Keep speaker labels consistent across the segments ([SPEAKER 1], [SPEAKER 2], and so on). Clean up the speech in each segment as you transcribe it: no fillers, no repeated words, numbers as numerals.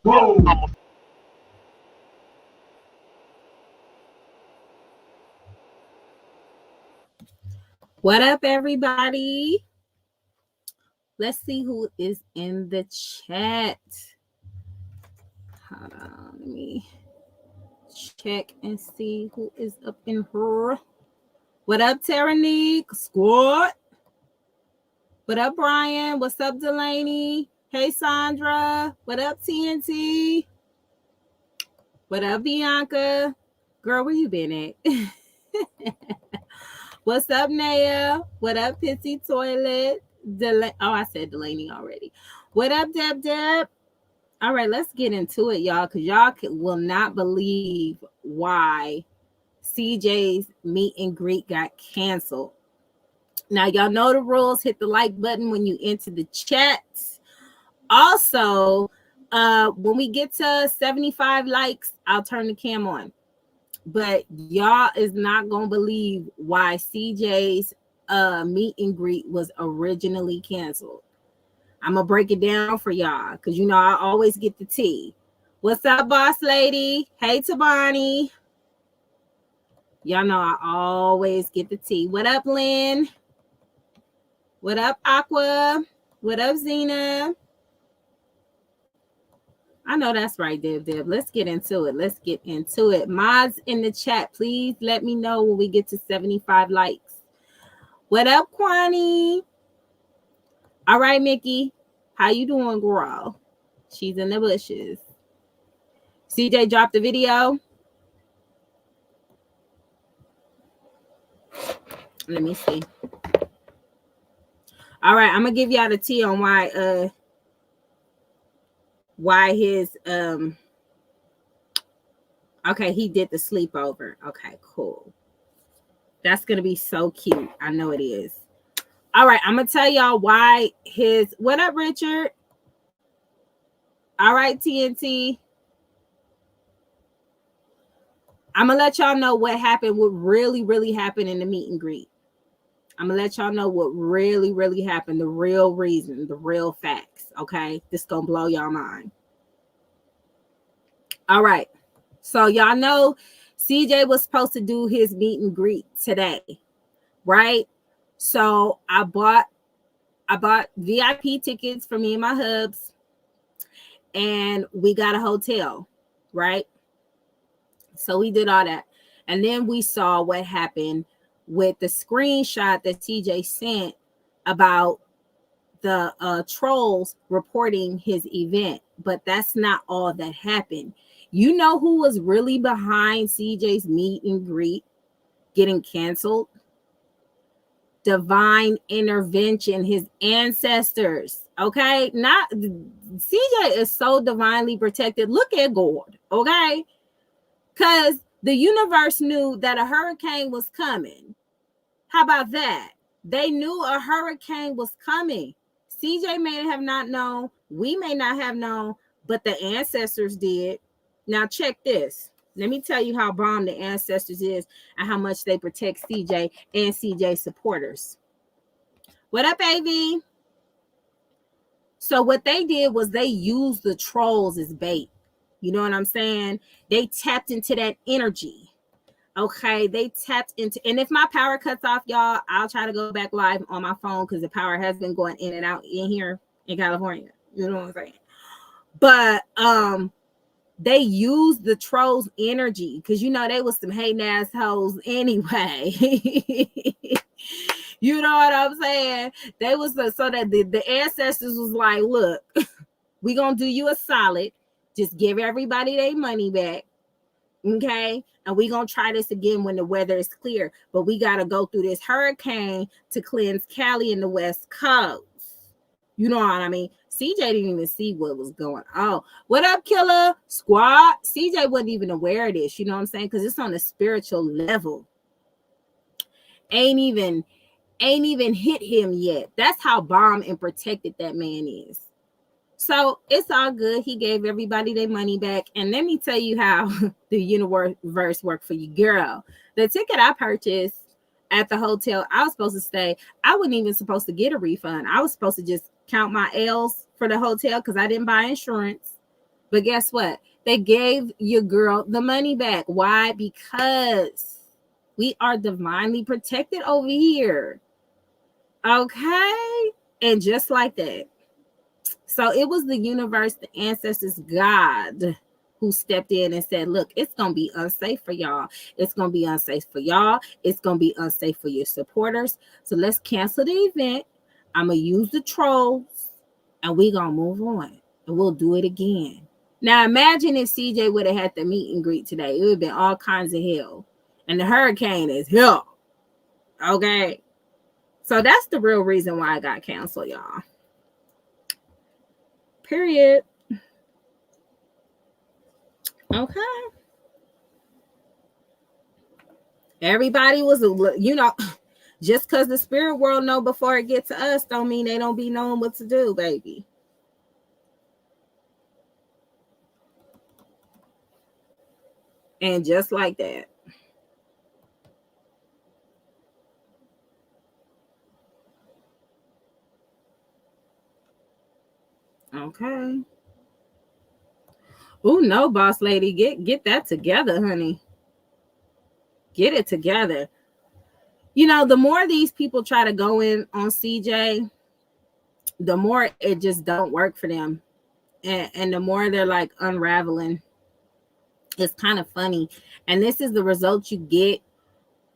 [SPEAKER 1] What up, everybody? Let's see who is in the chat. Hold on, let me check and see who is up in here. What up, Terranique? Squad. What up, Brian? What's up, Delaney? Hey, Sandra. What up, TNT? What up, Bianca? Girl, where you been at? What's up, Naya? What up, Pissy Toilet? I said Delaney already. What up, Deb? All right, let's get into it, y'all, because y'all will not believe why CJ's meet and greet got canceled. Now, y'all know the rules. Hit the like button when you enter the chat. Also, when we get to 75 likes, I'll turn the cam on. But y'all is not going to believe why CJ's meet and greet was originally canceled. I'm going to break it down for y'all because, you know, I always get the tea. What's up, boss lady? Hey, Tabani. Y'all know I always get the tea. What up, Lynn? What up, Aqua? What up, Zena? I know that's right, Deb. Let's get into it. Mods in the chat, please let me know when we get to 75 likes. What up, Kwani? All right, Mickey. How you doing, girl? She's in the bushes. CJ dropped the video. Let me see. All right, I'm gonna give y'all the tea on why his okay, he did the sleepover. Okay, cool. That's gonna be so cute. I know it is. All right, I'm gonna tell y'all why his what up, Richard? All right, TNT. I'm gonna let y'all know what happened, what really happened in the meet and greet. I'm gonna let y'all know what really happened, the real reason, the real facts. Okay, this gonna blow y'all mind. All right, so y'all know CJ was supposed to do his meet and greet today, right? So I bought VIP tickets for me and my hubs, and we got a hotel, right? So we did all that, and then we saw what happened with the screenshot that CJ sent about the trolls reporting his event. But that's not all that happened. You know who was really behind CJ's meet and greet getting canceled? Divine intervention, his ancestors. Okay, not CJ is so divinely protected. Look at God, okay? Because the universe knew that a hurricane was coming. How about that? They knew a hurricane was coming. CJ may have not known. We may not have known, but the ancestors did. Now check this. Let me tell you how bomb the ancestors is and how much they protect CJ and CJ supporters. What up, AV? So what they did was they used the trolls as bait. You know what I'm saying? They tapped into that energy. Okay, they tapped into, and if my power cuts off, y'all, I'll try to go back live on my phone because the power has been going in and out in here in California. You know what I'm saying? But they used the trolls' energy because you know they was some hating assholes anyway. You know what I'm saying? They was so that the ancestors was like, look, we gonna do you a solid. Just give everybody their money back. Okay, and we're gonna try this again when the weather is clear, but we got to go through this hurricane to cleanse Cali and the West Coast. You know what I mean? CJ didn't even see what was going on. What up, Killer Squad? CJ wasn't even aware of this, you know what I'm saying? Because it's on a spiritual level. Ain't even hit him yet. That's how bomb and protected that man is. So it's all good. He gave everybody their money back. And let me tell you how the universe worked for you, girl. The ticket I purchased at the hotel I was supposed to stay, I wasn't even supposed to get a refund. I was supposed to just count my L's for the hotel because I didn't buy insurance. But guess what? They gave your girl the money back. Why? Because we are divinely protected over here. Okay? And just like that. So it was the universe, the ancestors, God, who stepped in and said, look, it's going to be unsafe for y'all. It's going to be unsafe for y'all. It's going to be unsafe for your supporters. So let's cancel the event. I'm going to use the trolls and we're going to move on and we'll do it again. Now, imagine if CJ would have had the meet and greet today. It would have been all kinds of hell. And the hurricane is hell. Okay. So that's the real reason why I got canceled, y'all. Period. Okay. Everybody was, just because the spirit world know before it gets to us don't mean they don't be knowing what to do, baby. And just like that. Okay. Oh no, boss lady, get that together, honey. Get it together. The more these people try to go in on CJ, the more it just don't work for them. And the more they're like unraveling. It's kind of funny. And this is the result you get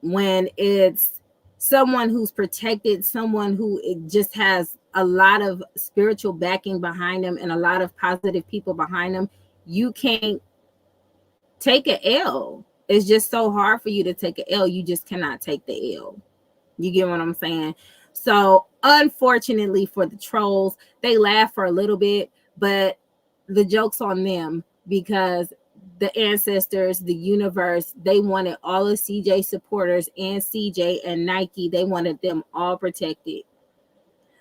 [SPEAKER 1] when it's someone who's protected, someone who it just has a lot of spiritual backing behind them and a lot of positive people behind them. You can't take an L. It's just so hard for you to take an L. You just cannot take the L. You get what I'm saying? So unfortunately for the trolls, they laugh for a little bit, but the joke's on them because the ancestors, the universe, they wanted all of CJ supporters and CJ and Nike. They wanted them all protected.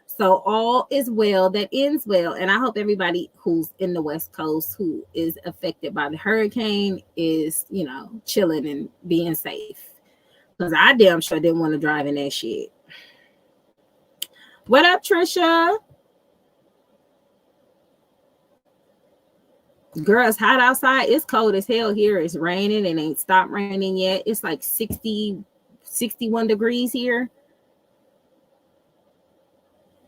[SPEAKER 1] So all is well that ends well. And I hope everybody who's in the West Coast who is affected by the hurricane is, chilling and being safe. Because I damn sure didn't want to drive in that shit. What up, Trisha? Girl, it's hot outside. It's cold as hell here. It's raining and ain't stopped raining yet. It's like 60, 61 degrees here.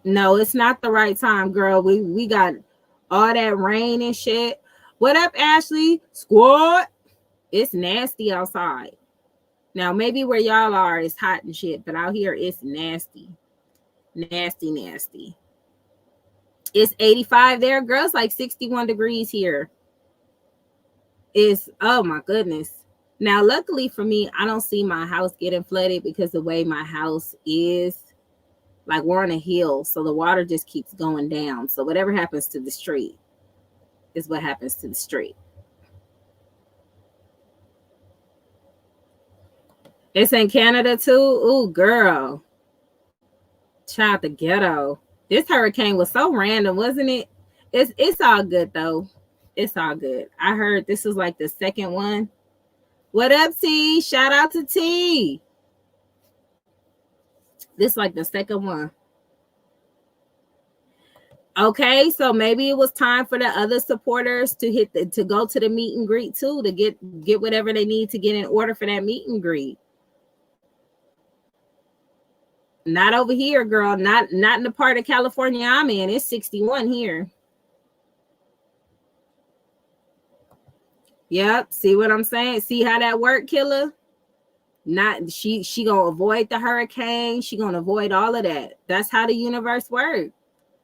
[SPEAKER 1] No, it's not the right time, girl. We got all that rain and shit. What up, Ashley? Squad. It's nasty outside. Now, maybe where y'all are, it's hot and shit, but out here, it's nasty. Nasty, nasty. It's 85 there. Girl, it's like 61 degrees here. It's, oh my goodness. Now, luckily for me, I don't see my house getting flooded because the way my house is, like we're on a hill, so the water just keeps going down. So whatever happens to the street is what happens to the street. It's in Canada too. Ooh, girl. Child, the ghetto. This hurricane was so random, wasn't it? It's all good though. It's all good. I heard this was like the second one. What up, T? Shout out to T. This is like the second one. Okay, so maybe it was time for the other supporters to to go to the meet and greet too, to get whatever they need to get in order for that meet and greet. Not over here, girl. Not in the part of California I'm in. It's 61 here. Yep. See what I'm saying? See how that worked, Killer? Not she gonna avoid the hurricane. She gonna avoid all of that. That's how the universe works.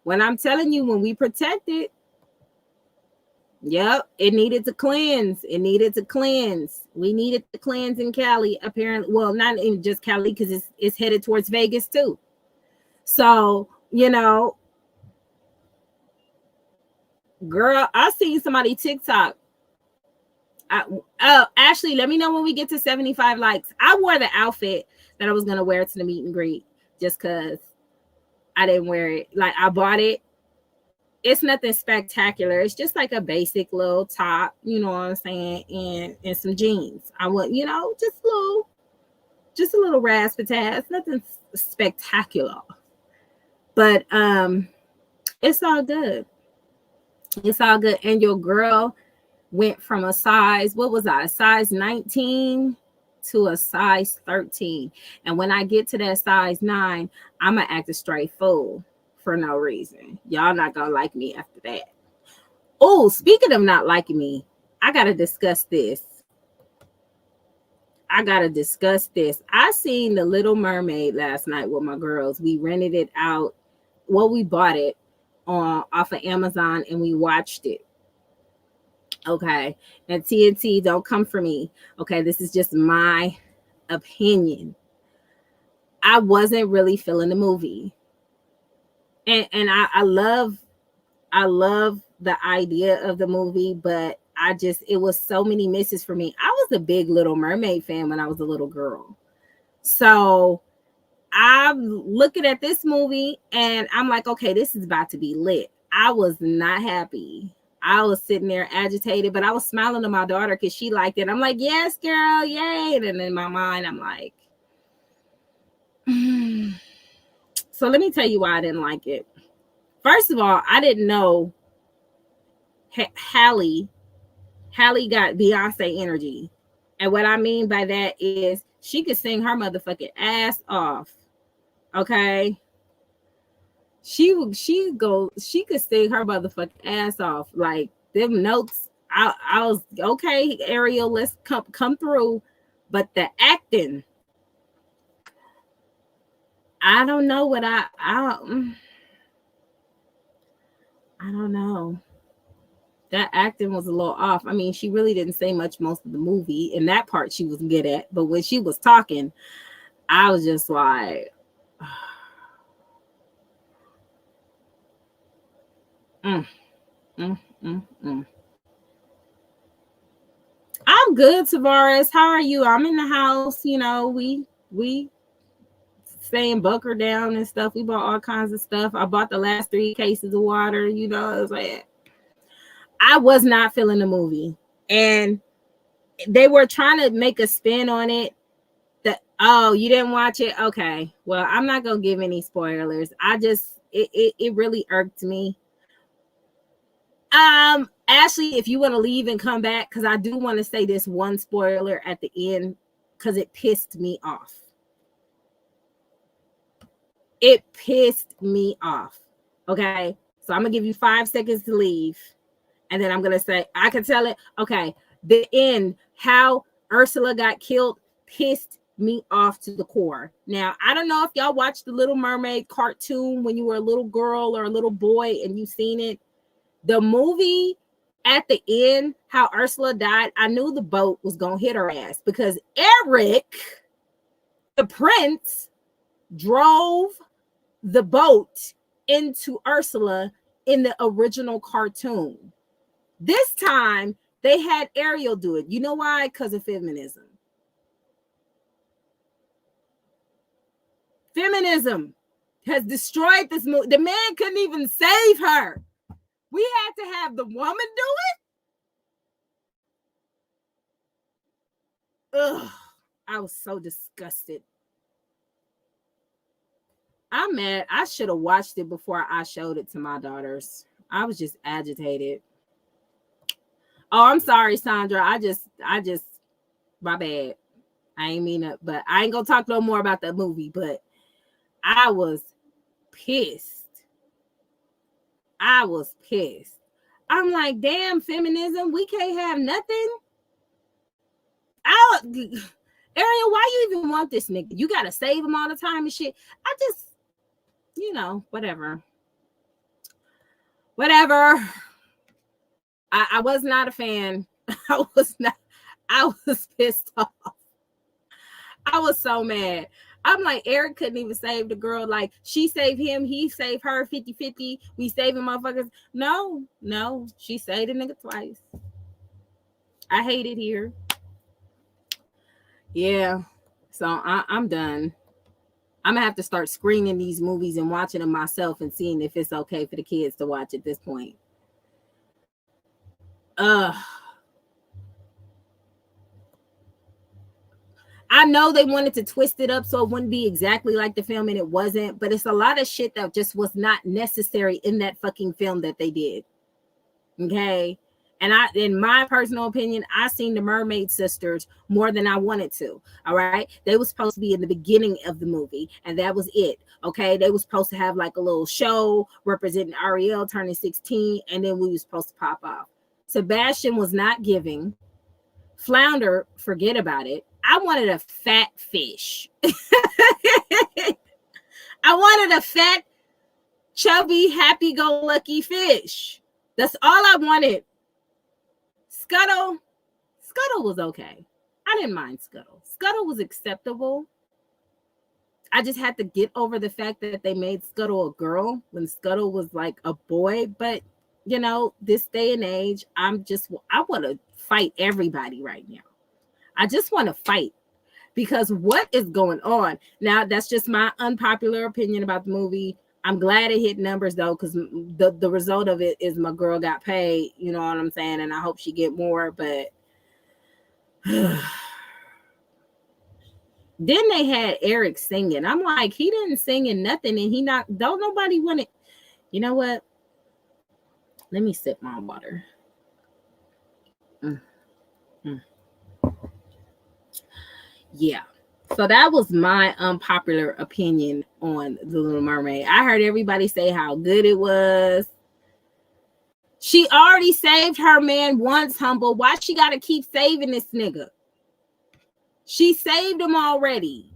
[SPEAKER 1] When I'm telling you, when we protect it, yep, it needed to cleanse. It needed to cleanse. We needed to cleanse in Cali, apparently. Well, not in just Cali, because it's headed towards Vegas too. So, girl, I seen somebody TikTok. Ashley, let me know when we get to 75 likes. I wore the outfit that I was gonna wear to the meet and greet just because I didn't wear it. Like, I bought it. It's nothing spectacular. It's just like a basic little top, you know what I'm saying, and some jeans. I want, just a little razzmatazz, nothing spectacular. But it's all good. It's all good. And your girl went from a size, what was I, size 19 to a size 13. And when I get to that size 9, I'm going to act a straight fool for no reason. Y'all not going to like me after that. Oh, speaking of not liking me, I got to discuss this. I seen The Little Mermaid last night with my girls. We rented it out. Well, we bought it off of Amazon and we watched it. Okay. And TNT, don't come for me. Okay. This is just my opinion. I wasn't really feeling the movie. And I love the idea of the movie, but it was so many misses for me. I was a big Little Mermaid fan when I was a little girl. So I'm looking at this movie and I'm like, okay, this is about to be lit. I was not happy. I was sitting there agitated, but I was smiling to my daughter because she liked it. I'm like, yes, girl, yay. And then in my mind, I'm like, So let me tell you why I didn't like it. First of all, I didn't know Halle got Beyonce energy. And what I mean by that is she could sing her motherfucking ass off. Okay? She could sing her motherfucking ass off. Like them notes, I was okay, Ariel, let's come through. But the acting, I don't know what I don't know. That acting was a little off. I mean, she really didn't say much most of the movie. In that part, she was good at. But when she was talking, I was just like, I'm good, Tavares. How are you? I'm in the house. You know, we staying bunker down and stuff. We bought all kinds of stuff. I bought the last 3 cases of water. You know, it was like, I was not feeling the movie. And they were trying to make a spin on it. Oh, you didn't watch it? Okay. Well, I'm not going to give any spoilers. It really irked me. Ashley, if you want to leave and come back, because I do want to say this one spoiler at the end, because it pissed me off. It pissed me off. Okay. So I'm going to give you 5 seconds to leave. And then I'm going to say, I can tell it. Okay. The end, how Ursula got killed, pissed me off to the core. Now, I don't know if y'all watched the Little Mermaid cartoon when you were a little girl or a little boy and you seen it. The movie at the end, how Ursula died, I knew the boat was going to hit her ass because Eric, the prince, drove the boat into Ursula in the original cartoon. This time, they had Ariel do it. You know why? Because of feminism. Feminism has destroyed this movie. The man couldn't even save her. We had to have the woman do it. Ugh, I was so disgusted. I'm mad. I should have watched it before I showed it to my daughters. I was just agitated. Oh, I'm sorry, Sandra. I just, my bad. I ain't mean it, but I ain't gonna talk no more about that movie, but I was pissed. I'm like, damn, feminism, we can't have nothing. Ariel, why you even want this nigga? You gotta save him all the time and shit. I just, whatever. I was not a fan. I was pissed off. I was so mad. I'm like, Eric couldn't even save the girl. Like, she saved him, he saved her 50-50. We saving motherfuckers. No, she saved a nigga twice. I hate it here. Yeah. So I'm done. I'm gonna have to start screening these movies and watching them myself and seeing if it's okay for the kids to watch at this point. I know they wanted to twist it up so it wouldn't be exactly like the film, and it wasn't, but it's a lot of shit that just was not necessary in that fucking film that they did. Okay. And in my personal opinion, I seen the Mermaid sisters more than I wanted to. All right. They was supposed to be in the beginning of the movie, and that was it. Okay. They was supposed to have like a little show representing Ariel turning 16, and then we was supposed to pop off. Sebastian was not giving. Flounder, forget about it. I wanted a fat fish. I wanted a fat, chubby, happy-go-lucky fish. That's all I wanted. Scuttle was okay. I didn't mind Scuttle. Scuttle was acceptable. I just had to get over the fact that they made Scuttle a girl when Scuttle was like a boy. But, you know, this day and age, I want to fight everybody right now. I just want to fight, because what is going on? Now, that's just my unpopular opinion about the movie. I'm glad it hit numbers, though, because the result of it is my girl got paid. You know what I'm saying? And I hope she get more. But then they had Eric singing. I'm like, he didn't sing in nothing, and don't nobody want it. You know what? Let me sip my water. Yeah. So that was my unpopular opinion on The Little Mermaid. I heard everybody say how good it was. She already saved her man once, Humble. Why she got to keep saving this nigga? She saved him already.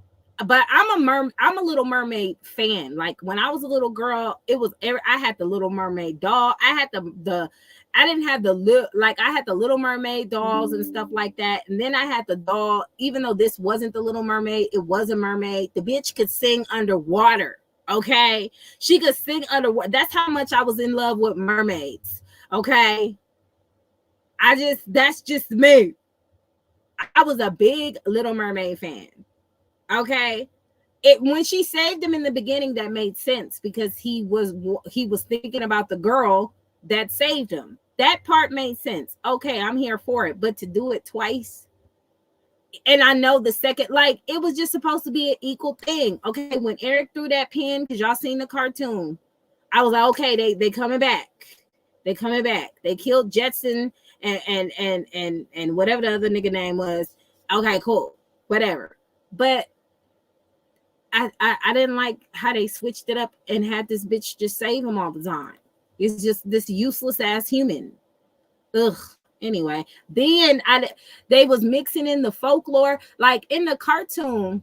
[SPEAKER 1] But I'm a Little Mermaid fan. Like when I was a little girl, I had the Little Mermaid doll. I had I didn't have I had the Little Mermaid dolls and stuff like that. And then I had the doll, even though this wasn't the Little Mermaid, it was a mermaid. The bitch could sing underwater. Okay. She could sing underwater. That's how much I was in love with mermaids. Okay. That's just me. I was a big Little Mermaid fan. Okay. When she saved him in the beginning, that made sense because he was thinking about the girl that saved him. That part made sense. Okay, I'm here for it. But to do it twice, and I know the second, like, it was just supposed to be an equal thing. Okay, when Eric threw that pin, because y'all seen the cartoon, I was like, okay, they coming back. They coming back. They killed Jetson and whatever the other nigga name was. Okay, cool, whatever. But I didn't like how they switched it up and had this bitch just save him all the time. It's just this useless ass human. Ugh. Anyway, then they was mixing in the folklore, like in the cartoon.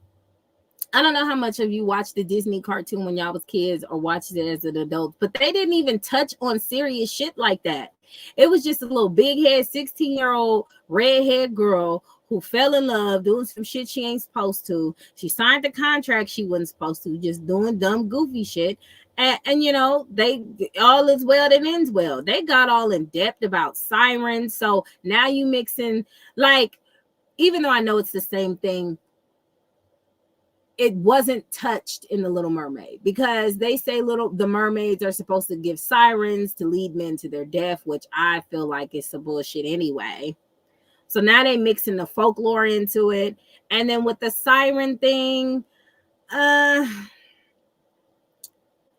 [SPEAKER 1] I don't know how much of you watched the Disney cartoon when y'all was kids or watched it as an adult, but they didn't even touch on serious shit like that. It was just a little big head 16-year-old redhead girl who fell in love doing some shit she ain't supposed to. She signed the contract she wasn't supposed to, just doing dumb, goofy shit. And you know, they all is well that ends well. They got all in depth about sirens. So now you mixing, like, even though I know it's the same thing, it wasn't touched in The Little Mermaid because they say the mermaids are supposed to give sirens to lead men to their death, which I feel like is some bullshit anyway. So now they mixing the folklore into it. And then with the siren thing,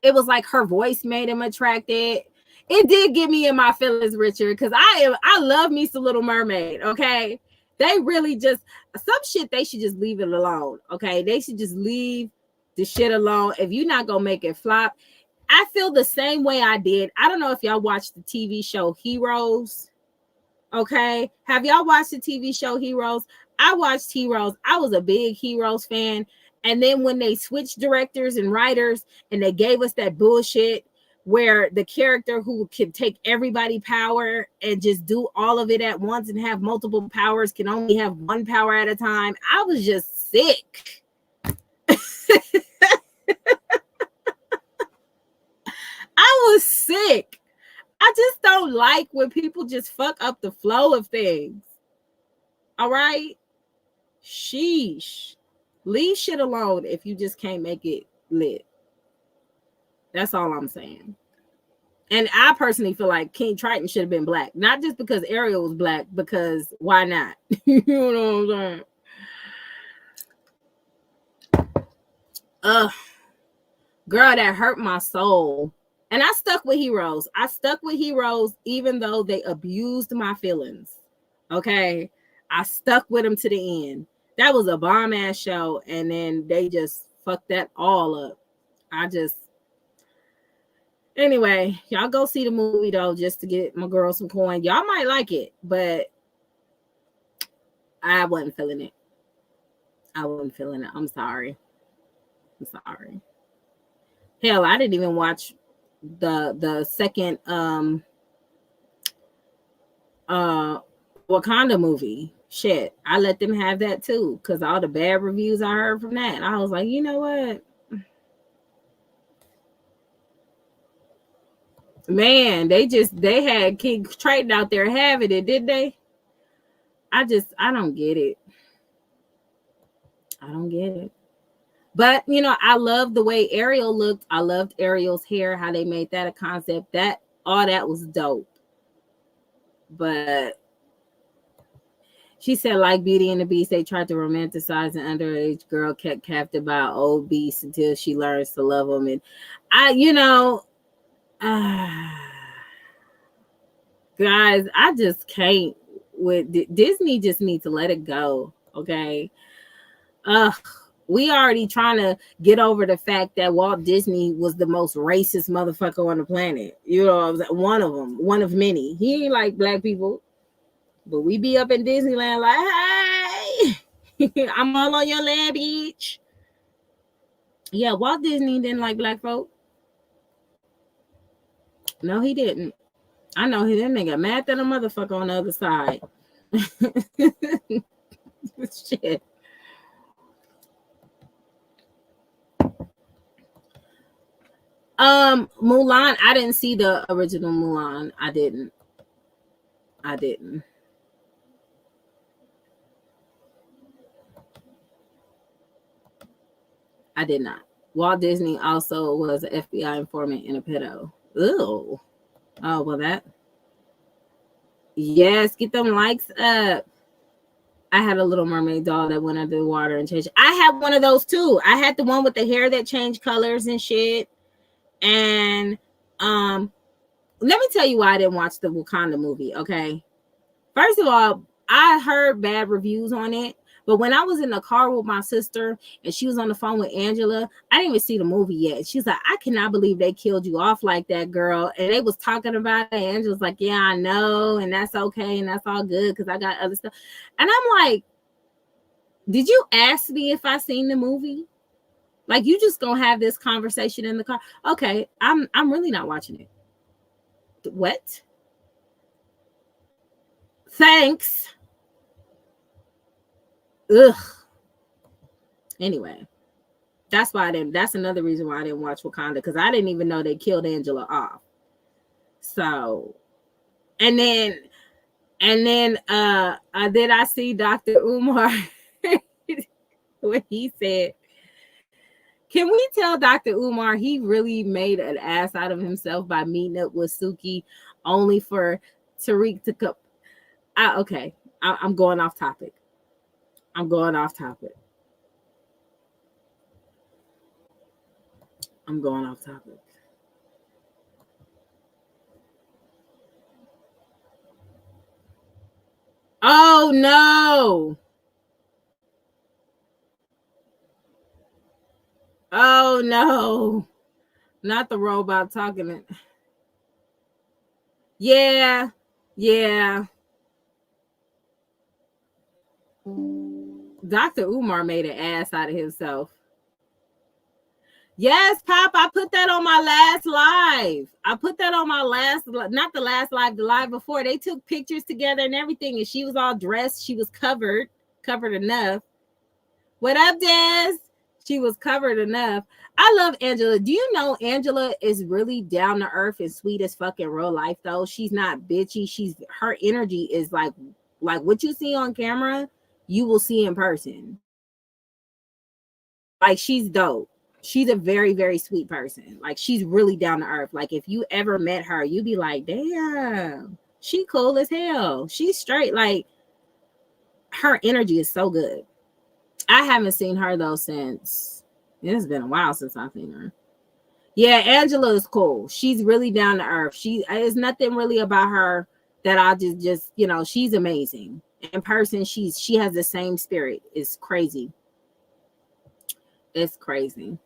[SPEAKER 1] it was like her voice made him attracted. It did get me in my feelings, Richard, because I love me some Little Mermaid, okay? They really just, some shit, they should just leave it alone, okay? They should just leave the shit alone. If you're not going to make it flop, I feel the same way I did. I don't know if y'all watched the TV show Heroes, okay? Have y'all watched the TV show Heroes? I watched Heroes. I was a big Heroes fan. And then when they switched directors and writers and they gave us that bullshit where the character who can take everybody power and just do all of it at once and have multiple powers can only have one power at a time, I was just sick. I was sick. I just don't like when people just fuck up the flow of things. All right? Sheesh. Leave shit alone if you just can't make it lit. That's all I'm saying. And I personally feel like King Triton should have been black. Not just because Ariel was black, because why not? You know what I'm saying? Girl, that hurt my soul. And I stuck with Heroes. I stuck with Heroes even though they abused my feelings. Okay. I stuck with them to the end. That was a bomb ass show. And then they just fucked that all up. Anyway, y'all go see the movie though, just to get my girl some coin. Y'all might like it, but I wasn't feeling it. I'm sorry. Hell, I didn't even watch the second Wakanda movie. Shit, I let them have that too, because all the bad reviews I heard from that, I was like, you know what, man, they had King Triton out there having it, didn't they? I don't get it. But you know, I love the way Ariel looked. I loved Ariel's hair, how they made that a concept. That all that was dope. But she said, like Beauty and the Beast, they tried to romanticize an underage girl kept captive by an old beast until she learns to love him. And guys, I just can't with Disney. Just need to let it go. Okay. We already trying to get over the fact that Walt Disney was the most racist motherfucker on the planet. You know, one of them, one of many. He ain't like black people. But we be up in Disneyland like, hey, I'm all on your land, bitch. Yeah, Walt Disney didn't like black folk. No, he didn't. I know that nigga mad than a motherfucker on the other side. Shit. Mulan, I didn't see the original Mulan. I didn't. I did not. Walt Disney also was an FBI informant and a pedo. Ew. Oh, well, that. Yes, get them likes up. I had a Little Mermaid doll that went under the water and changed. I had one of those too. I had the one with the hair that changed colors and shit. And let me tell you why I didn't watch the Wakanda movie, okay? First of all, I heard bad reviews on it, but when I was in the car with my sister and she was on the phone with Angela, I didn't even see the movie yet. She's like, I cannot believe they killed you off like that, girl. And they was talking about it. Angela's like, yeah, I know. And that's okay. And that's all good because I got other stuff. And I'm like, did you ask me if I seen the movie? Like, you just gonna have this conversation in the car? Okay, I'm really not watching it. What? Thanks. Ugh. Anyway, that's why I didn't. That's another reason why I didn't watch Wakanda, because I didn't even know they killed Angela off. So, and then did I see Dr. Umar when he said, can we tell Dr. Umar he really made an ass out of himself by meeting up with Suki only for Tariq to come? Okay, I'm going off topic. Oh no. Oh no. Not the robot talking it. Yeah. Dr. Umar made an ass out of himself. Yes, Pop, I put that on my last live. Not the last live, the live before. They took pictures together and everything, and she was all dressed. She was covered enough. What up, Des? She was covered enough. I love Angela. Do you know Angela is really down to earth and sweet as fuck in real life, though? She's not bitchy. Her energy is like what you see on camera, you will see in person. Like, she's dope. She's a very, very sweet person. Like, she's really down to earth. Like, if you ever met her, you'd be like, damn, she cool as hell. She's straight. Like, her energy is so good. I haven't seen her though since, it's been a while since I've seen her. Yeah, Angela is cool. She's really down to earth. There's nothing really about her that I just she's amazing. In person, she has the same spirit. It's crazy. It's crazy.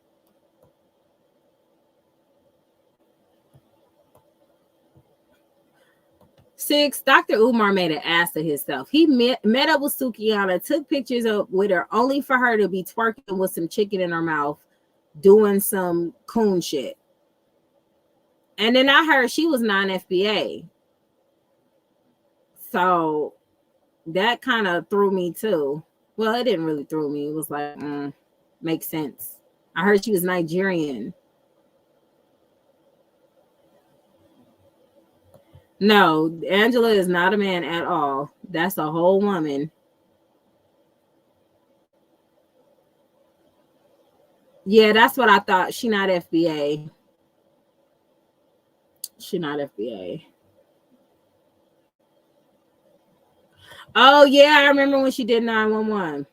[SPEAKER 1] Six, Dr. Umar made an ass of himself. He met up with Sukiyana, took pictures with her only for her to be twerking with some chicken in her mouth, doing some coon shit. And then I heard she was non-FBA. So that kind of threw me too. Well, it didn't really throw me. It was like, makes sense. I heard she was Nigerian. No, Angela is not a man at all. That's a whole woman. Yeah, that's what I thought. She not FBA. She not FBA. Oh, yeah, I remember when she did 911.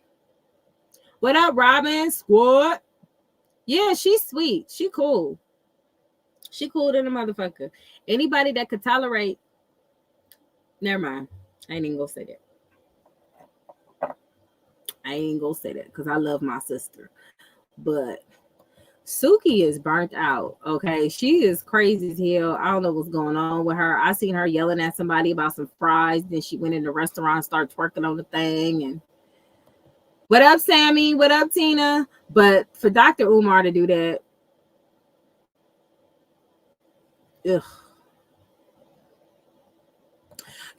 [SPEAKER 1] What up, Robin? Squad? Yeah, she's sweet. She cool. She cool than a motherfucker. Anybody that could tolerate. Never mind. I ain't even gonna say that. I ain't gonna say that because I love my sister. But Suki is burnt out. Okay, she is crazy as hell. I don't know what's going on with her. I seen her yelling at somebody about some fries. Then she went in the restaurant, started twerking on the thing. And what up, Sammy? What up, Tina? But for Dr. Umar to do that, ugh.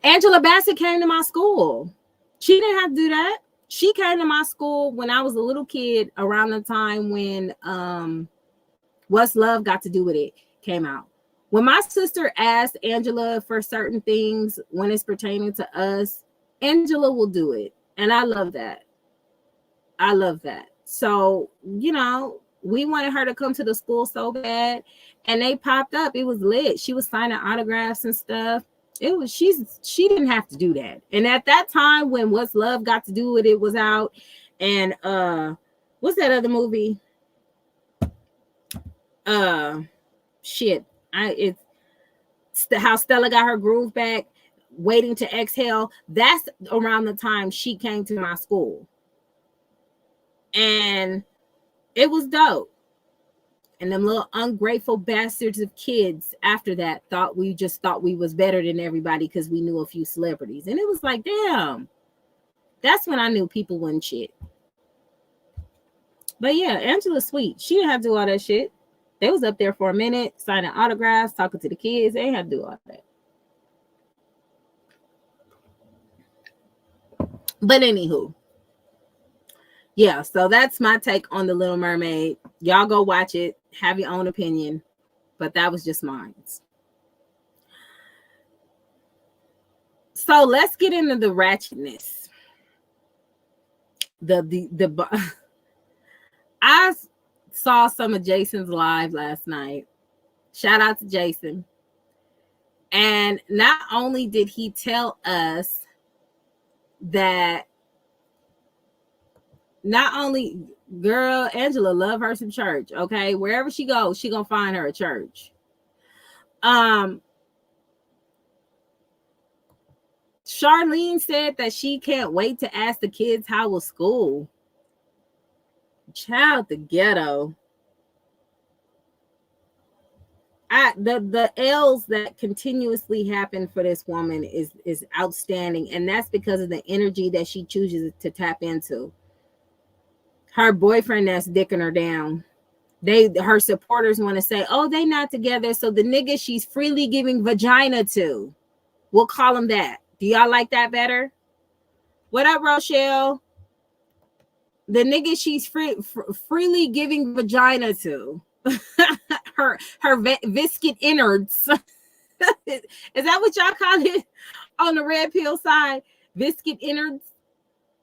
[SPEAKER 1] Angela Bassett came to my school. She didn't have to do that. She came to my school when I was a little kid, around the time when What's Love Got to Do With It came out. When my sister asked Angela for certain things when it's pertaining to us, Angela will do it. And I love that. I love that. So, we wanted her to come to the school so bad, and they popped up. It was lit. She was signing autographs and stuff. She didn't have to do that. And at that time when What's Love Got to Do With It was out, and what's that other movie? Shit. It's how Stella Got Her Groove Back, Waiting to Exhale. That's around the time she came to my school. And it was dope. And them little ungrateful bastards of kids after that thought we was better than everybody because we knew a few celebrities. And it was like, damn, that's when I knew people wasn't shit. But yeah, Angela's sweet. She didn't have to do all that shit. They was up there for a minute, signing autographs, talking to the kids. They ain't had to do all that. But anywho, yeah, so that's my take on The Little Mermaid. Y'all go watch it, have your own opinion, but that was just mine. So let's get into the ratchetness. I saw some of Jason's live last night. Shout out to Jason. And not only did he tell us that not only, girl, Angela love her some church, okay? Wherever she goes, she gonna find her a church. Charlene said that she can't wait to ask the kids how was school. Child, the ghetto. The L's that continuously happen for this woman is outstanding, and that's because of the energy that she chooses to tap into. Her boyfriend that's dicking her down. Her supporters want to say, oh, they not together, so the nigga she's freely giving vagina to, we'll call him that. Do y'all like that better? What up, Rochelle? The nigga she's freely giving vagina to. her viscid innards. Is that what y'all call it on the red pill side? Viscid innards.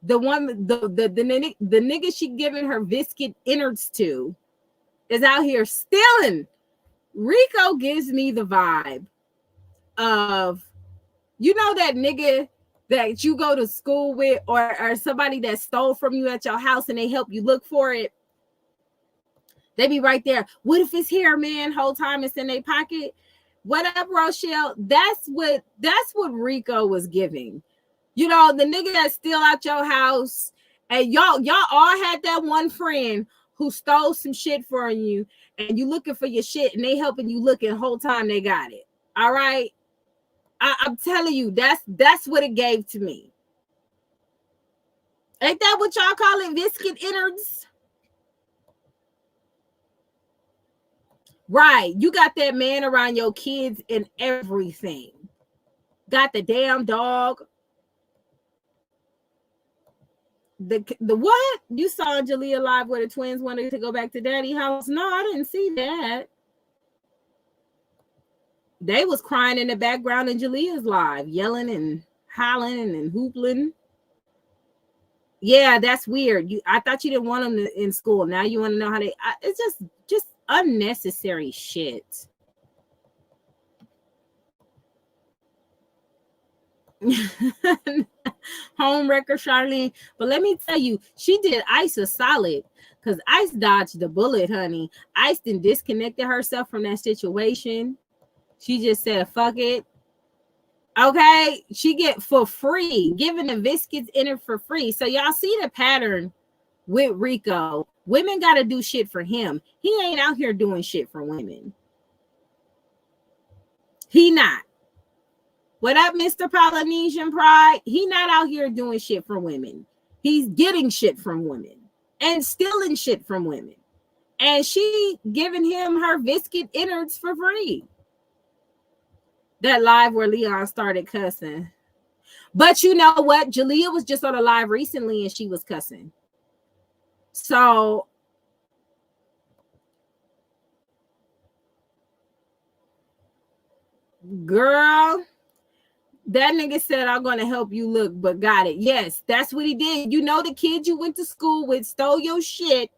[SPEAKER 1] The one, the nigga she giving her viscid innards to is out here stealing. Rico gives me the vibe of, that nigga that you go to school with, or somebody that stole from you at your house and they help you look for it. They be right there. What if it's here, man? Whole time it's in their pocket. What up, Rochelle? That's what Rico was giving. You know, the nigga that's still out your house, and y'all all had that one friend who stole some shit from you, and you looking for your shit, and they helping you look, and the whole time they got it. All right, I'm telling you, that's what it gave to me. Ain't that what y'all call it? Viscid innards. Right. You got that man around your kids and everything. Got the damn dog. The what? You saw Jalia live where the twins wanted to go back to daddy house? No, I didn't see that. They was crying in the background in Jalia's live, yelling and hollering and hoopling. Yeah, that's weird. I thought you didn't want them in school. Now you want to know how it's just unnecessary shit. Home wrecker Charlene. But let me tell you, she did Ice a solid, because Ice dodged the bullet, honey. Ice didn't disconnected herself from that situation. She just said, fuck it. Okay, she get for free, giving the biscuits in it for free. So y'all see the pattern with Rico. Women got to do shit for him. He ain't out here doing shit for women. He not. What up, Mr. Polynesian Pride? He not out here doing shit for women. He's getting shit from women and stealing shit from women. And she giving him her biscuit innards for free. That live where Leon started cussing. But you know what? Jalia was just on a live recently and she was cussing. So girl, that nigga said, I'm going to help you look, but got it. Yes, that's what he did. You know, the kid you went to school with stole your shit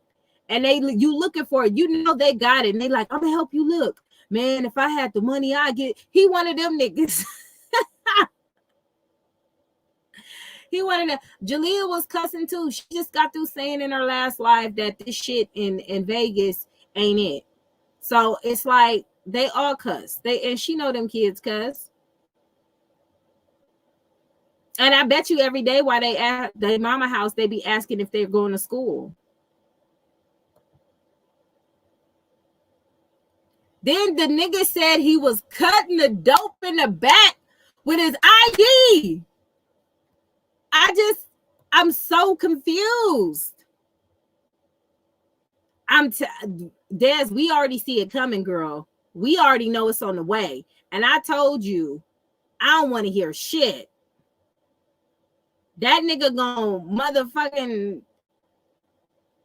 [SPEAKER 1] and you looking for it. You know, they got it. And they like, I'm going to help you look. Man, if I had the money, I get. He one of them niggas. He wanted to. Jalia was cussing too. She just got through saying in her last live that this shit in Vegas ain't it. So it's like they all cuss. And she know them kids cuss. And I bet you every day while they at their mama house, they be asking if they're going to school. Then the nigga said he was cutting the dope in the back with his ID. I'm so confused. Des, we already see it coming, girl. We already know it's on the way. And I told you, I don't want to hear shit. That nigga gonna motherfucking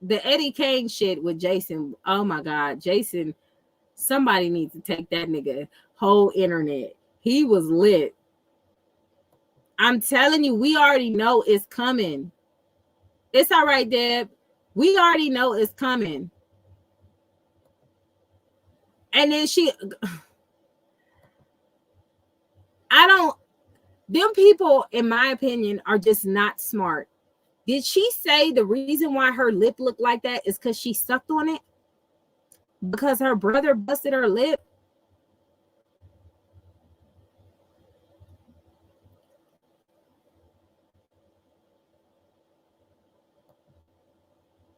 [SPEAKER 1] the Eddie Kane shit with Jason. Oh my God, Jason. Somebody needs to take that nigga whole internet. He was lit. I'm telling you, we already know it's coming. It's all right, Deb. We already know it's coming. And then them people, in my opinion, are just not smart. Did she say the reason why her lip looked like that is because she sucked on it? Because her brother busted her lip?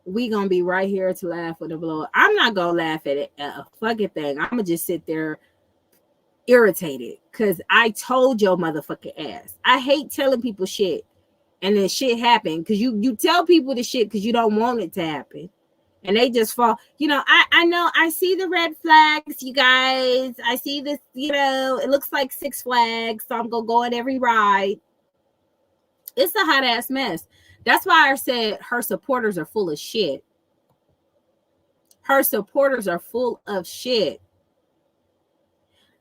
[SPEAKER 1] We gonna be right here to laugh with the blow. I'm not gonna laugh at it, a fucking thing. I'm gonna just sit there irritated because I told your motherfucking ass. I hate telling people shit and then shit happen because you tell people the shit because you don't want it to happen and they just fall. You know, I know I see the red flags, you guys. I see this, you know, it looks like Six Flags, so I'm gonna go on every ride. It's a hot ass mess. That's why I said her supporters are full of shit. Her supporters are full of shit.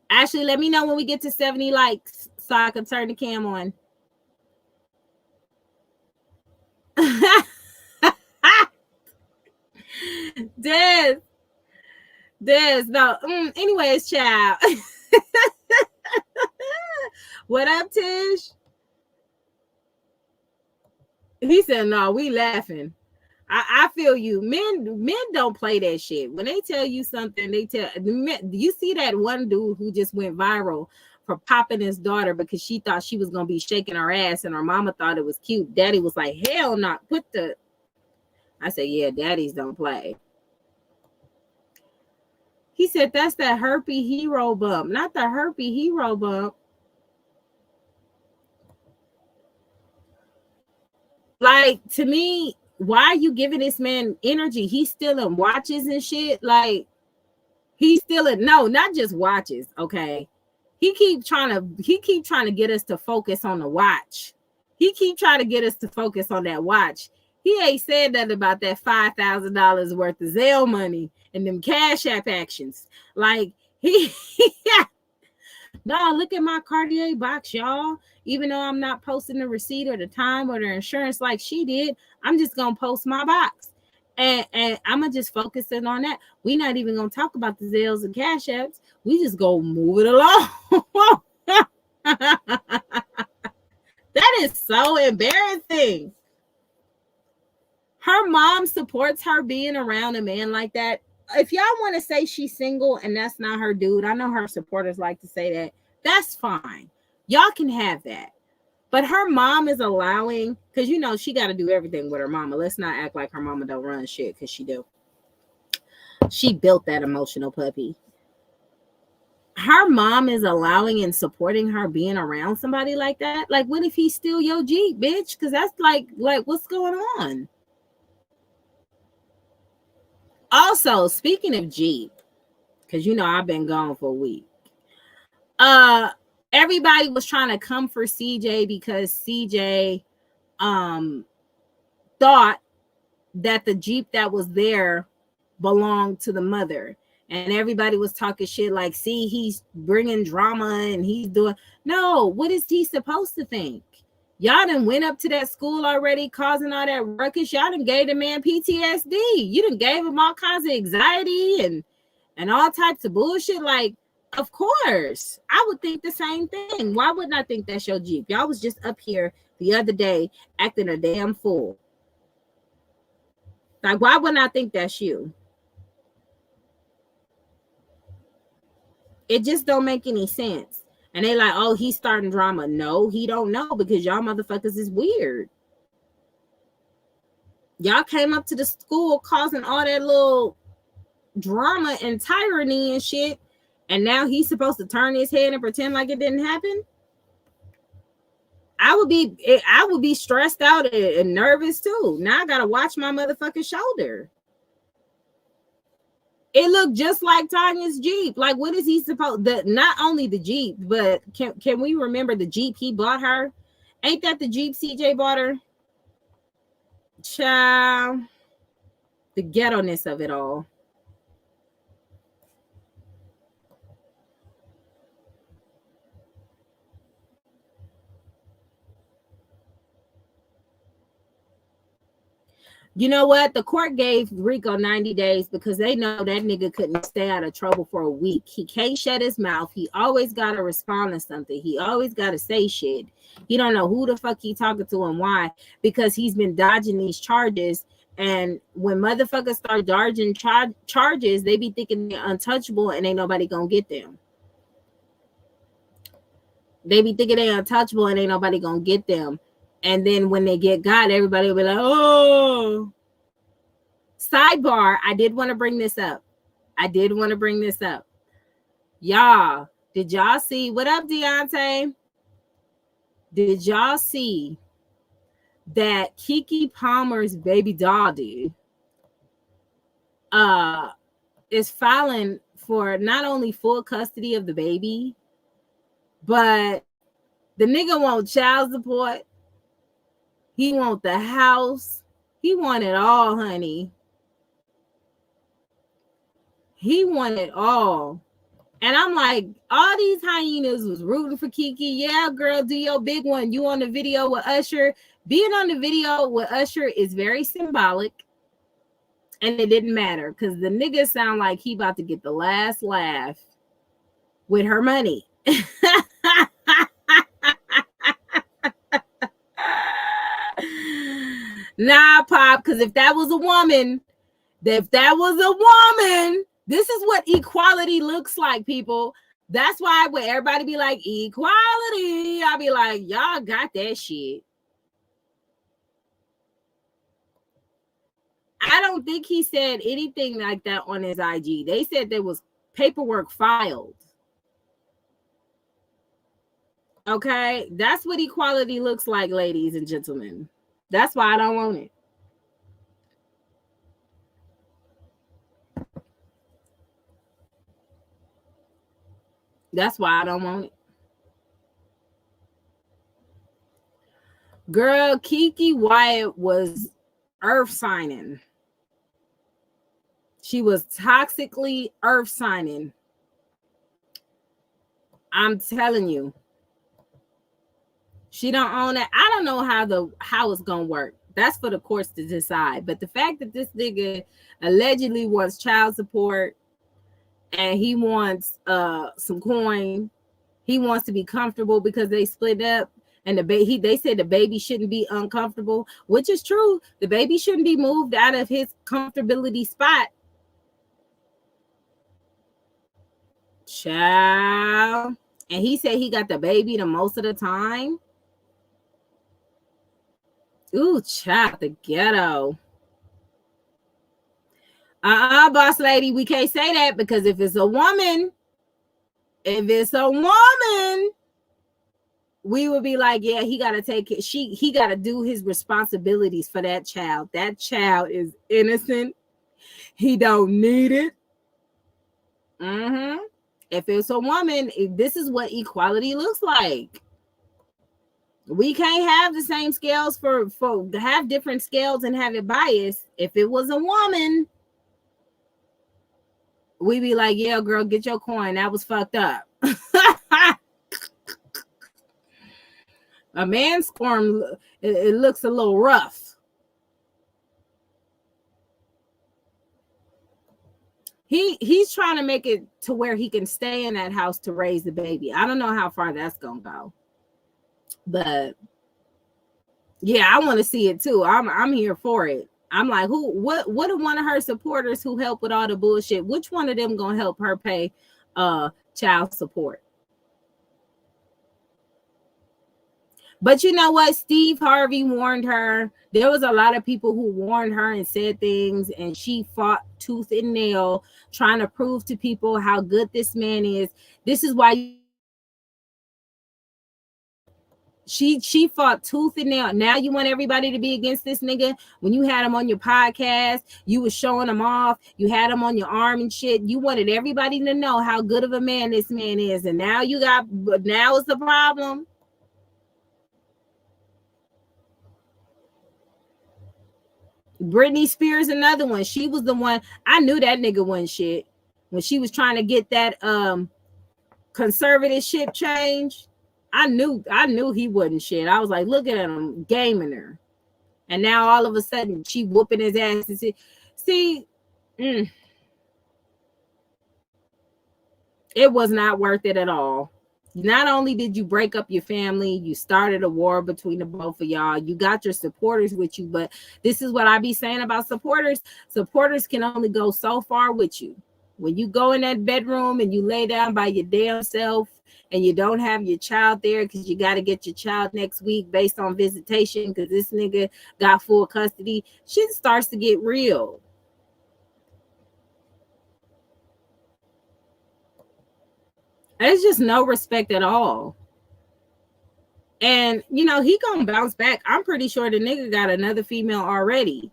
[SPEAKER 1] Ashley, let me know when we get to 70 likes so I can turn the cam on. Des, no. Anyways, child. What up, Tish? He said, no, we laughing. I feel you. Men don't play that shit. When they tell you something, they tell you see that one dude who just went viral for popping his daughter because she thought she was gonna be shaking her ass and her mama thought it was cute. Daddy was like, hell no, I said, yeah, daddies don't play. He said that's that herpy hero bump, not the herpy hero bump. Like, to me, why are you giving this man energy? He's stealing watches and shit. Like, he's stealing, no, not just watches. Okay. He keep trying to get us to focus on the watch. He keep trying to get us to focus on that watch. He ain't said nothing about that $5,000 worth of Zelle money and them Cash App actions. Like, no, look at my Cartier box, y'all. Even though I'm not posting the receipt or the time or the insurance like she did, I'm just gonna post my box. And I'm gonna just focus in on that. We're not even gonna talk about the Zelles and Cash Apps. We just go move it along. That is so embarrassing. Her mom supports her being around a man like that. If y'all want to say she's single and that's not her dude, I know her supporters like to say that. That's fine. Y'all can have that. But her mom is allowing, because you know she got to do everything with her mama. Let's not act like her mama don't run shit, because she do. She built that emotional puppy. Her mom is allowing and supporting her being around somebody like that. Like, what if he's still your Jeep, bitch? Because that's like what's going on? Also, speaking of Jeep, because you know I've been gone for a week. Everybody was trying to come for CJ because CJ thought that the Jeep that was there belonged to the mother. And everybody was talking shit like, see, he's bringing drama and he's doing. No, what is he supposed to think? Y'all done went up to that school already causing all that ruckus. Y'all done gave the man PTSD. You done gave him all kinds of anxiety and all types of bullshit. Like, of course, I would think the same thing. Why wouldn't I think that's your Jeep? Y'all was just up here the other day acting a damn fool. Like, why wouldn't I think that's you? It just don't make any sense. And they like, oh, he's starting drama. No, he don't know, because y'all motherfuckers is weird. Y'all came up to the school causing all that little drama and tyranny and shit. And now he's supposed to turn his head and pretend like it didn't happen. I would be stressed out and nervous too. Now I gotta watch my motherfucking shoulder. It looked just like Tanya's Jeep. Like, what is he supposed? Not only the Jeep, but can we remember the Jeep he bought her? Ain't that the Jeep CJ bought her? Child, the ghetto-ness of it all. You know what? The court gave Rico 90 days because they know that nigga couldn't stay out of trouble for a week. He can't shut his mouth. He always got to respond to something. He always got to say shit. He don't know who the fuck he talking to and why, because he's been dodging these charges. And when motherfuckers start dodging charges, they be thinking they're untouchable and ain't nobody gonna get them. They be thinking they're untouchable and ain't nobody gonna get them. And then when they get got, everybody will be like, oh. Sidebar, I did want to bring this up. Y'all, did y'all see? What up, Deontay? Did y'all see that Keke Palmer's baby daddy is filing for not only full custody of the baby, but the nigga want child support. He want the house. He want it all, honey. He want it all. And I'm like, all these hyenas was rooting for Keke. Yeah, girl, do your big one. You on the video with Usher. Being on the video with Usher is very symbolic. And it didn't matter because the nigga sound like he about to get the last laugh with her money. Nah, Pop, because if that was a woman, this is what equality looks like, people. That's why when everybody be like, equality, I'll be like, y'all got that shit. I don't think he said anything like that on his IG. They said there was paperwork filed. Okay, that's what equality looks like, ladies and gentlemen. That's why I don't want it. That's why I don't want it. Girl, Keke Wyatt was earth signing. She was toxically earth signing. I'm telling you. She don't own it. I don't know how it's gonna work. That's for the courts to decide. But the fact that this nigga allegedly wants child support and he wants some coin, he wants to be comfortable because they split up, and they said the baby shouldn't be uncomfortable, which is true. The baby shouldn't be moved out of his comfortability spot. Child. And he said he got the baby the most of the time. Ooh, child, the ghetto. Boss lady, we can't say that, because if it's a woman, we would be like, yeah, he gotta take it. He gotta do his responsibilities for that child. That child is innocent. He don't need it. If it's a woman, this is what equality looks like. We can't have the same scales for have different scales and have it biased. If it was a woman, we be like, yeah, girl, get your coin. That was fucked up. A man's sperm, it looks a little rough. He's trying to make it to where he can stay in that house to raise the baby. I don't know how far that's gonna go, but yeah, I want to see it too. I'm here for it. I'm like, what are one of her supporters who help with all the bullshit? Which one of them gonna help her pay child support? But you know what? Steve Harvey warned her. There was a lot of people who warned her and said things, and she fought tooth and nail trying to prove to people how good this man is. This is why she fought tooth and nail. Now you want everybody to be against this nigga. When you had him on your podcast, you was showing him off. You had him on your arm and shit. You wanted everybody to know how good of a man this man is, and now it's the problem. Britney Spears, another one. She was the one. I knew that nigga wasn't shit when she was trying to get that conservatorship change. I knew he wasn't shit. I was like, look at him gaming her, and now all of a sudden she whooping his ass. And see, it was not worth it at all. Not only did you break up your family, you started a war between the both of y'all. You got your supporters with you, but this is what I be saying about supporters. Supporters can only go so far with you. When you go in that bedroom and you lay down by your damn self and you don't have your child there because you got to get your child next week based on visitation because this nigga got full custody, shit starts to get real. There's just no respect at all. And, you know, he gonna bounce back. I'm pretty sure the nigga got another female already.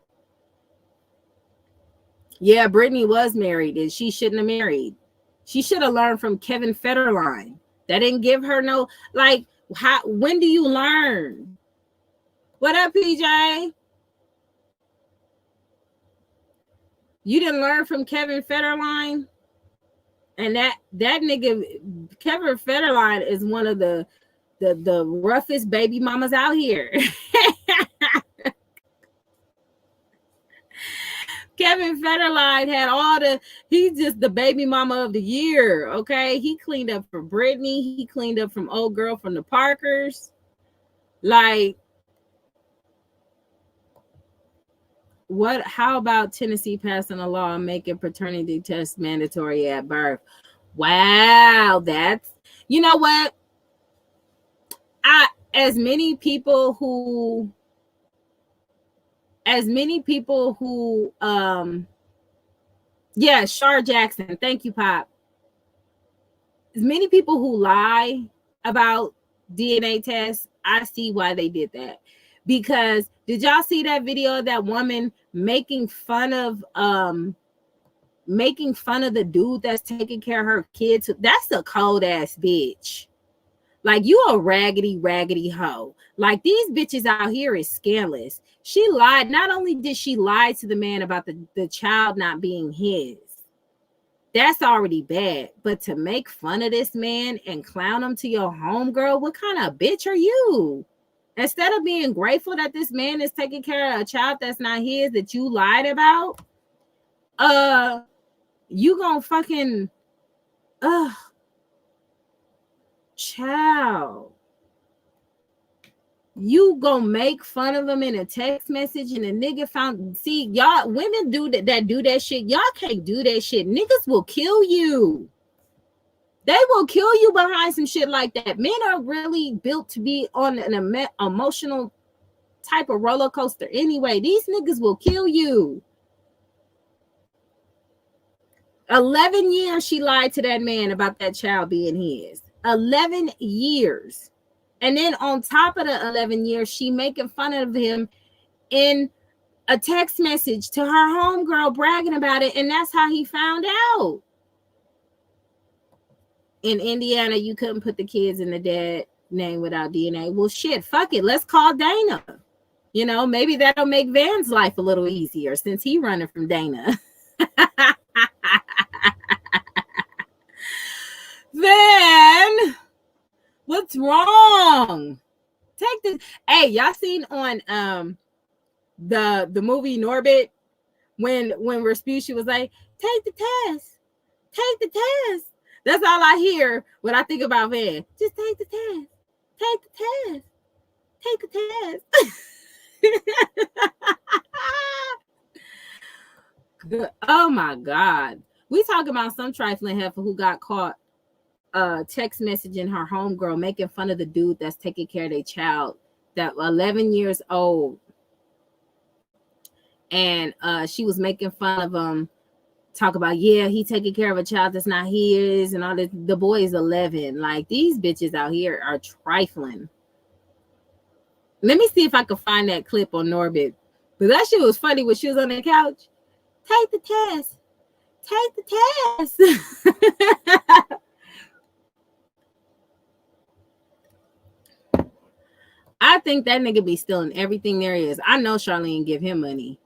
[SPEAKER 1] Yeah, Brittany was married and she shouldn't have married. She should have learned from Kevin Federline. That didn't give her no, like, when do you learn? What up, PJ? You didn't learn from Kevin Federline? And that nigga, Kevin Federline, is one of the roughest baby mamas out here. Kevin Federline had he's just the baby mama of the year. Okay. He cleaned up for Brittany. He cleaned up from old girl from the Parkers. Like, How about Tennessee passing a law making paternity tests mandatory at birth? Wow, that's, you know what? As many people who yeah, Shar Jackson, thank you, Pop. As many people who lie about DNA tests, I see why they did that. Because did y'all see that video of that woman making fun of the dude that's taking care of her kids? That's a cold ass bitch. Like, you a raggedy hoe. Like, these bitches out here is scandalous. She lied. Not only did she lie to the man about the child not being his, that's already bad. But to make fun of this man and clown him to your homegirl, what kind of bitch are you? Instead of being grateful that this man is taking care of a child that's not his, that you lied about, you gonna fucking, child. You gonna make fun of him in a text message, and a nigga found. See, y'all women do that shit. Y'all can't do that shit. Niggas will kill you. They will kill you behind some shit like that. Men are really built to be on an emotional type of roller coaster anyway. These niggas will kill you. 11 years she lied to that man about that child being his. 11 years. And then on top of the 11 years, she making fun of him in a text message to her homegirl bragging about it. And that's how he found out. In Indiana, you couldn't put the kids in the dad name without DNA. Well, shit, fuck it. Let's call Dana. You know, maybe that'll make Van's life a little easier since he running from Dana. Van, what's wrong? Take this. Hey, y'all seen on the movie Norbit when Rasputia was like, take the test. Take the test. That's all I hear when I think about Van. Just take the test. Take the test. Take the test. Oh my God. We talking about some trifling heifer who got caught text messaging her homegirl, making fun of the dude that's taking care of their child, that 11 years old. And she was making fun of him. Talk about, yeah, he taking care of a child that's not his and all this. The boy is 11. Like, these bitches out here are trifling. Let me see if I can find that clip on Norbit. But that shit was funny when she was on the couch. Take the test. Take the test. I think that nigga be stealing everything there is. I know Charlene give him money.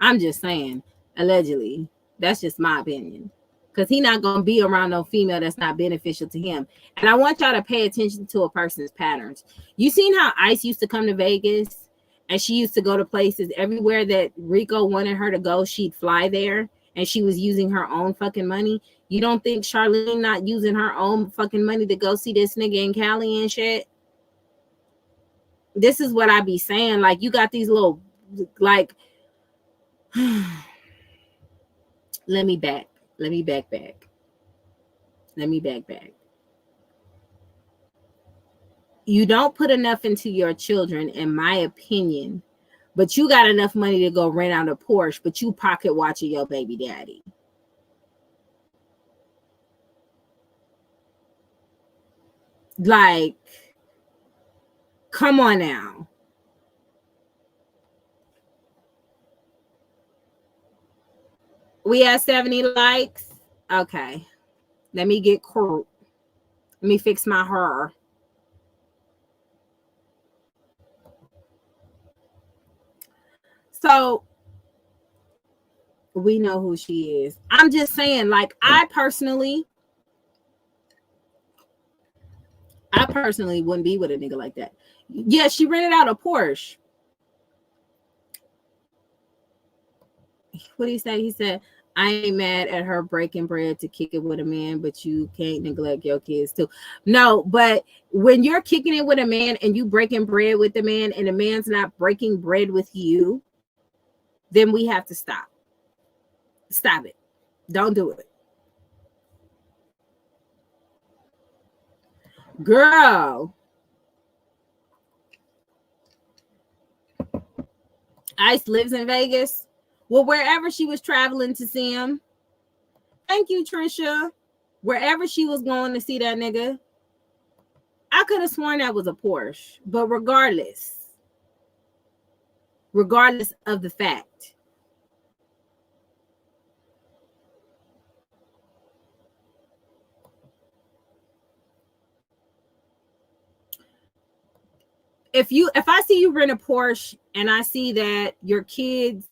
[SPEAKER 1] I'm just saying, allegedly. That's just my opinion. Because he not going to be around no female that's not beneficial to him. And I want y'all to pay attention to a person's patterns. You seen how Ice used to come to Vegas? And she used to go to places everywhere that Rico wanted her to go. She'd fly there. And she was using her own fucking money. You don't think Charlene not using her own fucking money to go see this nigga in Cali and shit? This is what I be saying. Like, you got these little, like... Let me back. You don't put enough into your children, in my opinion, but you got enough money to go rent out a Porsche, but you pocket watching your baby daddy. Like, come on now. We have 70 likes. Okay. Let me get cool. Let me fix my hair. So we know who she is. I'm just saying, like, I personally wouldn't be with a nigga like that. Yeah, she rented out a Porsche. What did he say? He said, I ain't mad at her breaking bread to kick it with a man, but you can't neglect your kids too. No, but when you're kicking it with a man and you breaking bread with the man and the man's not breaking bread with you, then we have to stop. Stop it. Don't do it. Girl. Ice lives in Vegas. Well, wherever she was traveling to see him. Thank you, Trisha. Wherever she was going to see that nigga. I could have sworn that was a Porsche. But regardless of the fact, if I see you rent a Porsche and I see that your kids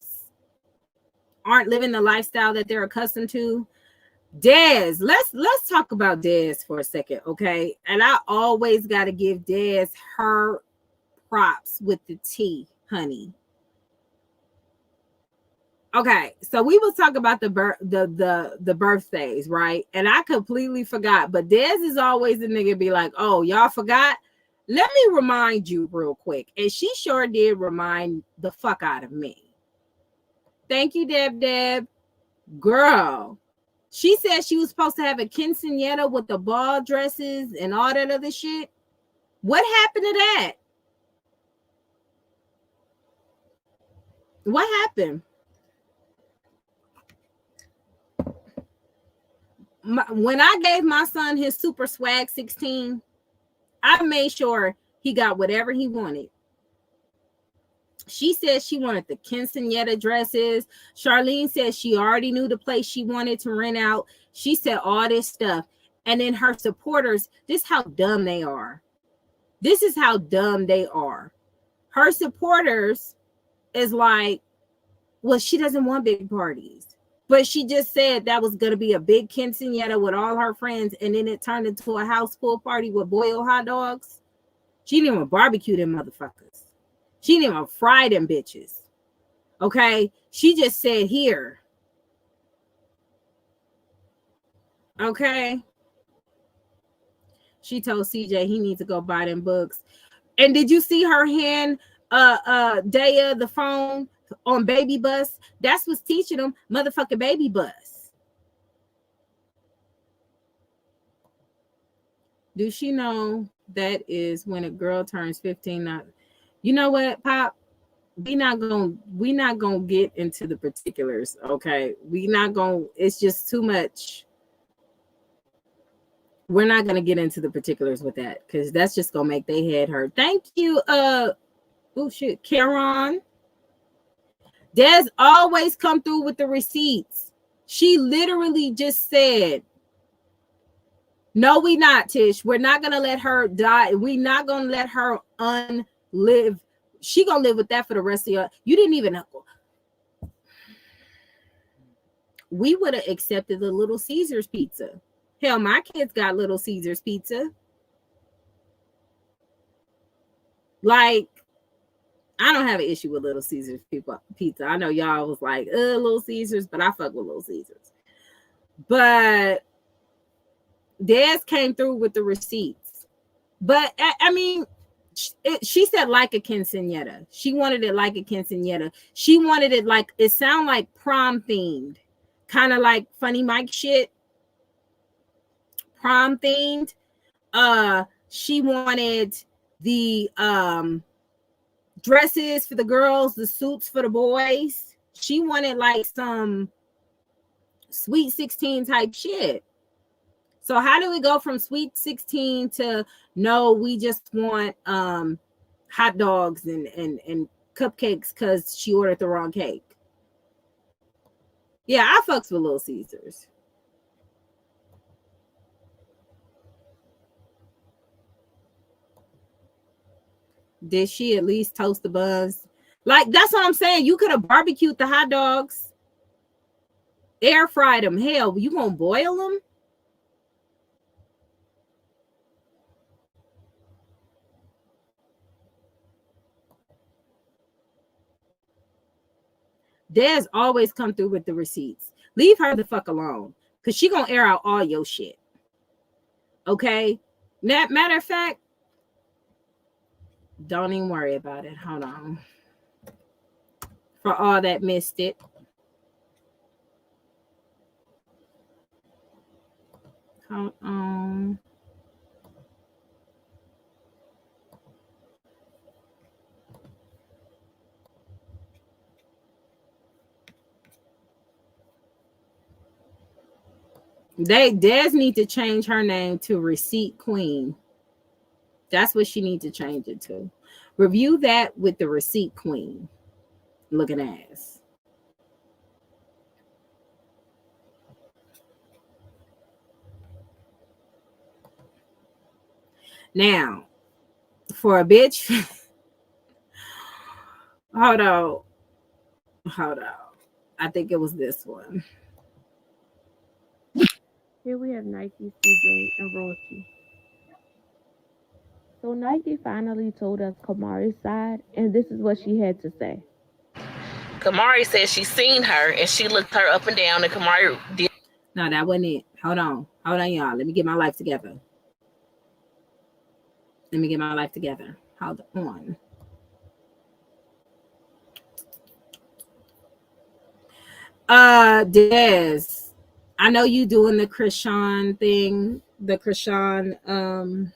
[SPEAKER 1] aren't living the lifestyle that they're accustomed to, Dez, let's talk about Dez for a second, okay? And I always got to give Dez her props with the tea, honey. Okay, so we was talking about the birthdays, right? And I completely forgot, but Dez is always the nigga be like, "Oh, y'all forgot? Let me remind you real quick." And she sure did remind the fuck out of me. Thank you, Deb. Girl, she said she was supposed to have a quinceañera with the ball dresses and all that other shit. What happened to that? What happened? When I gave my son his Super Swag 16, I made sure he got whatever he wanted. She said she wanted the quinceañera dresses. Charlene said she already knew the place she wanted to rent out. She said all this stuff. And then her supporters, this is how dumb they are. This is how dumb they are. Her supporters is like, well, she doesn't want big parties. But she just said that was going to be a big quinceañera with all her friends. And then it turned into a house pool party with boiled hot dogs. She didn't even barbecue them motherfuckers. She didn't even fry them bitches. Okay? She just said here. Okay? She told CJ he needs to go buy them books. And did you see her hand Daya the phone on Baby Bus? That's what's teaching them motherfucking Baby Bus. Do she know that is when a girl turns 15? Not, you know what, Pop? We not gonna get into the particulars, okay? It's just too much. We're not gonna get into the particulars with that because that's just gonna make their head hurt. Thank you, oh shit, Karen. Des always come through with the receipts. She literally just said, no, we not, Tish. We're not gonna let her die. We're not gonna let her unlive. She gonna live with that for the rest of your. You didn't even know. We would have accepted the Little Caesars pizza. Hell, my kids got Little Caesars pizza. Like, I don't have an issue with Little Caesars pizza. I know y'all was like, Little Caesars, but I fuck with Little Caesars. But Des came through with the receipts. But I mean, she said like a quinceañera. She wanted it like a quinceañera. She wanted it like, it sound like prom themed. Kind of like Funny Mike shit. Prom themed. She wanted the dresses for the girls, the suits for the boys. She wanted like some Sweet 16 type shit. So how do we go from Sweet 16 to no, we just want hot dogs and cupcakes because she ordered the wrong cake? Yeah, I fucks with Little Caesars. Did she at least toast the buns? Like, that's what I'm saying. You could have barbecued the hot dogs, air fried them. Hell, you gonna boil them? Des always come through with the receipts. Leave her the fuck alone, because she gonna air out all your shit. Okay? Matter of fact, don't even worry about it. Hold on. for all that missed it. Hold on. Des need to change her name to Receipt Queen. That's what she needs to change it to. Review that with the Receipt Queen. Looking ass. Now, for a bitch. Hold on. I think it was this one.
[SPEAKER 2] Here we have Nike, CJ, and Royalty. So Nike finally told us Kamari's side, and this is what she had to say.
[SPEAKER 3] Kamari said she seen her, and she looked her up and down, and Kamari did.
[SPEAKER 1] No, that wasn't it. Hold on, y'all. Let me get my life together. Hold on. Des, I know you doing the Krishan thing, the Krishan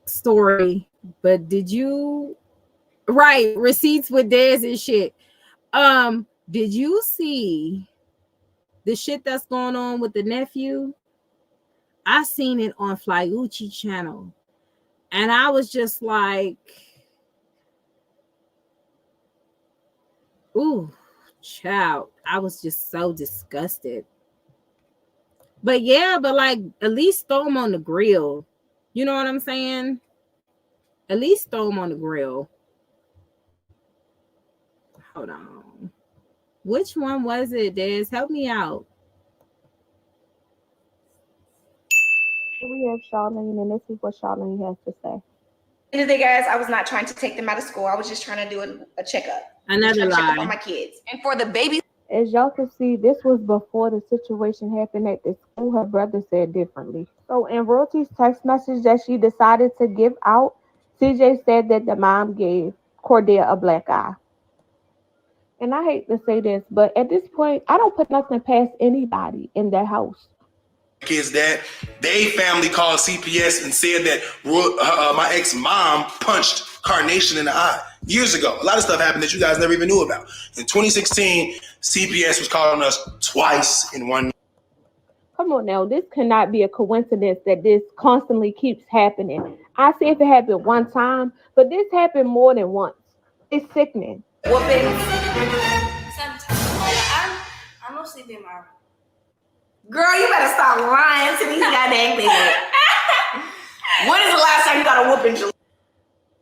[SPEAKER 1] story, but did you receipts with Des and shit? Did you see the shit that's going on with the nephew? I seen it on Flyucci channel, and I was just like, ooh, child. I was just so disgusted. But yeah, like, at least throw them on the grill. You know what I'm saying? At least throw them on the grill. Hold on. Which one was it, Des? Help me out.
[SPEAKER 2] We have Charlene, and this is what Charlene has to say.
[SPEAKER 4] End of the day, guys, I was not trying to take them out of school. I was just trying to do a checkup.
[SPEAKER 1] Another lie.
[SPEAKER 4] Check up on my kids. And for the babies.
[SPEAKER 2] As y'all can see, this was before the situation happened at the school. Her brother said differently. So in Royalty's text message that she decided to give out, CJ said that the mom gave Cordia a black eye. And I hate to say this, but at this point, I don't put nothing past anybody in that house.
[SPEAKER 5] Is that they family called CPS and said that my ex-mom punched Carnation in the eye years ago. A lot of stuff happened that you guys never even knew about. In 2016, CPS was calling us twice in one.
[SPEAKER 2] Come on now, this cannot be a coincidence that this constantly keeps happening. I see if it happened one time, but this happened more than once. It's sickening.
[SPEAKER 4] Whoopings. I'm not sleeping in my room. Girl, you better stop lying to these goddamn people. When is the last time you got a whooping, Julia?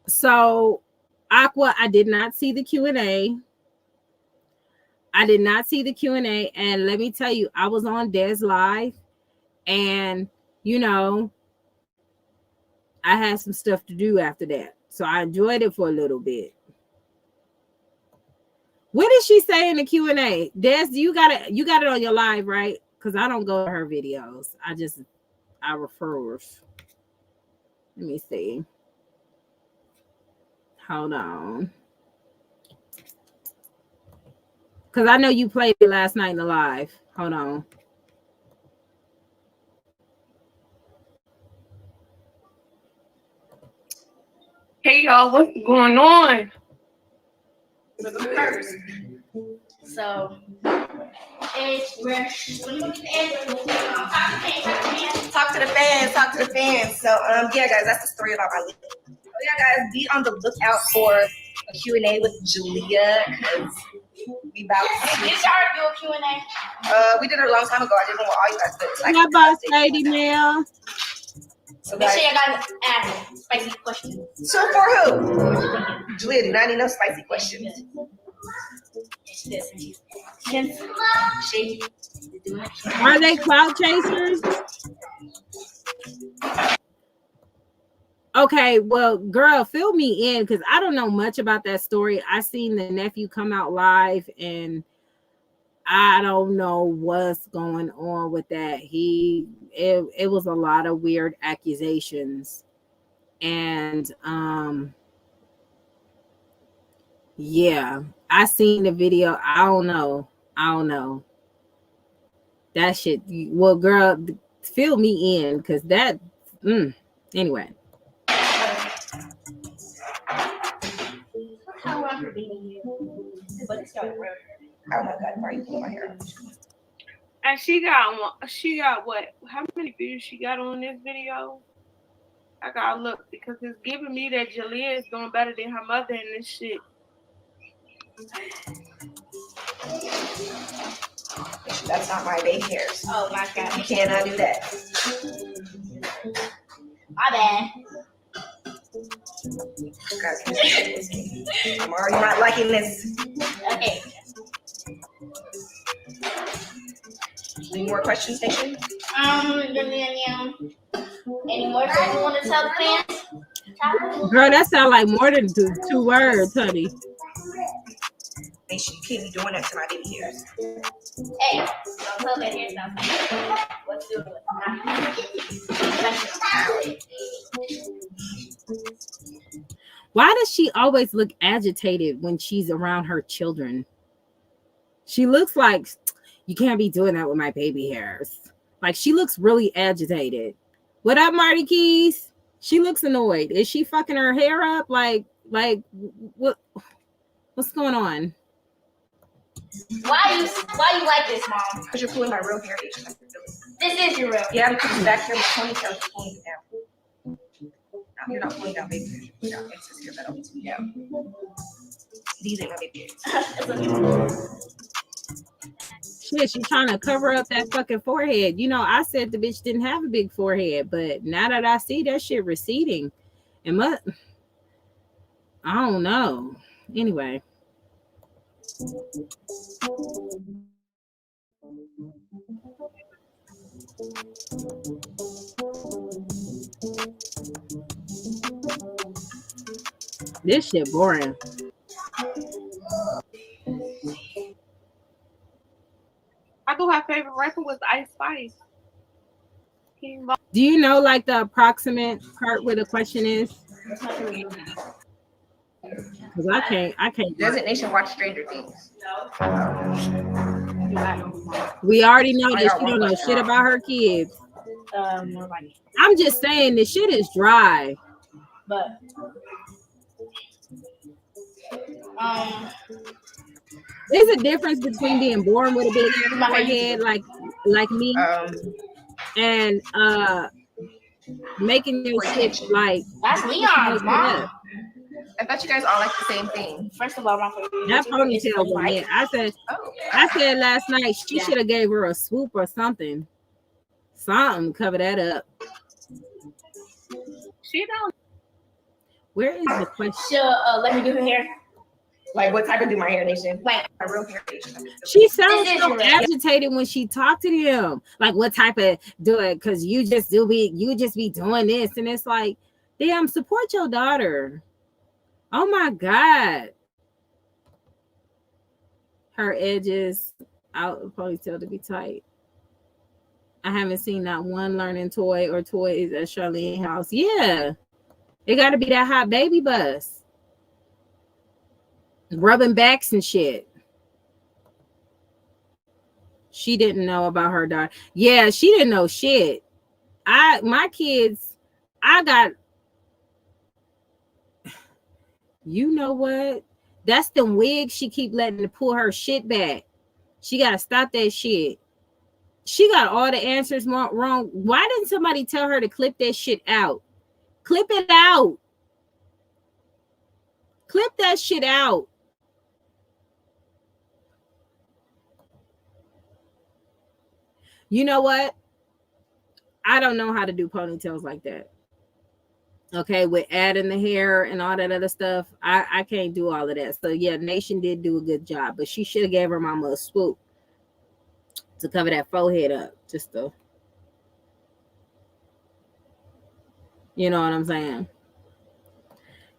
[SPEAKER 1] So, Aqua, I did not see the Q&A. And let me tell you, I was on Des Live, and, you know, I had some stuff to do after that. So I enjoyed it for a little bit. What did she say in the Q&A? Des, you got it on your live, right? Because I don't go to her videos. I refer. Let me see. Hold on. Because I know you played it last night in the live. Hold on.
[SPEAKER 6] Hey y'all, what's going on?
[SPEAKER 4] So, talk to the fans. So, yeah, guys, that's the story about my lip. Oh, yeah, guys, be on the lookout for a Q&A with Jalia, because we about to see. Did y'all do a Q&A? We did it a long time ago. I didn't know what all you guys did.
[SPEAKER 1] How about Lady Mel?
[SPEAKER 4] So make sure you guys ask spicy questions. So for who? Julia, do not need no spicy questions.
[SPEAKER 1] Are they cloud chasers? Okay, well, girl, fill me in, because I don't know much about that story. I seen the nephew come out live, and I don't know what's going on with that. It was a lot of weird accusations, and Yeah, I seen the video. I don't know. That shit. Well, girl, fill me in because that. Anyway.
[SPEAKER 4] How long have been here? But it's not real. Oh my god, why are you pulling my hair?
[SPEAKER 6] And she got what? How many views she got on this video? I gotta look because it's giving me that Jalia is doing better than her mother in this shit.
[SPEAKER 4] That's not my baby hairs.
[SPEAKER 7] Oh my god.
[SPEAKER 4] You cannot do that.
[SPEAKER 7] My bad.
[SPEAKER 4] I'm already not liking this.
[SPEAKER 7] Okay.
[SPEAKER 4] Any more questions, Nation?
[SPEAKER 7] Any more things you want to tell the fans?
[SPEAKER 1] Girl, that sounds like more than two words, honey.
[SPEAKER 4] Nation, you can't be doing that to my baby hairs.
[SPEAKER 7] Hey, don't tell that hairstyle. Let's do it.
[SPEAKER 1] Why does she always look agitated when she's around her children? She looks like you can't be doing that with my baby hairs. Like she looks really agitated. What up, Marty Keys? She looks annoyed. Is she fucking her hair up? Like what's going on?
[SPEAKER 7] Why you like this, Mom?
[SPEAKER 4] Because you're pulling my real hair.
[SPEAKER 7] This is your real.
[SPEAKER 4] Yeah, I'm putting back here. My ponytail is pulling it down. No, you're not pulling down baby hairs. You're pulling down excess hair that always me down. These ain't my baby hairs.
[SPEAKER 1] Shit, she's trying to cover up that fucking forehead. You know, I said the bitch didn't have a big forehead, but now that I see that shit receding, I don't know. Anyway. This shit boring.
[SPEAKER 6] I thought her favorite rapper was Ice Spice.
[SPEAKER 1] Do you know like the approximate part where the question is? Because I can't.
[SPEAKER 4] Doesn't Nation watch Stranger Things?
[SPEAKER 1] We already know that she don't know shit about her kids. I'm just saying the shit is dry.
[SPEAKER 7] But
[SPEAKER 1] there's a difference between being born with a big forehead like me and making your shit like
[SPEAKER 7] that's Leon's mom.
[SPEAKER 4] I thought you guys all like the same thing.
[SPEAKER 7] First of all, my favorite.
[SPEAKER 1] That ponytail was it. I said last night she should have gave her a swoop or something. Something cover that up.
[SPEAKER 6] She don't.
[SPEAKER 1] Where is the question?
[SPEAKER 7] She'll let me do her hair.
[SPEAKER 4] Like what type of do my hair, Nation?
[SPEAKER 7] Like
[SPEAKER 4] my real hair, Nation.
[SPEAKER 1] She sounds so agitated when she talked to him. Like what type of do it? Because you just be doing this, and it's like, damn, support your daughter. Oh my God. Her edges out the ponytail to be tight. I haven't seen not one learning toy or toys at Charlene house. Yeah. It got to be that hot baby bus. Rubbing backs and shit. She didn't know about her daughter. Yeah, she didn't know shit. My kids, I got, you know what? That's the wig she keep letting to pull her shit back. She got to stop that shit. She got all the answers wrong. Why didn't somebody tell her to clip that shit out? Clip it out. Clip that shit out. You know what? I don't know how to do ponytails like that. Okay, with adding the hair and all that other stuff, I can't do all of that. So yeah, Nation did do a good job, but she should have gave her mama a swoop to cover that forehead up, just to, you know what I'm saying?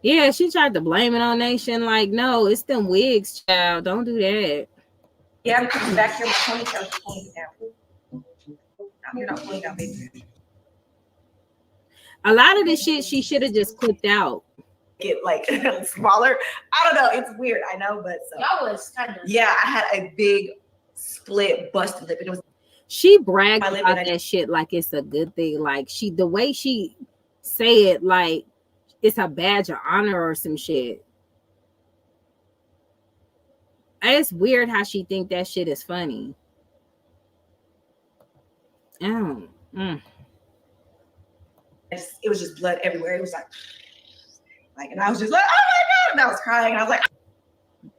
[SPEAKER 1] Yeah, she tried to blame it on Nation. Like, no, it's them wigs, child. Don't do that.
[SPEAKER 4] Yeah, I'm coming back here with ponytail to pulling it down. No, you're not pulling down, baby.
[SPEAKER 1] A lot of the shit she should have just clipped out.
[SPEAKER 4] get like smaller. I don't know. It's weird. I know, but so
[SPEAKER 7] Y'all was kind of.
[SPEAKER 4] yeah, I had a big split busted lip. It was
[SPEAKER 1] She bragged
[SPEAKER 4] my lip
[SPEAKER 1] about
[SPEAKER 4] and I-
[SPEAKER 1] that shit like it's a good thing. Like the way she say it, like it's a badge of honor or some shit. It's weird how she think that shit is funny. Oh.
[SPEAKER 4] it was just blood everywhere. It was like, and I was just like, oh my god, and I was crying. I was like,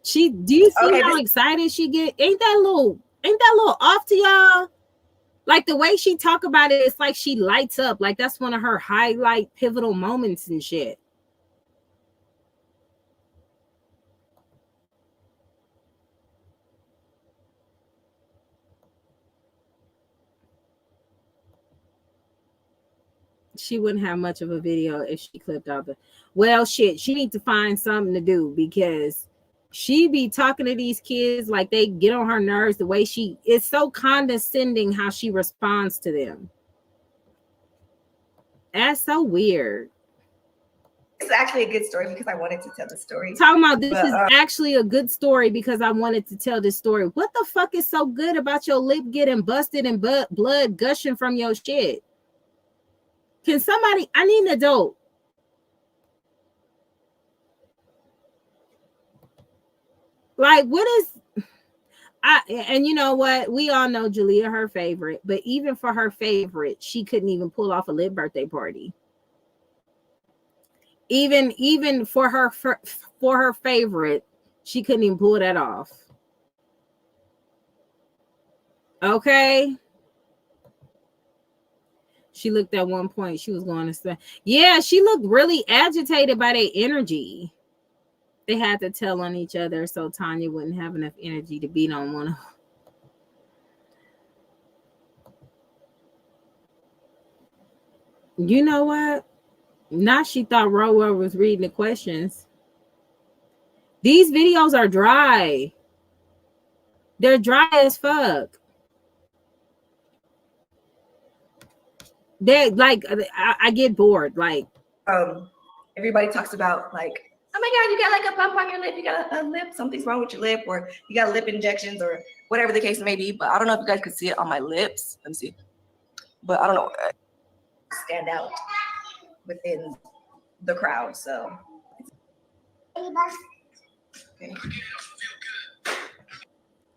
[SPEAKER 1] Do you see how excited she get? Ain't that little off to y'all? Like the way she talk about it, it's like she lights up. Like that's one of her highlight pivotal moments and shit. She wouldn't have much of a video if she clipped out the shit. She needs to find something to do because she be talking to these kids like they get on her nerves. The way it's so condescending how she responds to them. That's so weird.
[SPEAKER 4] it's actually a good story because I wanted to tell the story.
[SPEAKER 1] Talking about this is actually a good story because I wanted to tell this story. What the fuck is so good about your lip getting busted and blood gushing from your shit? Can somebody, I need an adult. Like, what is, and you know what? We all know Jalia, her favorite, but even for her favorite, she couldn't even pull off a lip birthday party. Even for her favorite, she couldn't even pull that off. Okay. She looked at one point, she was going to say, yeah, she looked really agitated by their energy. They had to tell on each other so Tanya wouldn't have enough energy to beat on one of them. You know what? Now she thought Rower was reading the questions. These videos are dry. They're dry as fuck. They like I get bored. Like
[SPEAKER 4] everybody talks about like, oh my god, you got like a bump on your lip, you got a lip, something's wrong with your lip, or you got lip injections, or whatever the case may be. But I don't know if you guys could see it on my lips. Let me see. But I don't know. Stand out within the crowd. So okay.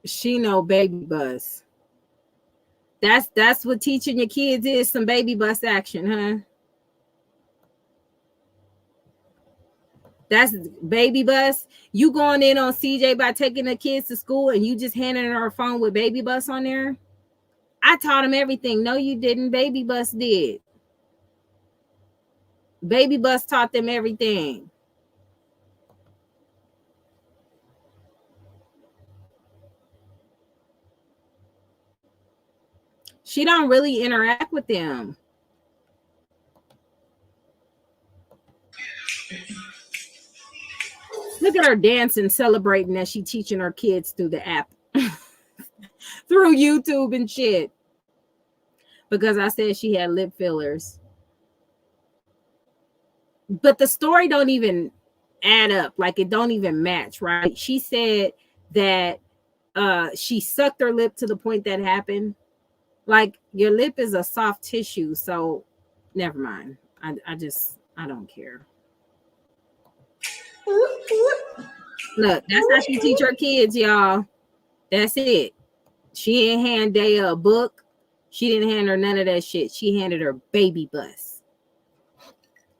[SPEAKER 1] She know baby bus. That's what teaching your kids is, some baby bus action, huh? That's baby bus. You going in on CJ by taking the kids to school and you just handing her a phone with baby bus on there? I taught him everything. No, you didn't. Baby bus did. Baby bus taught them everything. She don't really interact with them. Look at her dancing, celebrating that she teaching her kids through the app. Through YouTube and shit. Because I said she had lip fillers. But the story don't even add up. Like it don't even match, right? She said that she sucked her lip to the point that happened. Like your lip is a soft tissue, so never mind. I don't care. Look, that's how she teach her kids, y'all. That's it. She didn't hand Daya a book. She didn't hand her none of that shit. She handed her baby bus.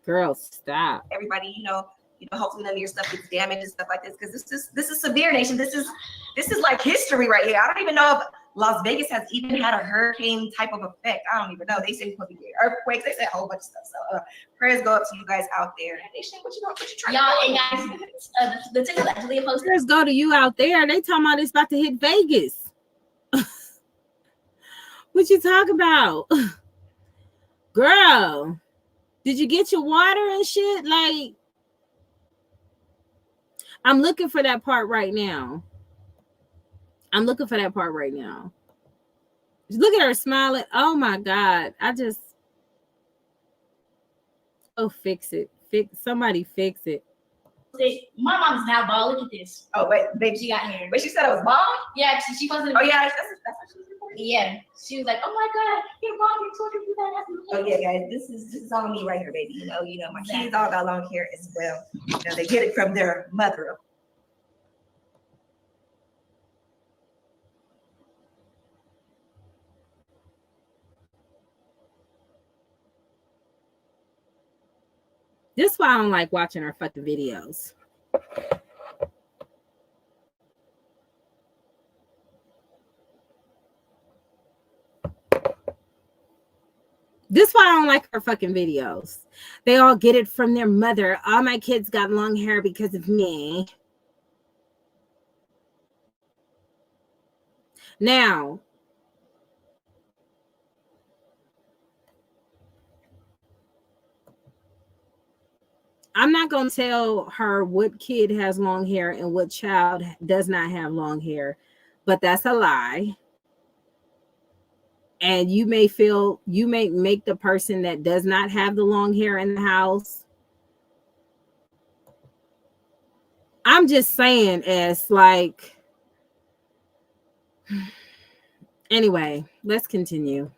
[SPEAKER 1] Girl, stop.
[SPEAKER 4] Everybody, hopefully none of your stuff gets damaged and stuff like this, because this is severe, nation. This is like history right here. I don't even know if Las Vegas has even had a hurricane type of effect. I don't even know. They say supposed to be earthquakes. They say a whole bunch of stuff. So prayers go up to you guys out there. Nation, what you trying
[SPEAKER 7] Y'all, and guys, the TikTok that Jalia posted.
[SPEAKER 1] Prayers go to you out there. They talking about it's about to hit Vegas. What you talking about? Girl, did you get your water and shit? Like, I'm looking for that part right now. Look at her smiling. Oh my God. Fix it. Somebody fix it.
[SPEAKER 7] My mom is now bald. Look at this.
[SPEAKER 4] Oh wait, baby,
[SPEAKER 7] She got hair.
[SPEAKER 4] but she said it was bald.
[SPEAKER 7] Yeah, she posted.
[SPEAKER 4] Oh yeah, that's what she was reporting.
[SPEAKER 7] Yeah, she was like, "Oh my God, your mom, you told her you that."
[SPEAKER 4] Oh yeah, guys, this is all me right here, baby. You know, my kids all got long hair as well. They get it from their mother.
[SPEAKER 1] This is why I don't like watching her fucking videos. This is why I don't like her fucking videos. They all get it from their mother. All my kids got long hair because of me. Now, I'm not going to tell her what kid has long hair and what child does not have long hair, but that's a lie. And you may make the person that does not have the long hair in the house. I'm just saying, as like, anyway, let's continue.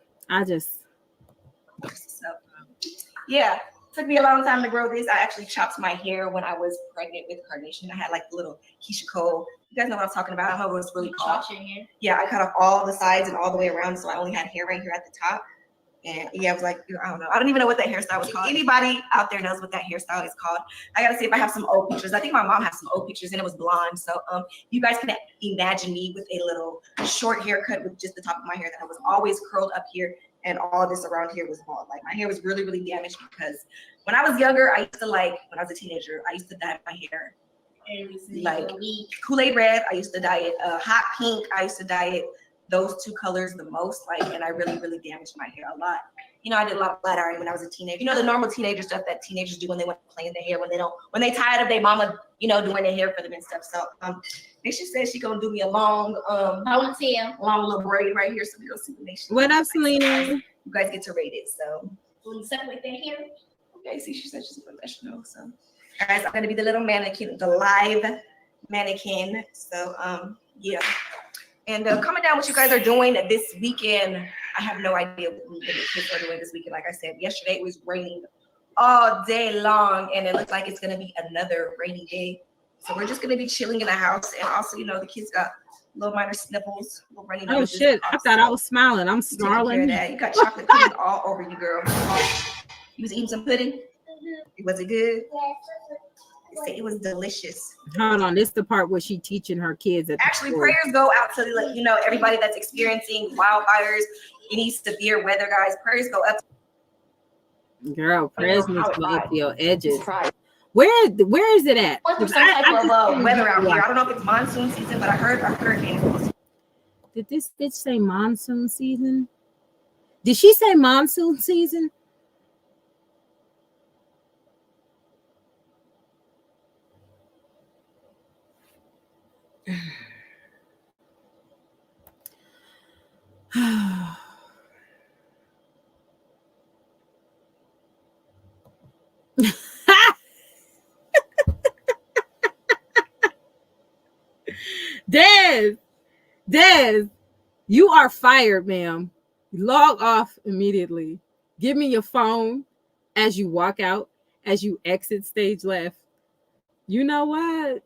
[SPEAKER 4] Yeah, took me a long time to grow this. I actually chopped my hair when I was pregnant with Carnation. I had like the little Keisha Cole. You guys know what I'm talking about. I don't know what it's really called.
[SPEAKER 7] Your hair.
[SPEAKER 4] Yeah, I cut off all the sides and all the way around, so I only had hair right here at the top. And yeah, I was like, I don't know. I don't even know what that hairstyle was called. Anybody out there knows what that hairstyle is called? I gotta see if I have some old pictures. I think my mom has some old pictures and it was blonde. So you guys can imagine me with a little short haircut with just the top of my hair that was always curled up here, and all this around here was bald. Like my hair was really, really damaged because when I was younger, when I was a teenager, I used to dye my hair like Kool-Aid red. I used to dye it hot pink. I used to dye it those two colors the most, and I really, really damaged my hair a lot. I did a lot of flat ironing when I was a teenager. The normal teenager stuff that teenagers do when they want to play in their hair, when they tired of their mama, doing their hair for them and stuff. So she said she gonna do me a long long little braid right here, so we go see what she.
[SPEAKER 1] What up, Selena?
[SPEAKER 4] You guys get to rate it. So
[SPEAKER 7] Doing something with their hair.
[SPEAKER 4] okay, see, she said she's a professional. So guys, I'm gonna be the little mannequin, the live mannequin. So yeah. And coming down what you guys are doing this weekend, I have no idea what the kids are doing this weekend. Like I said, yesterday it was raining all day long, and it looks like it's going to be another rainy day. So we're just going to be chilling in the house. And also, the kids got little minor snipples.
[SPEAKER 1] Oh, shit. I thought I was smiling. I'm snarling.
[SPEAKER 4] You got chocolate pudding all over you, girl. You was eating some pudding? Was it good? They say it was delicious.
[SPEAKER 1] Hold on, this is the part where she teaching her kids.
[SPEAKER 4] Actually, prayers go out to everybody that's experiencing wildfires, any severe weather, guys. Prayers go up.
[SPEAKER 1] Girl, prayers need to go up to your edges. Where is it at?
[SPEAKER 4] What's some type of weather out here? I don't know if it's monsoon season, but I heard a hurricane.
[SPEAKER 1] Did this bitch say monsoon season? Did she say monsoon season? Des, you are fired, ma'am. Log off immediately. Give me your phone as you walk out, as you exit stage left. You know what?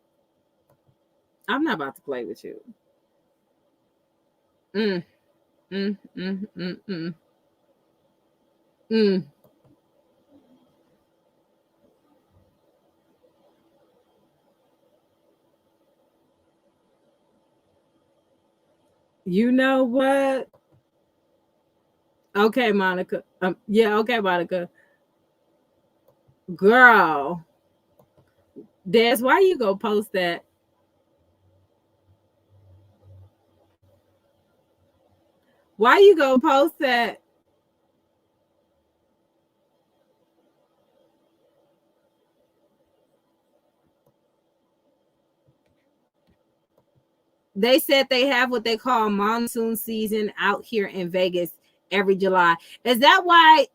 [SPEAKER 1] I'm not about to play with you. You know what? Okay, Monica. Yeah, okay, Monica. Girl. Des, why you go post that? Why you go post that? They said they have what they call monsoon season out here in Vegas every July. Is that why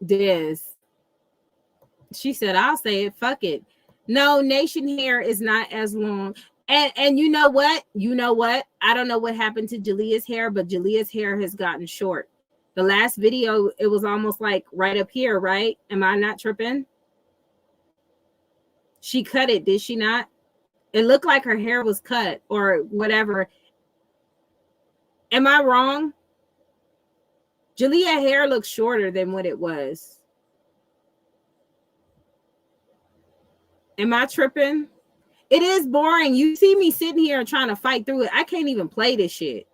[SPEAKER 1] Des, She said, I'll say it. Fuck it. No, nation hair is not as long. And you know what? You know what? I don't know what happened to Jalia's hair, but Jalia's hair has gotten short. The last video, it was almost like right up here, right? Am I not tripping? She cut it, did she not? It looked like her hair was cut or whatever. Am I wrong? Jalia hair looks shorter than what it was. Am I tripping? It is boring. You see me sitting here trying to fight through it. I can't even play this shit.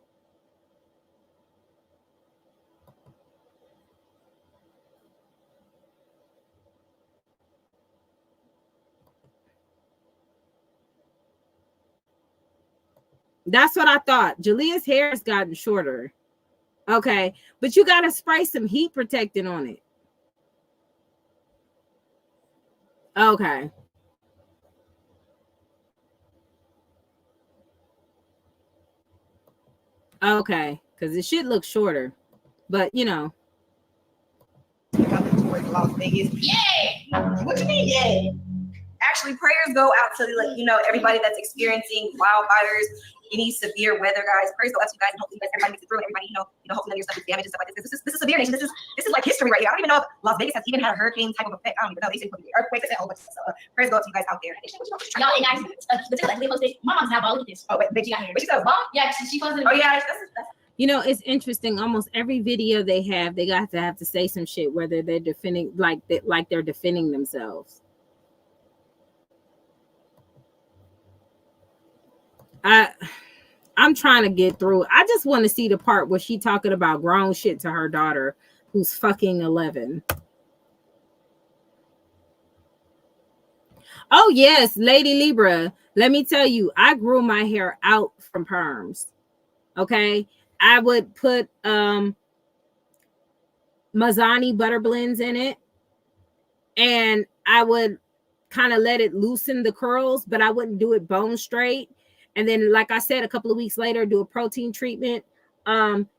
[SPEAKER 1] That's what I thought. Jalia's hair has gotten shorter. Okay, but you got to spray some heat protectant on it. Okay. Okay, because it should look shorter, but you know.
[SPEAKER 4] Las Vegas. Yay! What you mean, yay? Actually, prayers go out to everybody that's experiencing wildfires, any severe weather, guys. Prayers go out to you guys, and hopefully you guys, everybody makes it through. Everybody, hopefully none of your stuff is damaged and stuff like this. This is severe nation. This is like history right here. I don't even know if Las Vegas has even had a hurricane type of effect. I don't even know. They say earthquakes and a whole bunch of stuff. So, prayers go out to you guys out there.
[SPEAKER 7] Y'all, and guys, the TikTok they posted. My mom's now look at this.
[SPEAKER 4] Oh wait, she got here. But she said, "Mom."
[SPEAKER 7] Yeah, she posted.
[SPEAKER 4] Oh yeah, that's
[SPEAKER 1] You know, it's interesting. Almost every video they have to say some shit, whether they're defending like they're defending themselves. I'm trying to get through. I just want to see the part where she talking about grown shit to her daughter, who's fucking 11. Oh yes, Lady Libra. Let me tell you, I grew my hair out from perms. Okay. I would put Mazzani butter blends in it, and I would kind of let it loosen the curls, but I wouldn't do it bone straight. And then, like I said, a couple of weeks later, do a protein treatment,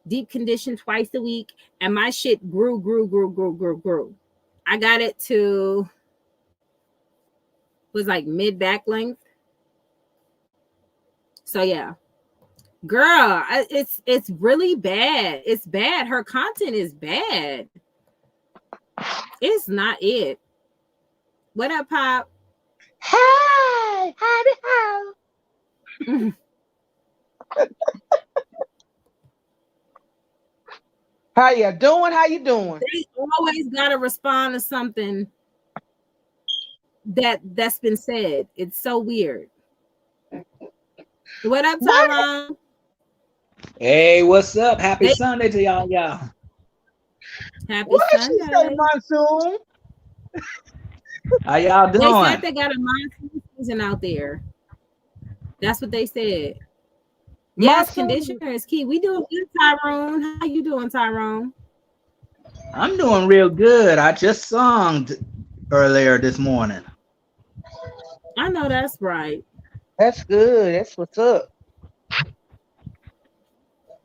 [SPEAKER 1] deep condition twice a week, and my shit grew. I got it to was like mid back length. So yeah. Girl, it's really bad. It's bad. Her content is bad. It's not it. What up, Pop?
[SPEAKER 2] Hey, howdy how. How you doing? How you doing?
[SPEAKER 1] They always gotta respond to something that's been said. It's so weird. What up, Tyrone?
[SPEAKER 8] Hey, what's up? Happy Sunday to y'all.
[SPEAKER 1] Happy
[SPEAKER 2] what
[SPEAKER 1] Sunday.
[SPEAKER 2] She say, Monsoon?
[SPEAKER 8] How y'all doing?
[SPEAKER 1] They said they got a monsoon season out there. That's what they said. Yes, conditioner is key. We doing good, Tyrone. How you doing, Tyrone?
[SPEAKER 8] I'm doing real good. I just sung earlier this morning.
[SPEAKER 1] I know that's right.
[SPEAKER 2] That's good. That's what's up.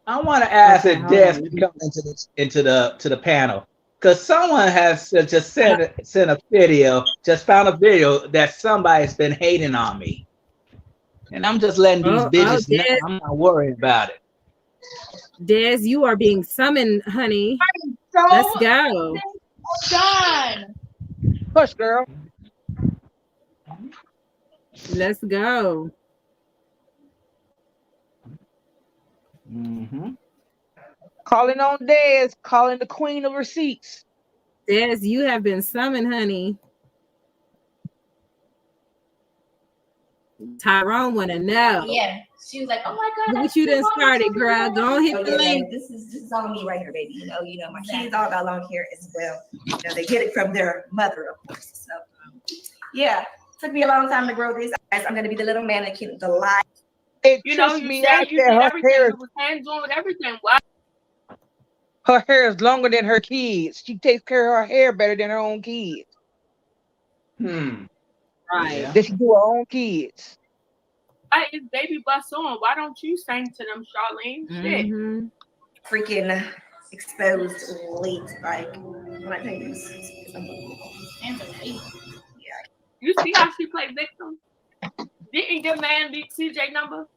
[SPEAKER 8] I want to ask if Des can come into the panel, because someone has just sent a video, just found a video that somebody's been hating on me, and I'm just letting these bitches know I'm not worried about it.
[SPEAKER 1] Des, you are being summoned, honey. Let's go.
[SPEAKER 7] Done.
[SPEAKER 2] Push, girl.
[SPEAKER 1] Let's go.
[SPEAKER 8] Mm-hmm.
[SPEAKER 2] Calling on Des, calling the queen of receipts.
[SPEAKER 1] Des, you have been summoned, honey. Tyrone want to know.
[SPEAKER 7] Yeah, she was like, "Oh my God,
[SPEAKER 1] look what you done started, girl. Go on, hit the link."
[SPEAKER 4] This is on me right here, baby. You know, my kids all got long hair as well. They get it from their mother, of course. So, yeah, took me a long time to grow this. I'm gonna be the little mannequin, the light.
[SPEAKER 2] It
[SPEAKER 6] You know,
[SPEAKER 2] trips
[SPEAKER 6] you
[SPEAKER 2] me
[SPEAKER 6] said
[SPEAKER 2] out
[SPEAKER 6] you
[SPEAKER 2] that
[SPEAKER 6] did
[SPEAKER 2] her
[SPEAKER 6] everything.
[SPEAKER 2] hair,
[SPEAKER 6] You was hands-on with everything. Why?
[SPEAKER 2] her hair is longer than her kids. She takes care of her hair better than her own kids.
[SPEAKER 1] Right.
[SPEAKER 8] Yeah.
[SPEAKER 2] That she do her own kids.
[SPEAKER 6] It's baby bus on. Why don't you sing to them, Charlene? Shit.
[SPEAKER 4] Freaking exposed late. Like when I tell you, it's unbelievable.
[SPEAKER 6] You see how she played victim? Didn't your man leak CJ number?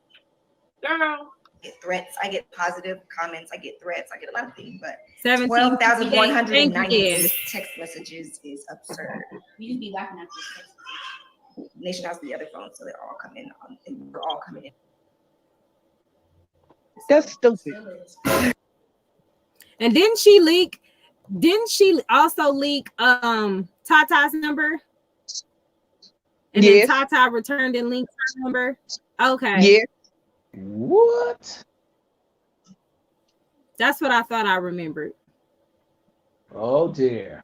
[SPEAKER 6] Girl.
[SPEAKER 4] Get threats. I get positive comments. I get threats. I get a lot of things, but
[SPEAKER 1] 12,196
[SPEAKER 4] text messages is absurd.
[SPEAKER 7] We just be laughing at this.
[SPEAKER 4] Nation has the other phone, so they're all coming on, and we're all coming in.
[SPEAKER 9] That's stupid.
[SPEAKER 1] And didn't she also leak Tata's number? And
[SPEAKER 9] Yes.
[SPEAKER 1] then Tata returned and linked her number? Okay.
[SPEAKER 9] Yeah.
[SPEAKER 8] What?
[SPEAKER 1] That's what I thought I remembered.
[SPEAKER 8] Oh dear.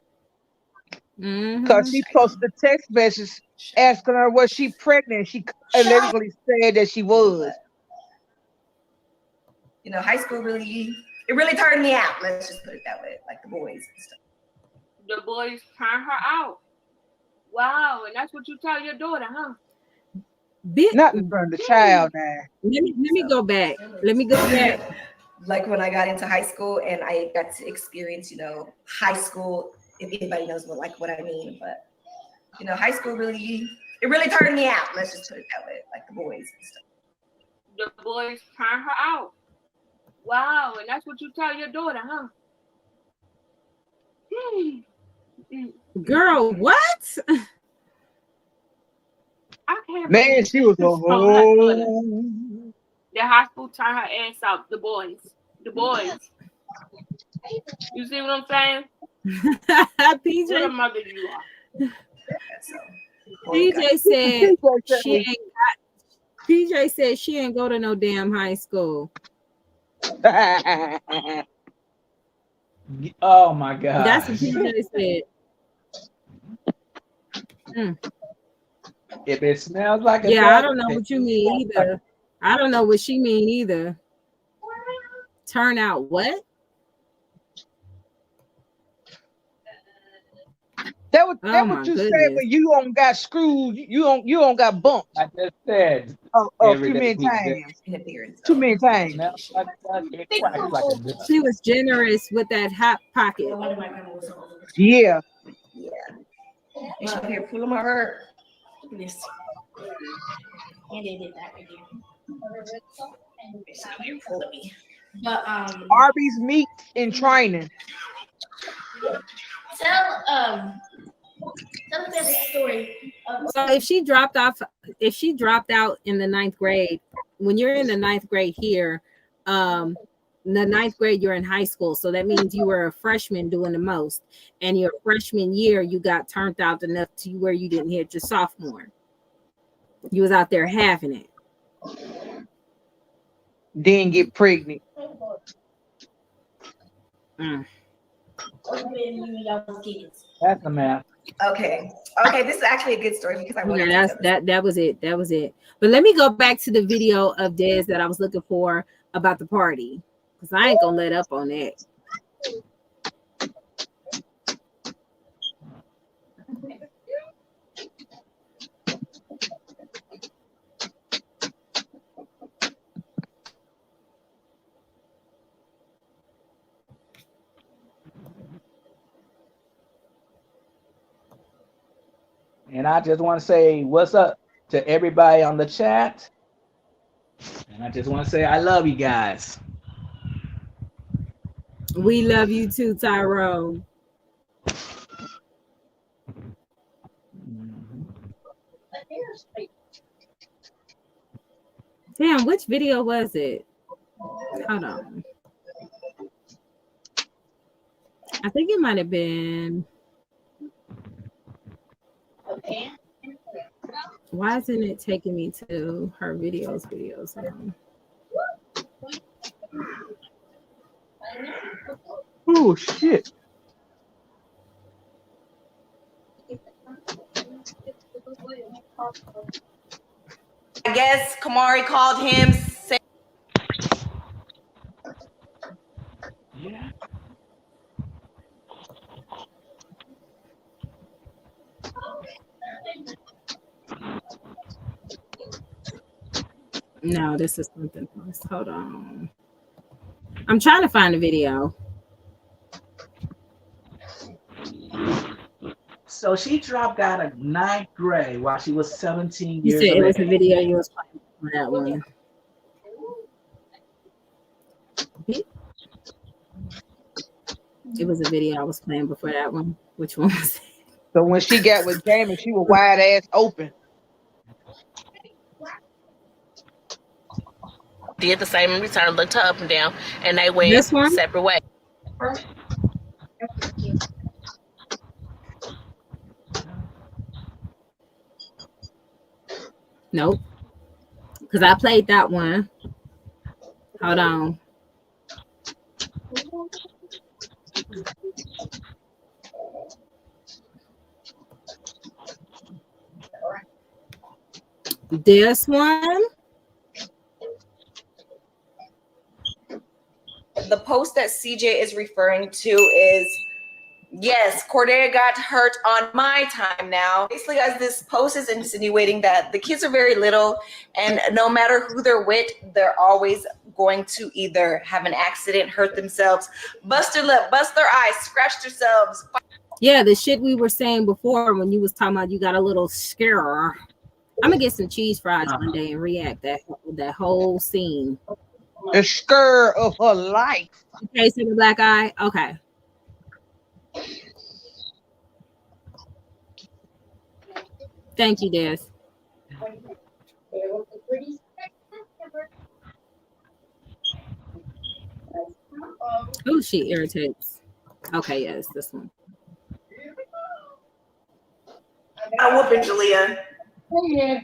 [SPEAKER 9] Because she posted a text message asking her was she pregnant. She allegedly said that she was.
[SPEAKER 4] You know, high school really turned me out. Let's just put it that way, like the boys and stuff.
[SPEAKER 6] The boys turned her out. Wow, and that's what you tell your daughter, huh?
[SPEAKER 9] Not in front of the child now.
[SPEAKER 1] Let me go back. Let me go back.
[SPEAKER 4] Like when I got into high school and I got to experience, you know, high school, if anybody knows what I mean, but you know, high school really turned me out. Let's just put it that way, like the boys and stuff.
[SPEAKER 6] The boys turned her out. Wow, and that's what you tell your daughter, huh?
[SPEAKER 1] Girl, what?
[SPEAKER 6] I can't
[SPEAKER 9] Man, she was a whole.
[SPEAKER 6] The high school turned her ass out. The boys. You see what I'm saying?
[SPEAKER 1] PJ,
[SPEAKER 6] What a mother you are.
[SPEAKER 1] PJ said PJ said she ain't go to no damn high school.
[SPEAKER 8] Oh my God.
[SPEAKER 1] That's what PJ said.
[SPEAKER 8] If it smells like a
[SPEAKER 1] I don't know what you mean either. I don't know what she mean either. Turn out what?
[SPEAKER 9] That what you said, but you don't got screwed. You don't got bumped.
[SPEAKER 8] I just said
[SPEAKER 9] too many times. Too many times.
[SPEAKER 1] She was generous with that hot pocket.
[SPEAKER 9] Yeah.
[SPEAKER 4] And she's here pulling my hair.
[SPEAKER 7] And they did that again. But
[SPEAKER 9] Arby's meat in training.
[SPEAKER 7] tell us that story.
[SPEAKER 1] So if she dropped out in the 9th grade, when you're in the 9th grade here, the 9th grade you're in high school, so that means you were a freshman doing the most, and your freshman year you got turned out enough to where you didn't hit your sophomore. You was out there having it.
[SPEAKER 9] Didn't get pregnant.
[SPEAKER 8] That's the math.
[SPEAKER 4] Okay, this is actually a good story because I wanted
[SPEAKER 1] that was it. But let me go back to the video of Dez that I was looking for about the party, because I ain't gonna let up on that.
[SPEAKER 8] And I just want to say what's up to everybody on the chat. And I just want to say I love you guys.
[SPEAKER 1] We love you too, Tyrone. Damn, which video was it? Hold on. I think it might have been.
[SPEAKER 7] Okay.
[SPEAKER 1] Why isn't it taking me to her videos now?
[SPEAKER 9] Oh shit.
[SPEAKER 4] I guess Kamari called him.
[SPEAKER 8] Yeah.
[SPEAKER 1] No, this is something else. Hold on. I'm trying to find the video.
[SPEAKER 8] So she dropped out of ninth grade while she was 17
[SPEAKER 1] You
[SPEAKER 8] years
[SPEAKER 1] said it
[SPEAKER 8] of
[SPEAKER 1] was a
[SPEAKER 8] age.
[SPEAKER 1] video you was playing for that one. It was a video I was playing before that one. Which one was it?
[SPEAKER 9] So when she got with Jamie, she was wide ass open.
[SPEAKER 3] Did the same in return, looked her up and down, and they went
[SPEAKER 1] This one?
[SPEAKER 3] separate ways.
[SPEAKER 1] Nope. Because I played that one. Hold on. This one.
[SPEAKER 4] The post that CJ is referring to is, yes, Cordelia got hurt on my time now. Basically, guys, this post is insinuating that the kids are very little, and no matter who they're with, they're always going to either have an accident, hurt themselves, bust their lip, bust their eyes, scratch themselves.
[SPEAKER 1] Yeah, the shit we were saying before when you was talking about you got a little scare. I'm gonna get some cheese fries one day and react that whole scene.
[SPEAKER 9] The scare of her life.
[SPEAKER 1] Okay, so the black eye. Okay. Thank you, Des. Oh, she irritates. Okay, yes, this one.
[SPEAKER 4] I'm whooping Jalia.
[SPEAKER 7] I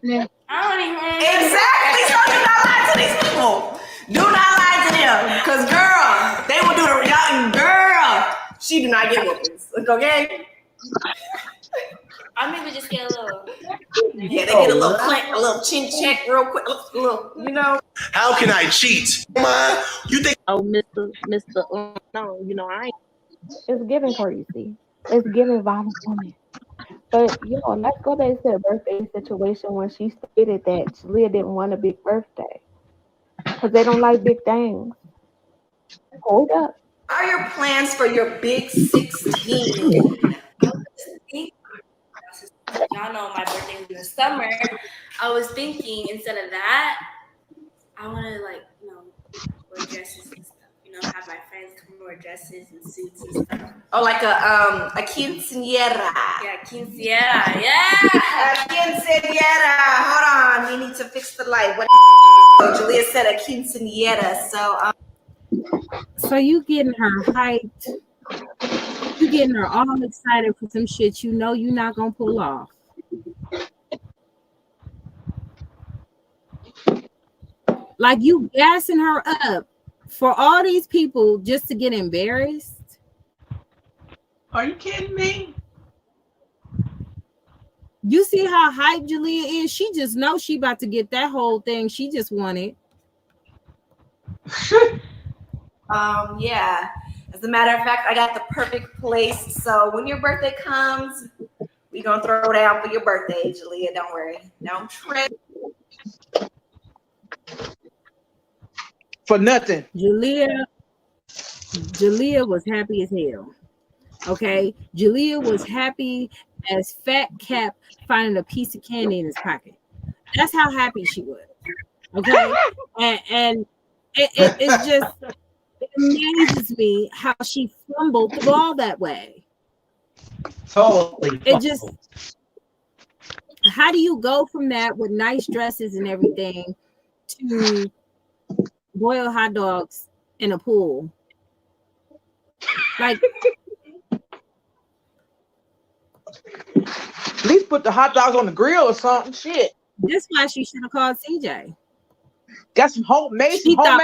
[SPEAKER 7] don't even
[SPEAKER 4] Exactly. So do not lie to these people. Do not lie to them. Because, girl, they will do the girl. She do not get whoopings. Okay?
[SPEAKER 7] I maybe just get a little.
[SPEAKER 4] Yeah, they get a little clank, a little chin check real quick. A little, you know.
[SPEAKER 5] How can I cheat? You think?
[SPEAKER 3] Oh, Mr. No, you know, I ain't.
[SPEAKER 2] It's giving courtesy. It's giving violent woman. But let's go back to the birthday situation when she stated that Jalia didn't want a big birthday because they don't like big things. Hold up.
[SPEAKER 4] What are your plans for your big 16?
[SPEAKER 7] Y'all know my birthday is in the summer. I was thinking instead of that, I want to wear dresses and stuff. Have my friends come wear dresses and suits and stuff.
[SPEAKER 4] Oh, like a quinceañera.
[SPEAKER 7] Yeah, quinceañera. Yeah.
[SPEAKER 4] A quinceañera. Hold on, we need to fix the light. What? Julia said a quinceañera.
[SPEAKER 1] So you getting her hyped. You getting her all excited for some shit you know you're not gonna pull off. Like you gassing her up for all these people just to get embarrassed.
[SPEAKER 8] Are you kidding me?
[SPEAKER 1] You see how hyped Jalia is? She just knows she about to get that whole thing she just wanted.
[SPEAKER 4] Yeah. As a matter of fact, I got the perfect place. So when your birthday comes, we gonna throw down for your birthday, Jalia. Don't worry. Don't trip.
[SPEAKER 9] For nothing.
[SPEAKER 1] Jalia was happy as hell. Okay. Jalia was happy as Fat Cap finding a piece of candy in his pocket. That's how happy she was. Okay. And it's just it amazes me how she fumbled the ball that way.
[SPEAKER 8] Totally.
[SPEAKER 1] It just how do you go from that with nice dresses and everything to boiled hot dogs in a pool? Like
[SPEAKER 9] at least put the hot dogs on the grill or something. Shit.
[SPEAKER 1] That's why she should have called CJ.
[SPEAKER 9] Got some homemade.
[SPEAKER 1] She thought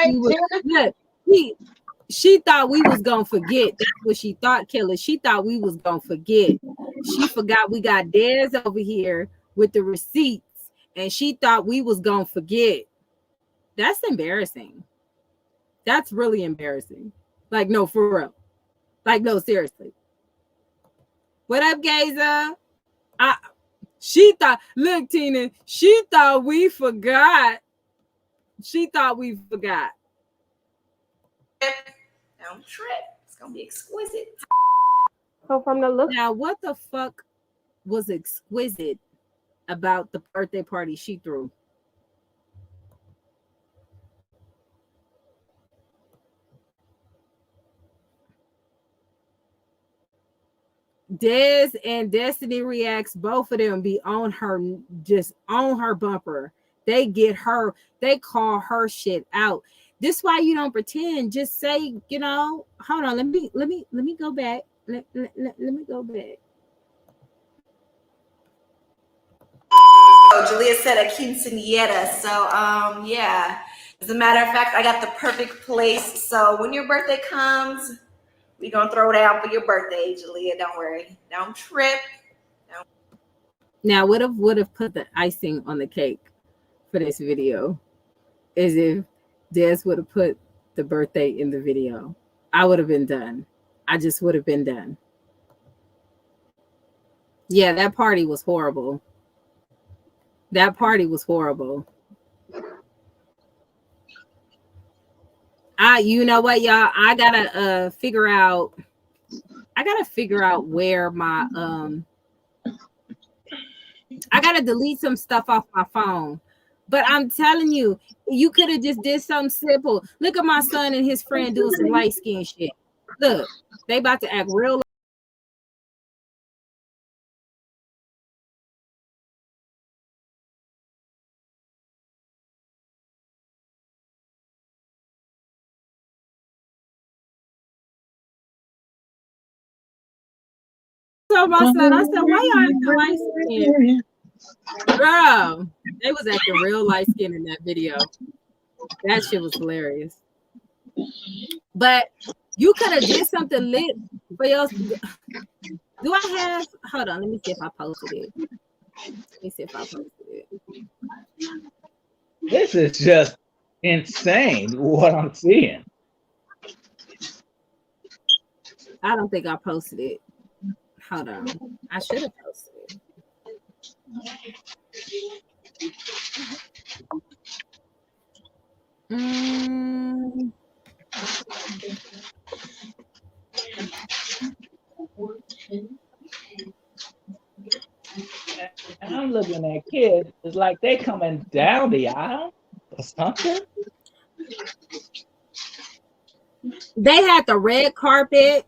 [SPEAKER 1] we was gonna forget. That's what she thought, Killer. She thought we was gonna forget. She forgot we got Dez over here with the receipts, and she thought we was gonna forget. That's embarrassing. That's really embarrassing. Like, no, for real. Like, no, seriously. What up, Gaza? She thought, look, Tina, she thought we forgot. She thought we forgot.
[SPEAKER 4] Don't trip. It's gonna be exquisite.
[SPEAKER 2] So from the look,
[SPEAKER 1] Now, what the fuck was exquisite about the birthday party she threw. Des and Destiny Reacts, both of them be on her, just on her bumper. They get her, they call her shit out. This why you don't pretend. Just say, you know, hold on, let me go back. Let me go back.
[SPEAKER 4] Oh, Jalia said a quinceañera. So yeah. As a matter of fact, I got the perfect place. So when your birthday comes, we gonna throw down for your birthday, Jalia. Don't worry. Don't trip.
[SPEAKER 1] Now, would have put the icing on the cake for this video is if Des would have put the birthday in the video. I would have been done. I just would have been done. Yeah, that party was horrible. That party was horrible. You know what, y'all? I gotta figure out where my I gotta delete some stuff off my phone. But I'm telling you, you could have just did something simple. Look at my son and his friend doing some light skin shit. Look, they about to act real. So my son, I said, why y'all acting light skin? Girl, they was acting real light skin in that video. That shit was hilarious. But you could have did something lit for your. Do I have? Hold on, let me see if I posted it. Let me see if I posted it.
[SPEAKER 8] This is just insane what I'm seeing.
[SPEAKER 1] I don't think I posted it. Hold on. I should have posted it.
[SPEAKER 8] And I'm looking at kids, it's like they coming down the aisle or something.
[SPEAKER 1] They had the red carpet.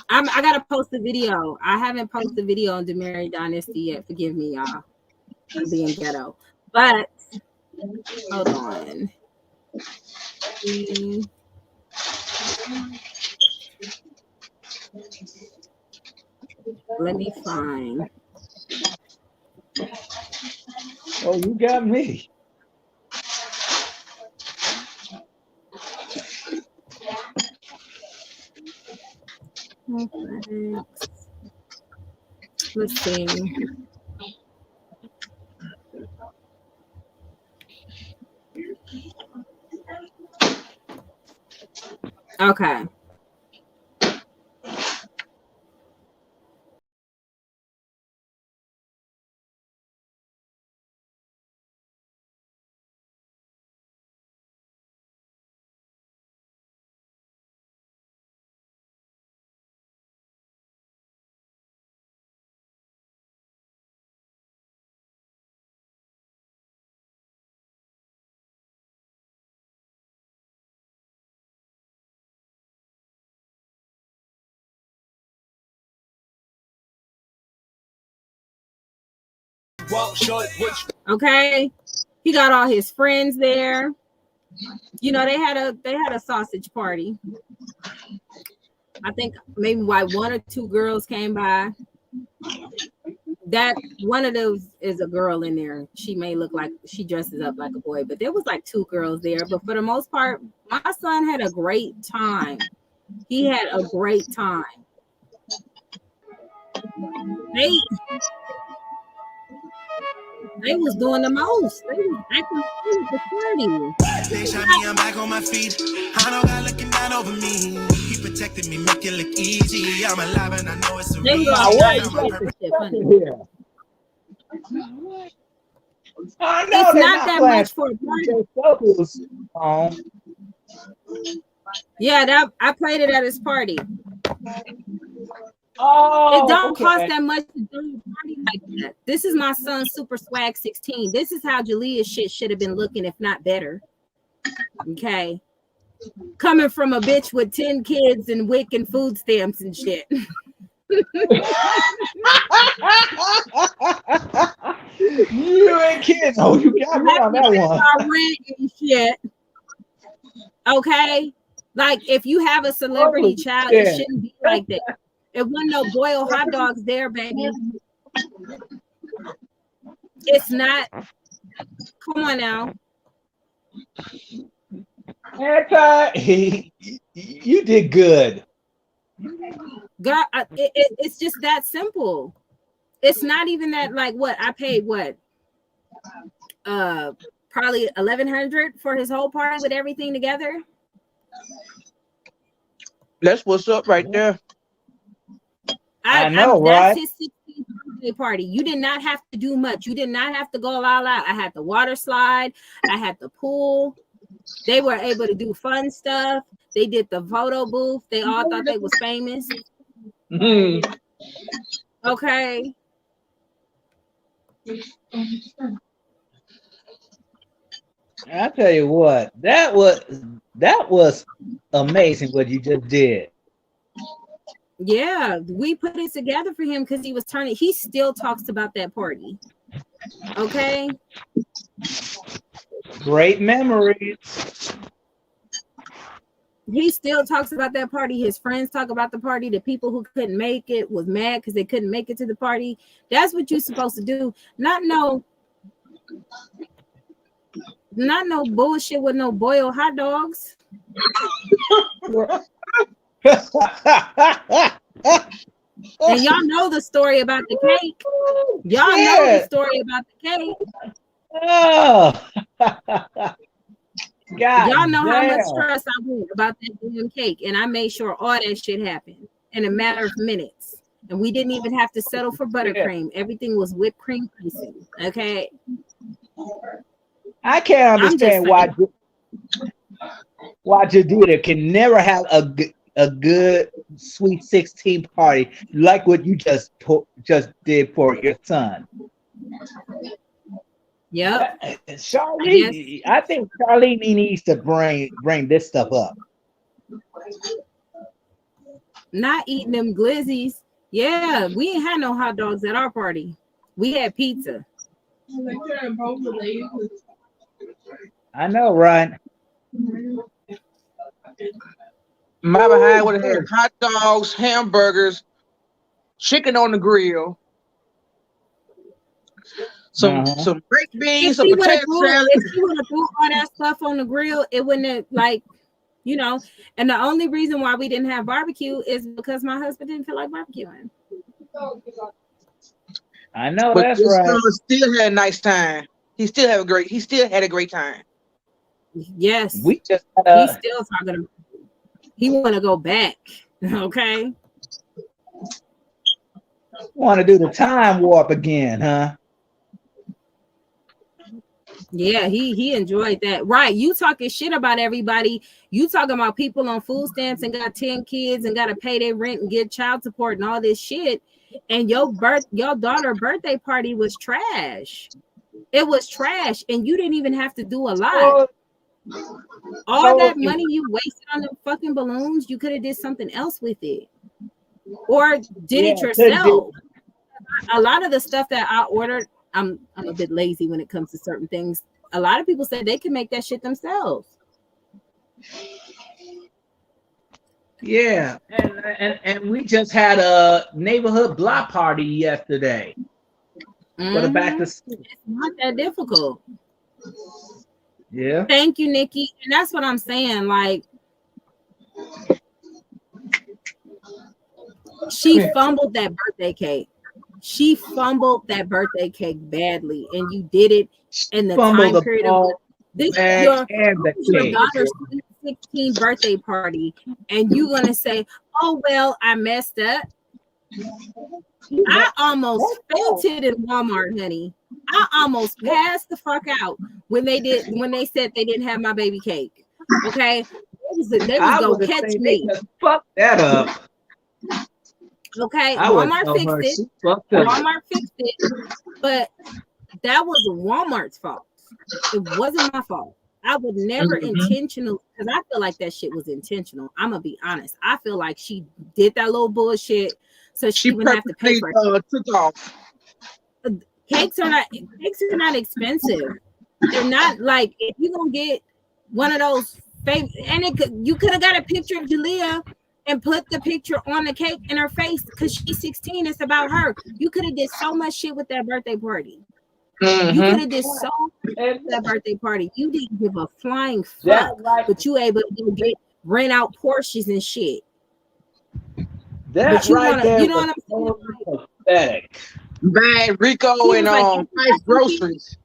[SPEAKER 1] I gotta post the video. I haven't posted the video on Demary Dynasty yet. Forgive me, y'all. I'm being ghetto. But hold on. Let me find.
[SPEAKER 8] Oh, you got me.
[SPEAKER 1] Let's see. Okay. Okay, he got all his friends there. You know, they had a sausage party. I think maybe why one or two girls came by. That one of those is a girl in there. She may look like she dresses up like a boy, but there was like two girls there. But for the most part, my son had a great time. He had a great time. They was doing the most. They was acting the party.
[SPEAKER 10] They shot me, I'm back on my feet. I know God looking down over me. He protected me, make it look easy. I'm alive and I know it's a reason.
[SPEAKER 1] It's not that much for a party. Yeah, I played it at his party.
[SPEAKER 8] Oh,
[SPEAKER 1] it don't cost that much to do a like that. This is my son's Super Swag 16. This is how Jalia's shit should have been looking, if not better. Okay. Coming from a bitch with 10 kids and WIC and food stamps and shit.
[SPEAKER 8] You ain't kidding. Oh, you got me on that one.
[SPEAKER 1] Rent and shit. Okay. Like, if you have a celebrity child, it shouldn't be like that. It wasn't no boiled hot dogs there, baby. It's not. Come on now.
[SPEAKER 8] You did good.
[SPEAKER 1] God, it's just that simple. It's not even that. Like, what I paid, what probably $1,100 for his whole party with everything together.
[SPEAKER 9] That's what's up right there.
[SPEAKER 8] I know, right?
[SPEAKER 1] That's his 16th birthday party. You did not have to do much. You did not have to go all out. I had the water slide. I had the pool. They were able to do fun stuff. They did the photo booth. They all thought they was famous.
[SPEAKER 8] Mm-hmm.
[SPEAKER 1] Okay.
[SPEAKER 8] I tell you what, that was amazing what you just did.
[SPEAKER 1] Yeah, we put it together for him because he was turning. He still talks about that party. Okay.
[SPEAKER 8] Great memories.
[SPEAKER 1] He still talks about that party. His friends talk about the party. The people who couldn't make it was mad because they couldn't make it to the party. That's what you're supposed to do. Not no bullshit with no boiled hot dogs. And y'all know the story about the cake. Y'all know the story about the cake.
[SPEAKER 8] Oh. God,
[SPEAKER 1] y'all know how much stress I went about that damn cake, and I made sure all that shit happened in a matter of minutes. And we didn't even have to settle for buttercream. Everything was whipped cream icing. Okay.
[SPEAKER 8] I can't understand why Jadita can never have a good Sweet 16 party like what you just did for your son.
[SPEAKER 1] Yeah,
[SPEAKER 8] Charlene. I think Charlene needs to bring this stuff up.
[SPEAKER 1] Not eating them glizzies. Yeah, we ain't had no hot dogs at our party. We had pizza.
[SPEAKER 8] I know, right?
[SPEAKER 9] My behind would have had hot dogs, hamburgers, chicken on the grill, some baked beans, some potato salad.
[SPEAKER 1] If you would have threw all that stuff on the grill, it wouldn't have, like, you know. And the only reason why we didn't have barbecue is because my husband didn't feel like barbecuing.
[SPEAKER 8] I know,
[SPEAKER 9] but
[SPEAKER 8] that's right.
[SPEAKER 9] Still had a nice time. He still had a great time.
[SPEAKER 1] Yes,
[SPEAKER 8] we just
[SPEAKER 1] he's still talking about. He want to go back. Okay.
[SPEAKER 8] Want to do the time warp again, huh?
[SPEAKER 1] Yeah, he enjoyed that. Right. You talking shit about everybody. You talking about people on food stamps and got 10 kids and got to pay their rent and get child support and all this shit. And your daughter's birthday party was trash. It was trash. And you didn't even have to do a lot. All that money you wasted on the fucking balloons, you could have did something else with it. Or did it yourself. A lot of the stuff that I ordered, I'm a bit lazy when it comes to certain things. A lot of people said they can make that shit themselves.
[SPEAKER 8] Yeah, and we just had a neighborhood block party yesterday. For the back to school.
[SPEAKER 1] It's not that difficult.
[SPEAKER 8] Yeah.
[SPEAKER 1] Thank you, Nikki. And that's what I'm saying. Like, she fumbled that birthday cake. She fumbled that birthday cake badly, and you did it in the time period of this is your daughter's 16th birthday party, and you're gonna say, "Oh well, I messed up." I almost fainted in Walmart, honey. I almost passed the fuck out when they said they didn't have my baby cake. Okay, they was gonna catch me.
[SPEAKER 8] Fuck that up.
[SPEAKER 1] Okay,
[SPEAKER 8] I would
[SPEAKER 1] Walmart
[SPEAKER 8] tell
[SPEAKER 1] fixed
[SPEAKER 8] her
[SPEAKER 1] it.
[SPEAKER 8] she fucked up.
[SPEAKER 1] Walmart fixed it, but that was Walmart's fault. It wasn't my fault. I would never intentional, because I feel like that shit was intentional. I'm gonna be honest. I feel like she did that little bullshit so she wouldn't have to pay for it.
[SPEAKER 9] Took off.
[SPEAKER 1] Cakes are not expensive. They're not like, if you're gonna get one of those fake, and you could have got a picture of Jalia and put the picture on the cake in her face because she's 16. It's about her. You could have did so much shit with that birthday party. You could have did so much with that birthday party. You didn't give a flying fuck, but you able to rent out Porsches and shit.
[SPEAKER 8] That
[SPEAKER 1] you
[SPEAKER 8] right there,
[SPEAKER 1] you know what I'm saying?
[SPEAKER 8] Pathetic.
[SPEAKER 9] Bad Rico and price groceries.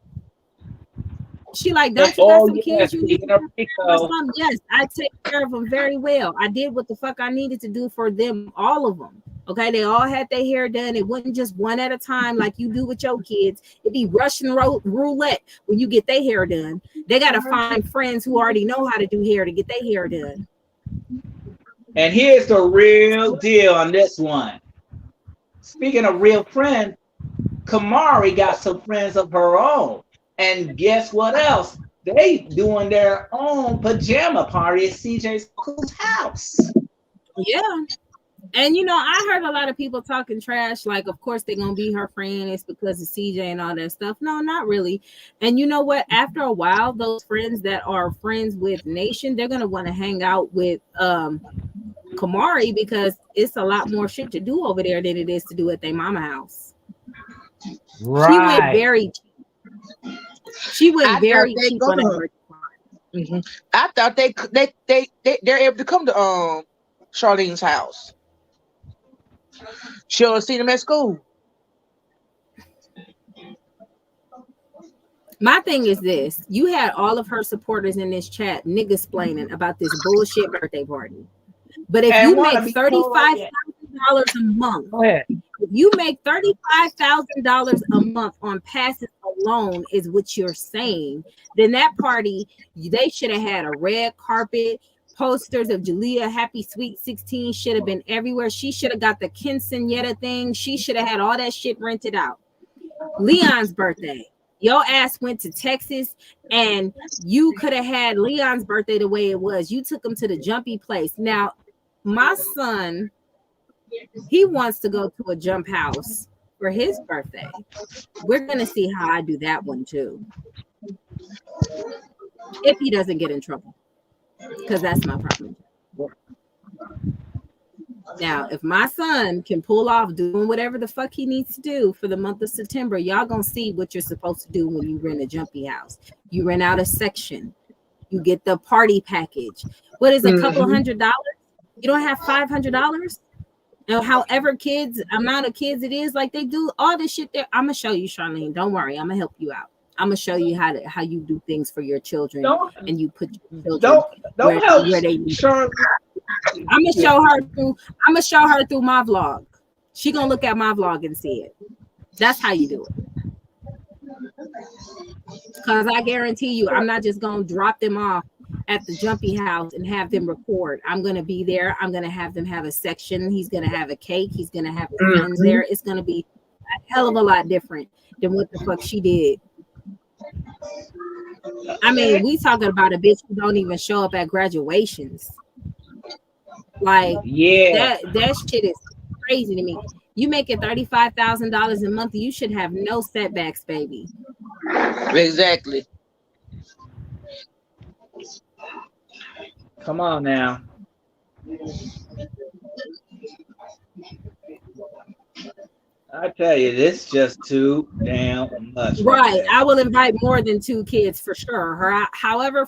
[SPEAKER 1] She like, don't you got some kids you need to
[SPEAKER 8] Rico.
[SPEAKER 1] Yes, I take care of them very well. I did what the fuck I needed to do for them, all of them. Okay, they all had their hair done. It wasn't just one at a time like you do with your kids. It'd be Russian roulette when you get their hair done. They gotta find friends who already know how to do hair to get their hair done.
[SPEAKER 8] And here's the real deal on this one. Speaking of real friends, Kamari got some friends of her own. And guess what else? They doing their own pajama party at CJ's house.
[SPEAKER 1] Yeah. And I heard a lot of people talking trash, like, of course they're gonna be her friend. It's because of CJ and all that stuff. No, not really. And you know what? After a while, those friends that are friends with Nation, they're gonna want to hang out with Kamari because it's a lot more shit to do over there than it is to do at their mama house.
[SPEAKER 8] Right.
[SPEAKER 1] She went very cheap. She went very cheap on her.
[SPEAKER 9] I thought they're able to come to Charlene's house. She'll see them at school.
[SPEAKER 1] My thing is this: you had all of her supporters in this chat niggas splaining about this bullshit birthday party. But if you make $35,000 a month, if you make $35,000 a month on passes alone, is what you're saying, then that party, they should have had a red carpet. Posters of Jalia Happy Sweet 16 should have been everywhere. She should have got the quinceañera thing. She should have had all that shit rented out. Leon's birthday. Your ass went to Texas and you could have had Leon's birthday the way it was. You took him to the jumpy place. Now, my son, he wants to go to a jump house for his birthday. We're going to see how I do that one too. If he doesn't get in trouble. Because that's my problem. Now, if my son can pull off doing whatever the fuck he needs to do for the month of September, y'all gonna see what you're supposed to do when you rent a jumpy house. You rent out a section. You get the party package. What is a couple $100? You don't have $500? And however amount of kids it is, like they do all this shit there. I'm gonna show you, Charlene. Don't worry, I'm gonna help you out. I'm gonna show you how you do things for your children, and you put your children where they need. I'm gonna show her through my vlog. She gonna look at my vlog and see it. That's how you do it. Because I guarantee you, I'm not just gonna drop them off at the jumpy house and have them record. I'm gonna be there. I'm gonna have them have a section. He's gonna have a cake. He's gonna have his friends there. It's gonna be a hell of a lot different than what the fuck she did. I mean, we talking about a bitch who don't even show up at graduations. Like, that shit is crazy to me. You making $35,000 a month, you should have no setbacks, baby.
[SPEAKER 9] Exactly.
[SPEAKER 8] Come on now. I tell you, this just too damn much.
[SPEAKER 1] Right. I will invite more than 2 kids for sure. However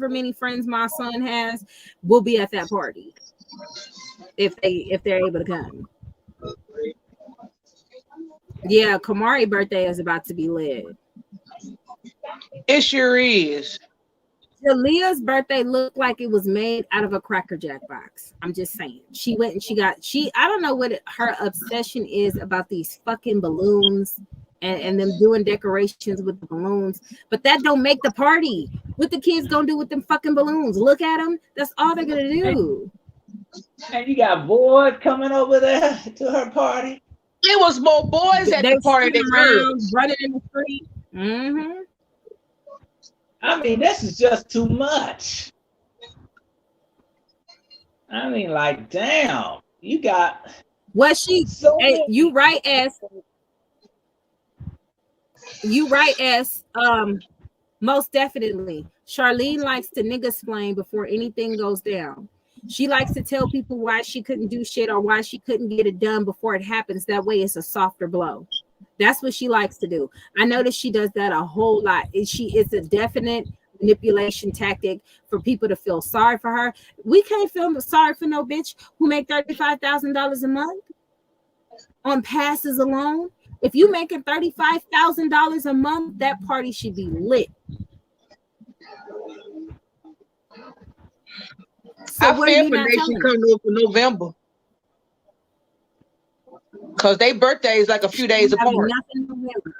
[SPEAKER 1] many friends my son has will be at that party. If they're able to come. Yeah, Kamari birthday is about to be lit.
[SPEAKER 9] It sure is.
[SPEAKER 1] Jalia's birthday looked like it was made out of a Cracker Jack box. I'm just saying. She went and I don't know what her obsession is about these fucking balloons and them doing decorations with the balloons, but that don't make the party. What the kids gonna do with them fucking balloons? Look at them. That's all they're gonna do.
[SPEAKER 8] And you got boys coming over there to her party.
[SPEAKER 9] It was more boys at
[SPEAKER 1] They
[SPEAKER 9] the party than girls.
[SPEAKER 1] running in the street. Mm-hmm.
[SPEAKER 8] I mean, this is just too much. I mean, like, damn, you got
[SPEAKER 1] What she?
[SPEAKER 8] so
[SPEAKER 1] Hey,
[SPEAKER 8] many.
[SPEAKER 1] you right as most definitely. Charlene likes to nigga explain before anything goes down. She likes to tell people why she couldn't do shit or why she couldn't get it done before it happens. That way it's a softer blow. That's what she likes to do. I notice she does that a whole lot. It's a definite manipulation tactic for people to feel sorry for her. We can't feel sorry for no bitch who make $35,000 a month on passes alone. If you making $35,000 a month, that party should be lit. So
[SPEAKER 9] I
[SPEAKER 1] what
[SPEAKER 9] feel
[SPEAKER 1] are you
[SPEAKER 9] for
[SPEAKER 1] not
[SPEAKER 9] Nation
[SPEAKER 1] telling?
[SPEAKER 9] coming up for November. Because their birthday is like a few days apart.
[SPEAKER 1] Nothing November.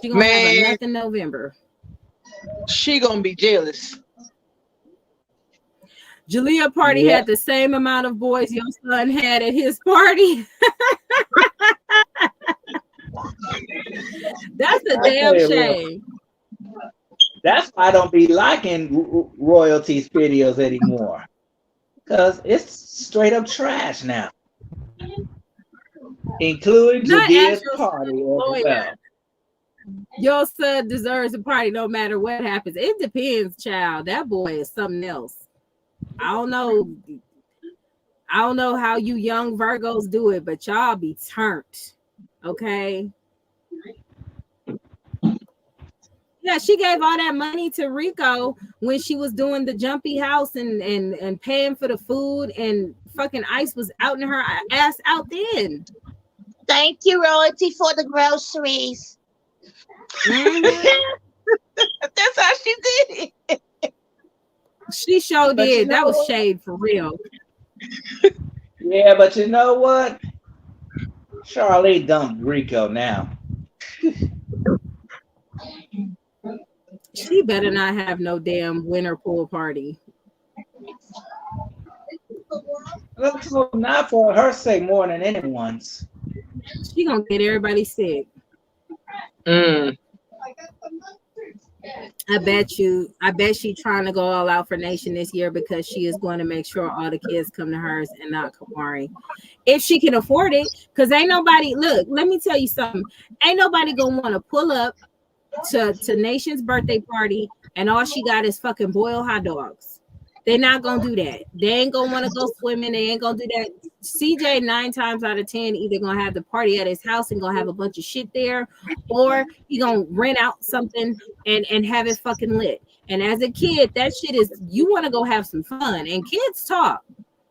[SPEAKER 1] She gonna have a nothing November.
[SPEAKER 9] She gonna be jealous.
[SPEAKER 1] Jalia party had the same amount of boys your son had at his party. That's a damn shame.
[SPEAKER 8] That's why I don't be liking royalties videos anymore. Because it's straight up trash now. Including Jalia's party as well.
[SPEAKER 1] Your son deserves a party no matter what happens. It depends, child. That boy is something else. I don't know how you young Virgos do it, but y'all be turned. Okay. Yeah, she gave all that money to Rico when she was doing the jumpy house and paying for the food, and fucking Ice was out in her ass out then.
[SPEAKER 11] Thank you, royalty, for the groceries.
[SPEAKER 1] Mm-hmm.
[SPEAKER 9] That's how she did it.
[SPEAKER 1] She sure
[SPEAKER 8] But
[SPEAKER 1] did.
[SPEAKER 8] you know
[SPEAKER 1] That was
[SPEAKER 8] what?
[SPEAKER 1] shade for real.
[SPEAKER 8] Yeah, but you know what? Charlene dumped Rico now.
[SPEAKER 1] She better not have no damn winter pool party.
[SPEAKER 8] Not for her sake more than anyone's.
[SPEAKER 1] She gonna get everybody sick. I bet she trying to go all out for Nation this year because she is going to make sure all the kids come to hers and not Kamari. If she can afford it, because ain't nobody, look, let me tell you something. Ain't nobody gonna want to pull up to Nation's birthday party and all she got is fucking boiled hot dogs. They're not gonna do that. They ain't gonna want to go swimming. They ain't gonna do that. CJ 9 times out of 10 either gonna have the party at his house and gonna have a bunch of shit there, or he gonna rent out something and have it fucking lit. And as a kid, that shit is, you want to go have some fun. And kids talk.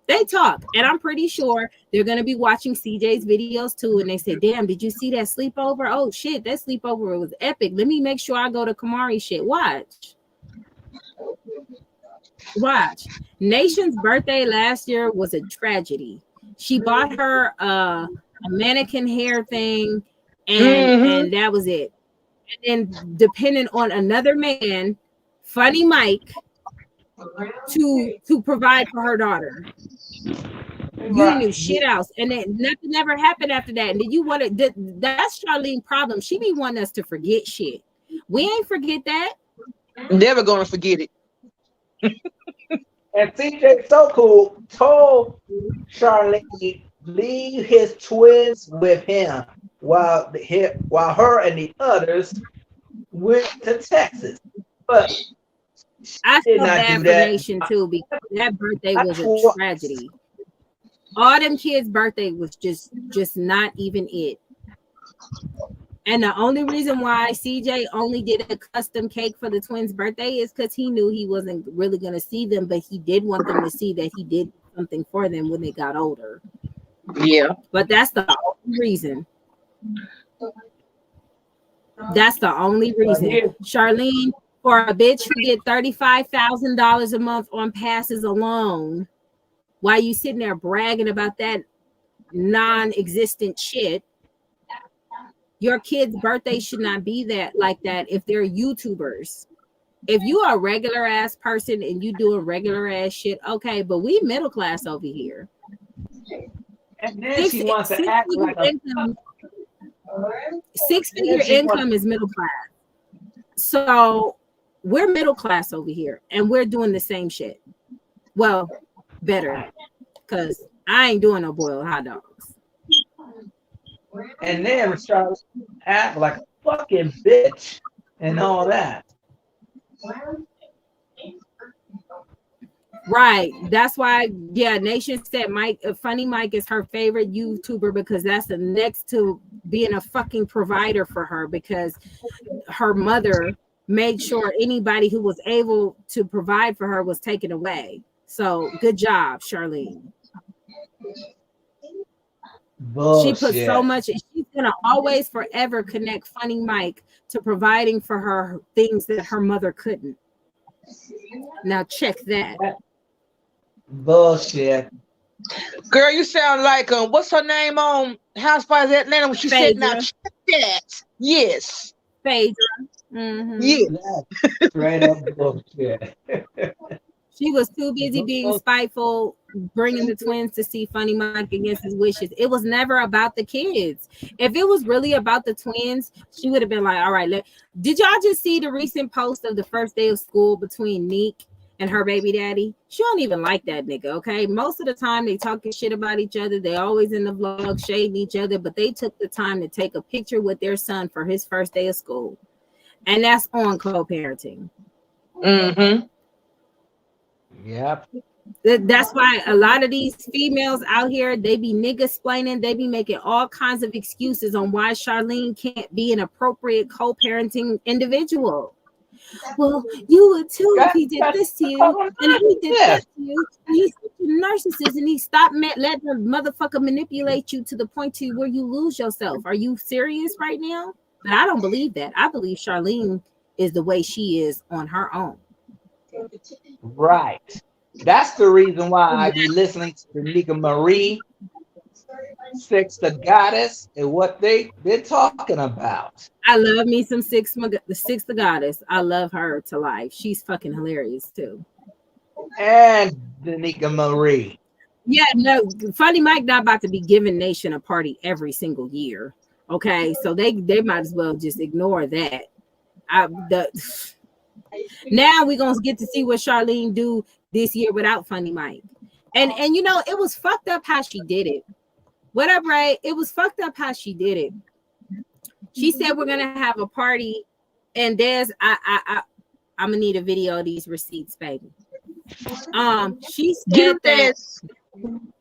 [SPEAKER 1] They talk. And I'm pretty sure they're gonna be watching CJ's videos too. And they say, damn, did you see that sleepover? Oh shit, that sleepover was epic. Let me make sure I go to Kamari shit. Watch. Nation's birthday last year was a tragedy. She bought her a mannequin hair thing, and that was it. And then depending on another man, Funny Mike, to provide for her daughter. You knew shit else, and then nothing ever happened after that. And then you want to? That's Charlene's problem. She be wanting us to forget shit. We ain't forget that.
[SPEAKER 9] Never gonna forget it.
[SPEAKER 8] And CJ So Cool told Charlene leave his twins with him while her and the others went to Texas. But
[SPEAKER 1] I
[SPEAKER 8] did
[SPEAKER 1] feel
[SPEAKER 8] not
[SPEAKER 1] bad
[SPEAKER 8] do
[SPEAKER 1] for
[SPEAKER 8] that.
[SPEAKER 1] Nation too, because that birthday was a tragedy. All them kids' birthday was just not even it. And the only reason why CJ only did a custom cake for the twins' birthday is because he knew he wasn't really going to see them, but he did want them to see that he did something for them when they got older.
[SPEAKER 9] Yeah.
[SPEAKER 1] But that's the only reason. That's the only reason. Charlene, for a bitch who get $35,000 a month on passes alone, while you sitting there bragging about that non-existent shit, your kid's birthday should not be that like that if they're YouTubers. If you are a regular ass person and you doing regular ass shit, okay, but we middle class over here.
[SPEAKER 8] And then she wants to act like a
[SPEAKER 1] six-figure income is middle class. So we're middle class over here and we're doing the same shit. Well, better, because I ain't doing no boiled hot dogs.
[SPEAKER 8] And then start act like a fucking bitch and all that.
[SPEAKER 1] Right. That's why, yeah, Nation said Funny Mike is her favorite YouTuber because that's the next to being a fucking provider for her, because her mother made sure anybody who was able to provide for her was taken away. So good job, Charlene.
[SPEAKER 8] Bullshit.
[SPEAKER 1] She put so much, she's gonna always forever connect Funny Mike to providing for her things that her mother couldn't. Now check that.
[SPEAKER 8] Bullshit.
[SPEAKER 9] Girl, you sound like what's her name on Housewives of Atlanta when she said, "Now check that." Yes.
[SPEAKER 1] Phaedra. Mm-hmm.
[SPEAKER 9] Yeah.
[SPEAKER 8] Straight up bullshit.
[SPEAKER 1] She was too busy being spiteful, bringing the twins to see Funny Mike against his wishes. It was never about the kids. If it was really about the twins, she would have been like, all right, did y'all just see the recent post of the first day of school between Neek and her baby daddy? She don't even like that nigga, okay? Most of the time they talking shit about each other. They always in the vlog shading each other, but they took the time to take a picture with their son for his first day of school. And that's on co-parenting.
[SPEAKER 9] Mm-hmm.
[SPEAKER 8] Yep.
[SPEAKER 1] That's why a lot of these females out here, they be nigga-splaining, they be making all kinds of excuses on why Charlene can't be an appropriate co-parenting individual. Well, you would too if he did this to you, and he did that to you, and he's a narcissist, and he stopped letting the motherfucker manipulate you to the point to where you lose yourself. Are you serious right now? But I don't believe that. I believe Charlene is the way she is on her own.
[SPEAKER 8] Right. That's the reason why I be listening to Nika Marie, Six the Goddess, and what they've been talking about.
[SPEAKER 1] I love me some Six the Goddess. I love her to life. She's fucking hilarious too.
[SPEAKER 8] And the Nika Marie.
[SPEAKER 1] Yeah, no, Funny Mike not about to be giving Nation a party every single year. Okay, so they might as well just ignore that. Now we're gonna get to see what Charlene do this year without Funny Mike. And you know, it was fucked up how she did it. What up, Ray? It was fucked up how she did it. She said we're gonna have a party, and there's I'm gonna need a video of these receipts, baby. She said that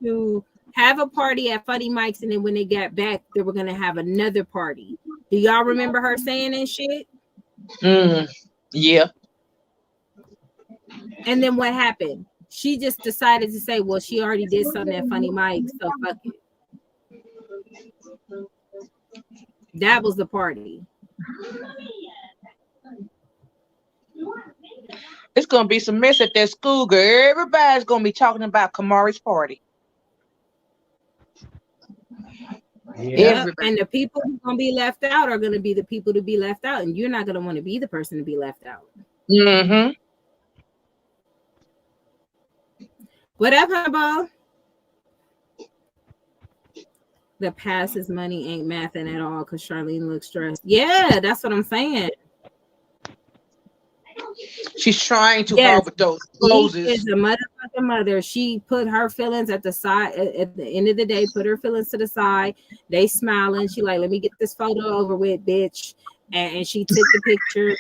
[SPEAKER 1] to have a party at Funny Mike's, and then when they got back, they were gonna have another party. Do y'all remember her saying that shit?
[SPEAKER 9] Yeah.
[SPEAKER 1] And then what happened? She just decided to say, well, she already did something at Funny Mike's, so fuck it. That was the party.
[SPEAKER 9] It's gonna be some mess at that school, girl. Everybody's gonna be talking about Kamari's party.
[SPEAKER 1] Yeah. And the people who are gonna be left out are gonna be the people to be left out, and you're not gonna want to be the person to be left out.
[SPEAKER 9] Mm-hmm.
[SPEAKER 1] What up, Humbo? The passes money ain't mathing at all because Charlene looks stressed. Yeah, that's what I'm saying.
[SPEAKER 9] She's trying to hard with those closes.
[SPEAKER 1] She is a motherfucking mother. She put her feelings at the side. At the end of the day, put her feelings to the side. They smiling. She like, let me get this photo over with, bitch. And she took the picture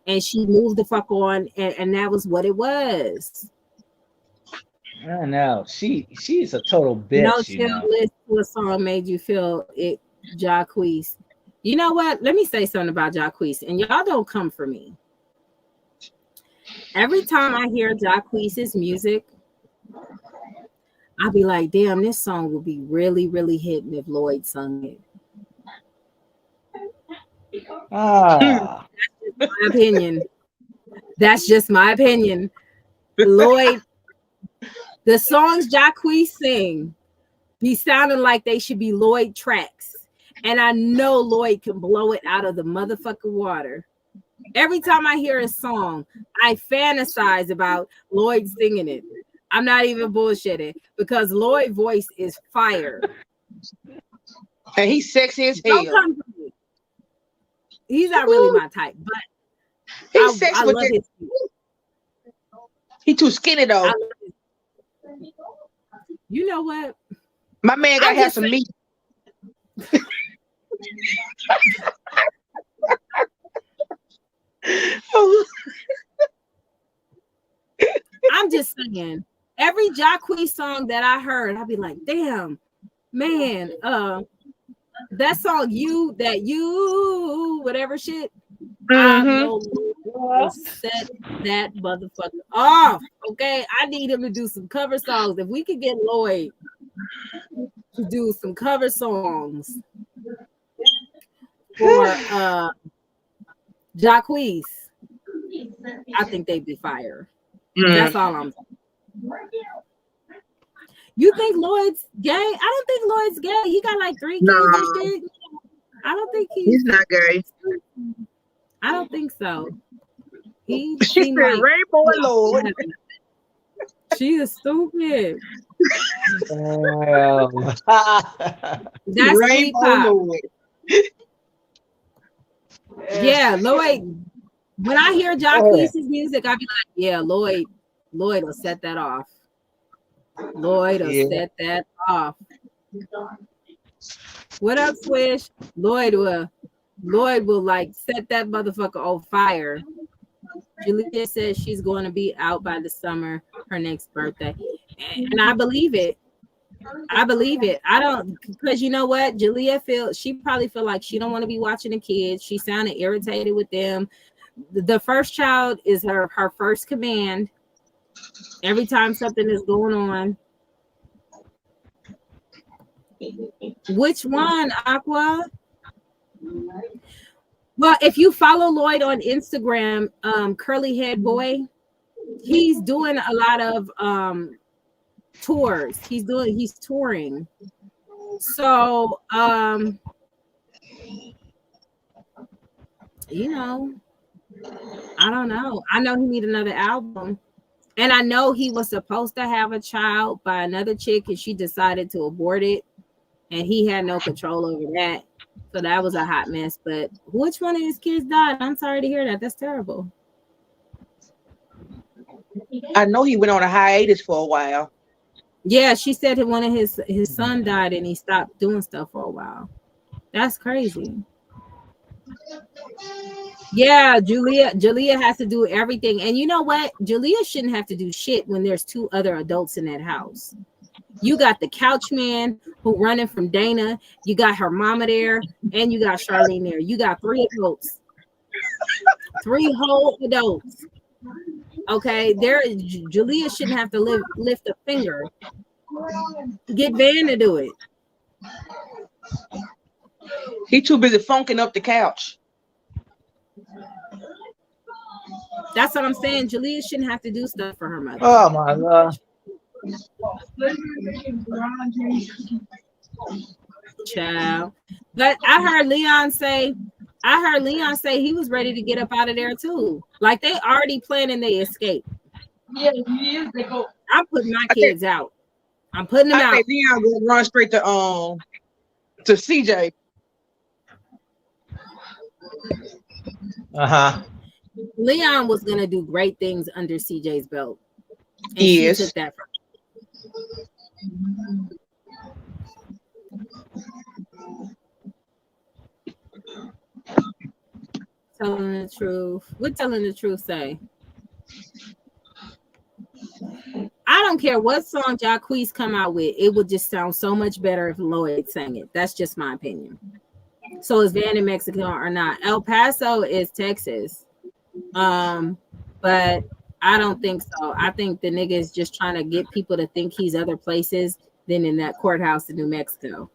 [SPEAKER 1] and she moved the fuck on, and that was what it was.
[SPEAKER 8] I know. She's a total bitch.
[SPEAKER 1] No chill list to a song made you feel it, Jacquees. You know what? Let me say something about Jacquees, and y'all don't come for me. Every time I hear Jacquees' music, I'll be like, damn, this song would be really, really hitting if Lloyd sung it.
[SPEAKER 8] Ah.
[SPEAKER 1] That's just my opinion. That's just my opinion. Lloyd, the songs Jacquees sing be sounding like they should be Lloyd tracks. And I know Lloyd can blow it out of the motherfucking water. Every time I hear a song, I fantasize about Lloyd singing it. I'm not even bullshitting because Lloyd's voice is fire.
[SPEAKER 9] And he's sexy as
[SPEAKER 1] Don't
[SPEAKER 9] hell.
[SPEAKER 1] come for me. He's not really my type, but
[SPEAKER 9] He's sexy,
[SPEAKER 1] I
[SPEAKER 9] but
[SPEAKER 1] love his.
[SPEAKER 9] He too skinny though.
[SPEAKER 1] You know what?
[SPEAKER 9] My man gotta have some meat.
[SPEAKER 1] I'm just saying, every Jacquees song that I heard, I'd be like, damn, man, that song, whatever shit, I know set that motherfucker off. Okay, I need him to do some cover songs. If we could get Lloyd to do some cover songs for Jacquees, I think they'd be fire. That's all I'm saying. You think Lloyd's gay? I don't think Lloyd's gay. He got like 3 kids and shit. I don't think he's
[SPEAKER 9] not gay.
[SPEAKER 1] I don't think so. He
[SPEAKER 9] She said
[SPEAKER 1] like,
[SPEAKER 9] Rainbow and Lloyd.
[SPEAKER 1] She is stupid. That's
[SPEAKER 9] Rainbow
[SPEAKER 1] Lloyd. Yeah, Lloyd. When I hear Jacquees' music, I'll be like, yeah, Lloyd will set that off. Lloyd will set that off. What up, Swish? Lloyd will like set that motherfucker on fire. Julia says she's going to be out by the summer, her next birthday. And I believe it. I don't, because you know what? She probably feel like she don't want to be watching the kids. She sounded irritated with them. The first child is her first command. Every time something is going on. Which one, Aqua? Well, if you follow Lloyd on Instagram, Curly Head Boy, he's doing a lot of tours. He's touring. So you know, I don't know. I know he need another album. And I know he was supposed to have a child by another chick and she decided to abort it. And he had no control over that. So that was a hot mess. But which one of his kids died? I'm sorry to hear that. That's terrible.
[SPEAKER 9] I know he went on a hiatus for a while.
[SPEAKER 1] Yeah, she said that one of his son died and he stopped doing stuff for a while. That's crazy. Yeah, Jalia has to do everything. And you know what? Jalia shouldn't have to do shit when there's 2 other adults in that house. You got the couch man who running from Dana. You got her mama there, and you got Charlene there. You got 3 adults, 3 whole adults. Okay, Jalia shouldn't have to lift a finger. Get Van to do it.
[SPEAKER 9] He too busy funking up the couch.
[SPEAKER 1] That's what I'm saying. Jalia shouldn't have to do stuff for her mother.
[SPEAKER 8] Oh my God.
[SPEAKER 1] Child. But I heard Leon say he was ready to get up out of there too. Like they already planning their escape. Yeah, I'm putting my kids out. I'm putting them out.
[SPEAKER 9] I think Leon will run straight to CJ.
[SPEAKER 1] Leon was gonna do great things under CJ's belt. And
[SPEAKER 9] yes.
[SPEAKER 1] She took that from telling the truth. What telling the truth say? I don't care what song Jacquees come out with, it would just sound so much better if Lloyd sang it. That's just my opinion. So is Van in Mexico or not? El Paso is Texas. But I don't think so. I think the nigga is just trying to get people to think he's other places than in that courthouse in New Mexico.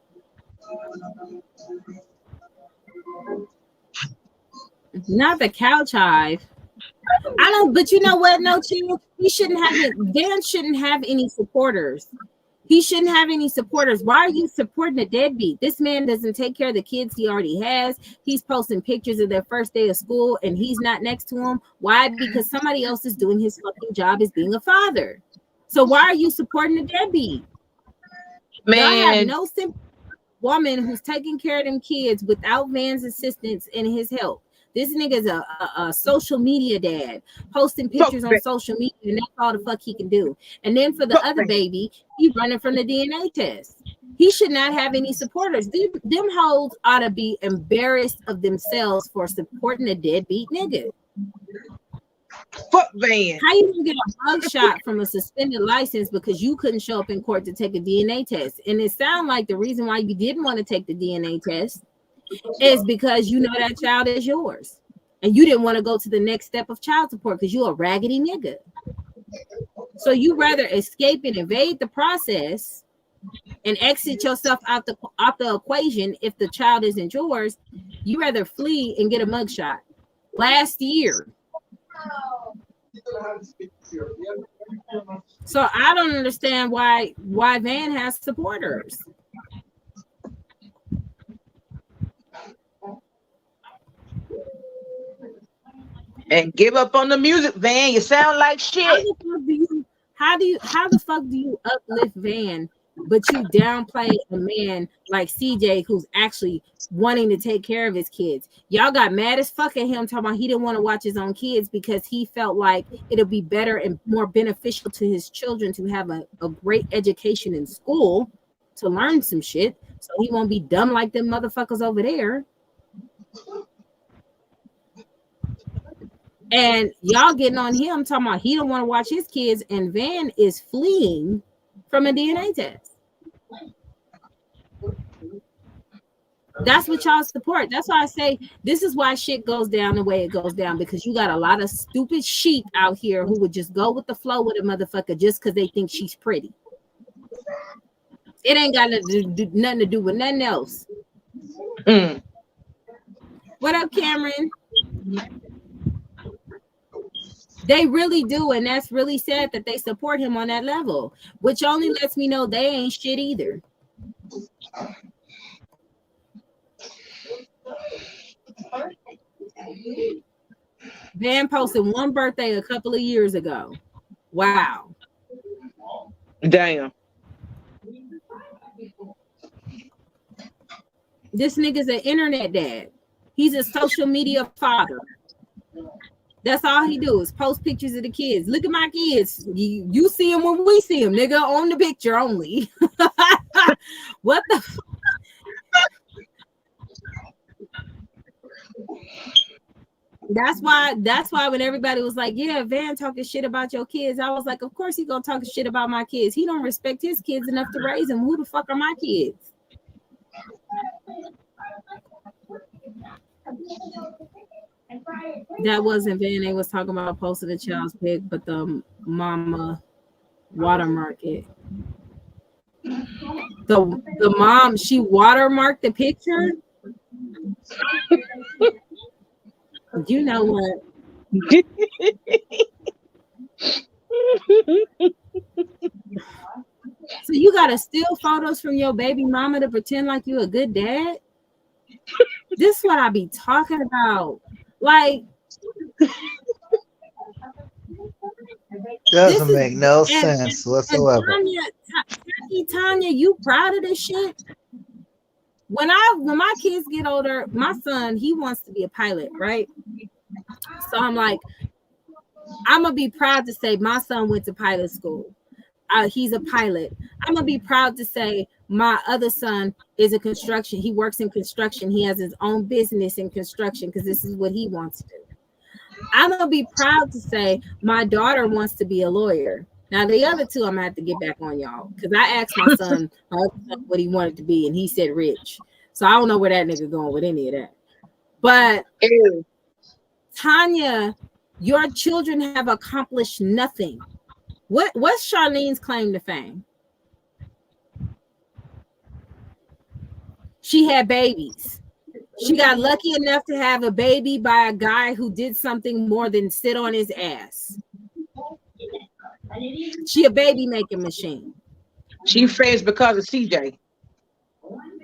[SPEAKER 1] Not the couch hive. I don't, but you know what? No, Chill, he shouldn't have it. Van shouldn't have any supporters. He shouldn't have any supporters. Why are you supporting a deadbeat? This man doesn't take care of the kids he already has. He's posting pictures of their first day of school and he's not next to him. Why? Because somebody else is doing his fucking job as being a father. So why are you supporting a deadbeat? Man, y'all have no sympathy. Woman who's taking care of them kids without Van's assistance and his help. This nigga's a social media dad, posting pictures on social media, and that's all the fuck he can do. And then for the other baby, he running from the DNA test. He should not have any supporters. Them hoes ought to be embarrassed of themselves for supporting a deadbeat nigga.
[SPEAKER 9] Fuck Van.
[SPEAKER 1] How you gonna get a mugshot from a suspended license because you couldn't show up in court to take a DNA test? And it sounds like the reason why you didn't want to take the DNA test is because you know that child is yours. And you didn't want to go to the next step of child support because you're a raggedy nigga. So you rather escape and evade the process and exit yourself out the equation if the child isn't yours. You rather flee and get a mugshot. Last year. So I don't understand why Van has supporters.
[SPEAKER 9] And give up on the music, Van. You sound like shit.
[SPEAKER 1] How the fuck do you uplift Van, but you downplay a man like CJ who's actually wanting to take care of his kids? Y'all got mad as fuck at him talking about he didn't want to watch his own kids because he felt like it'll be better and more beneficial to his children to have a great education in school to learn some shit so he won't be dumb like them motherfuckers over there. And y'all getting on him talking about he don't want to watch his kids, and Van is fleeing from a DNA test. That's what y'all support. That's why I say this is why shit goes down the way it goes down, because you got a lot of stupid sheep out here who would just go with the flow with a motherfucker just because they think she's pretty. It ain't got nothing to do with nothing else. What up, Cameron? They really do, and that's really sad that they support him on that level, which only lets me know they ain't shit either. Van posted one birthday a couple of years ago. Wow.
[SPEAKER 9] Damn.
[SPEAKER 1] This nigga's an internet dad. He's a social media father. That's all he do is post pictures of the kids. Look at my kids. You see them when we see them, nigga, on the picture only. What the fuck? That's why when everybody was like, yeah, Van talking shit about your kids, I was like, of course he gonna talk shit about my kids. He don't respect his kids enough to raise them. Who the fuck are my kids? That wasn't Van. They was talking about posting the child's pic, but the mama watermark it. The mom, she watermarked the picture. You know what? So you gotta steal photos from your baby mama to pretend like you a good dad? This is what I be talking about. Like,
[SPEAKER 12] doesn't make no sense whatsoever.
[SPEAKER 1] Tanya, you proud of this shit? When my kids get older, my son, he wants to be a pilot, right? So I'm like, I'm gonna be proud to say my son went to pilot school. He's a pilot. I'm gonna be proud to say my other son is a construction. He works in construction. He has his own business in construction because this is what he wants to do. I'm gonna be proud to say my daughter wants to be a lawyer. Now the other two, I'm gonna have to get back on y'all because I asked my son what he wanted to be, and he said rich. So I don't know where that nigga going with any of that. But Tanya, your children have accomplished nothing. What's Charlene's claim to fame? She had babies. She got lucky enough to have a baby by a guy who did something more than sit on his ass. She a baby making machine.
[SPEAKER 9] She fans because of CJ.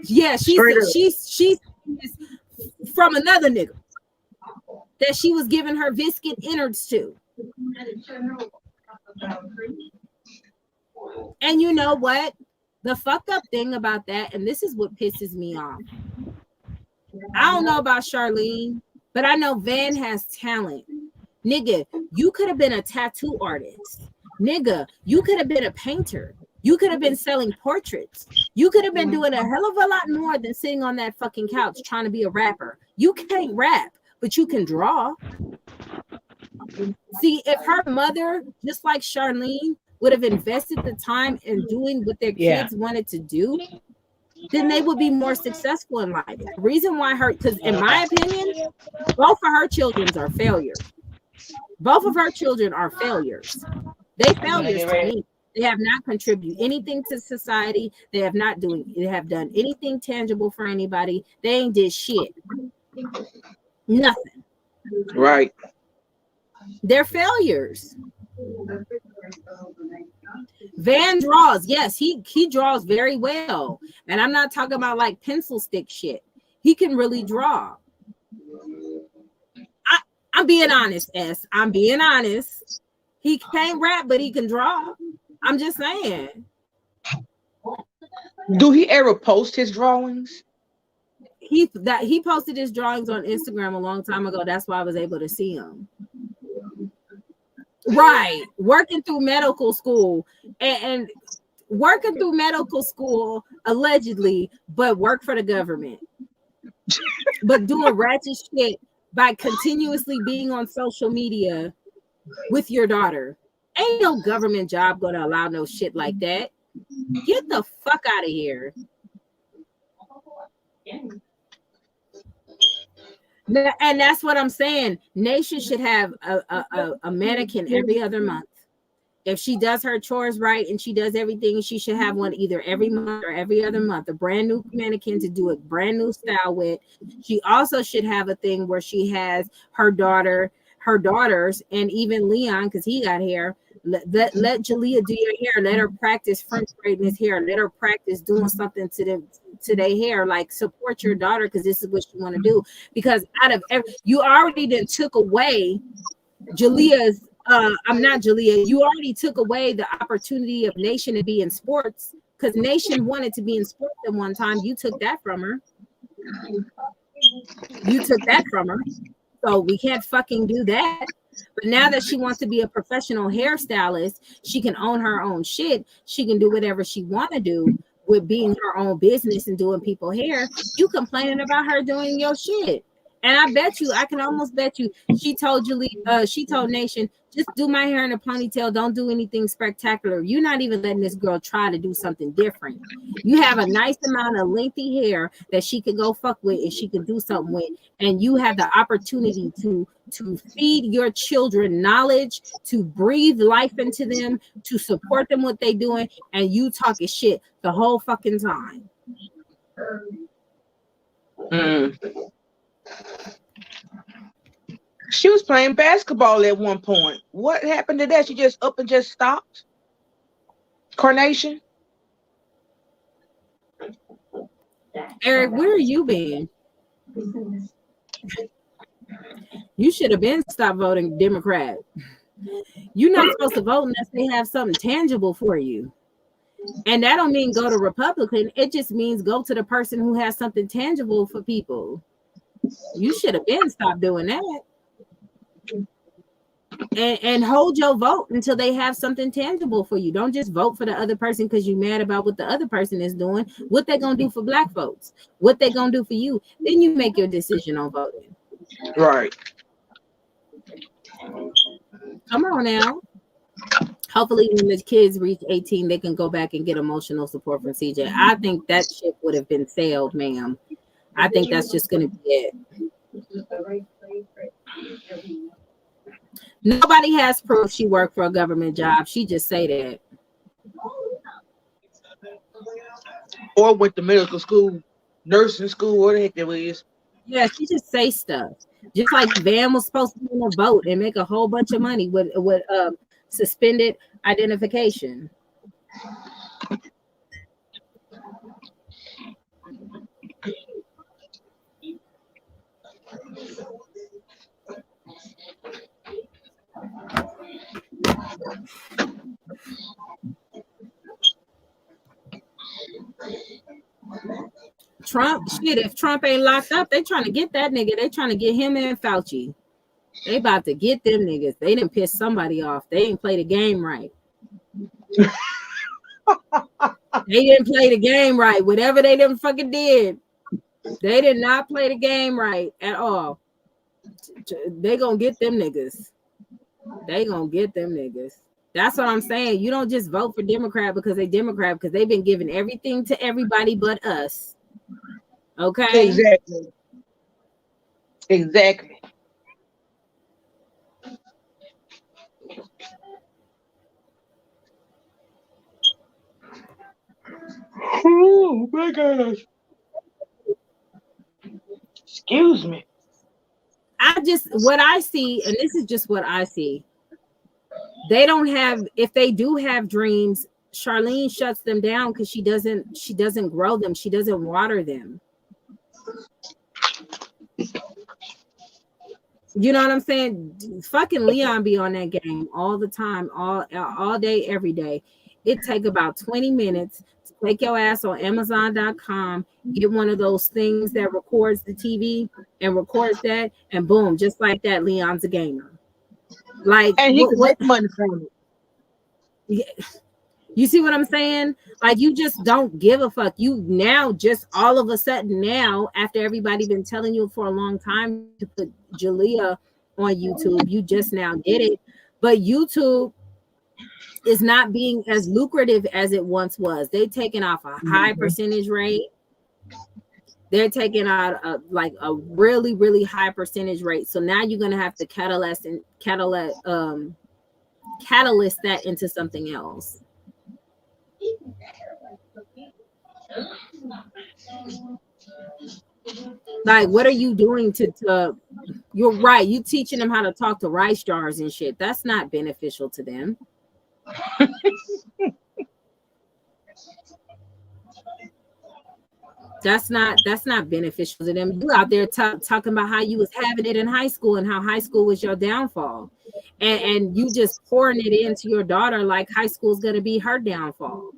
[SPEAKER 1] Yeah, she's from another nigga that she was giving her viscid innards to. And you know what? The fucked up thing about that, and this is what pisses me off. I don't know about Charlene, but I know Van has talent. Nigga, you could have been a tattoo artist. Nigga, you could have been a painter. You could have been selling portraits. You could have been doing a hell of a lot more than sitting on that fucking couch trying to be a rapper. You can't rap, but you can draw. See, if her mother, just like Charlene, would have invested the time in doing what their kids wanted to do, then they would be more successful in life. The reason why because in my opinion, both of her children are failures. Both of her children are failures. They failures to me. They have not contributed anything to society. They have done anything tangible for anybody. They ain't did shit. Nothing.
[SPEAKER 9] Right.
[SPEAKER 1] They're failures. Van draws. Yes, he draws very well. And I'm not talking about like pencil stick shit. He can really draw. I'm being honest, S. I'm being honest. He can't rap, but he can draw. I'm just saying.
[SPEAKER 9] Do he ever post his drawings?
[SPEAKER 1] He posted his drawings on Instagram a long time ago. That's why I was able to see him. Right. Working through medical school and working through medical school allegedly, but work for the government. But doing ratchet shit by continuously being on social media with your daughter. Ain't no government job gonna allow no shit like that. Get the fuck out of here. And that's what I'm saying. Nation should have a mannequin every other month. If she does her chores right and she does everything, she should have one either every month or every other month, a brand new mannequin to do a brand new style with. She also should have a thing where she has her daughters, and even Leon, because he got hair. Let Jalia do your hair. Let her practice French braiding his hair. Let her practice doing something to their hair. Like, support your daughter because this is what you want to do. Because you already then took away Jalia's. I'm not Jalia. You already took away the opportunity of Nation to be in sports because Nation wanted to be in sports at one time. You took that from her. So we can't fucking do that. But now that she wants to be a professional hairstylist, she can own her own shit. She can do whatever she want to do with being her own business and doing people hair. You complaining about her doing your shit. And I can almost bet you, she told Nation, just do my hair in a ponytail. Don't do anything spectacular. You're not even letting this girl try to do something different. You have a nice amount of lengthy hair that she could go fuck with and she could do something with. And you have the opportunity to feed your children knowledge, to breathe life into them, to support them what they doing. And you talking shit the whole fucking time.
[SPEAKER 9] She was playing basketball at one point. What happened to that? She just up and just stopped? Carnation?
[SPEAKER 1] Eric, where are you been? You should have been stopped voting Democrat. You're not supposed to vote unless they have something tangible for you. And that don't mean go to Republican. It just means go to the person who has something tangible for people. You should have been stopped doing that. And hold your vote until they have something tangible for you. Don't just vote for the other person because you're mad about what the other person is doing. What they gonna do for black folks? What they gonna do for you? Then you make your decision on voting.
[SPEAKER 9] Right.
[SPEAKER 1] Come on now. Hopefully when the kids reach 18, they can go back and get emotional support from CJ. I think that ship would have been sailed, ma'am. I think that's just gonna be it. Nobody has proof she worked for a government job. She just say that.
[SPEAKER 9] Or went to medical school, nursing school, what the heck that was.
[SPEAKER 1] Yeah, she just say stuff. Just like Van was supposed to be on a boat and make a whole bunch of money with suspended identification. Trump, shit, if Trump ain't locked up, they trying to get that nigga. They trying to get him and Fauci. They about to get them niggas. They didn't piss somebody off. They didn't play the game right. They didn't play the game right. Whatever they done fucking did, they did not play the game right at all. They gonna get them niggas. They gonna get them niggas. That's what I'm saying. You don't just vote for Democrat because they Democrat, because they've been giving everything to everybody but us. Okay?
[SPEAKER 9] Exactly. Oh my gosh. Excuse me.
[SPEAKER 1] What I see, and this is just what I see. They don't have, if they do have dreams, Charlene shuts them down because she doesn't grow them. She doesn't water them. You know what I'm saying? Fucking Leon be on that game all the time, all day, every day. It take about 20 minutes to take your ass on Amazon.com, get one of those things that records the TV and records that, and boom, just like that, Leon's a gamer. Like,
[SPEAKER 9] and he can make money from
[SPEAKER 1] it. You see what I'm saying? Like, you just don't give a fuck. You now just all of a sudden now, after everybody been telling you for a long time to put Jalia on YouTube, you just now did it. But YouTube is not being as lucrative as it once was. They taking off a high percentage rate. They're taking out a really, really high percentage rate. So now you're gonna have to catalyst that into something else. Like, what are you doing to you're right, you teaching them how to talk to rice jars and shit. That's not beneficial to them. That's not beneficial to them. You out there talking about how you was having it in high school and how high school was your downfall, and you just pouring it into your daughter like high school's gonna be her downfall.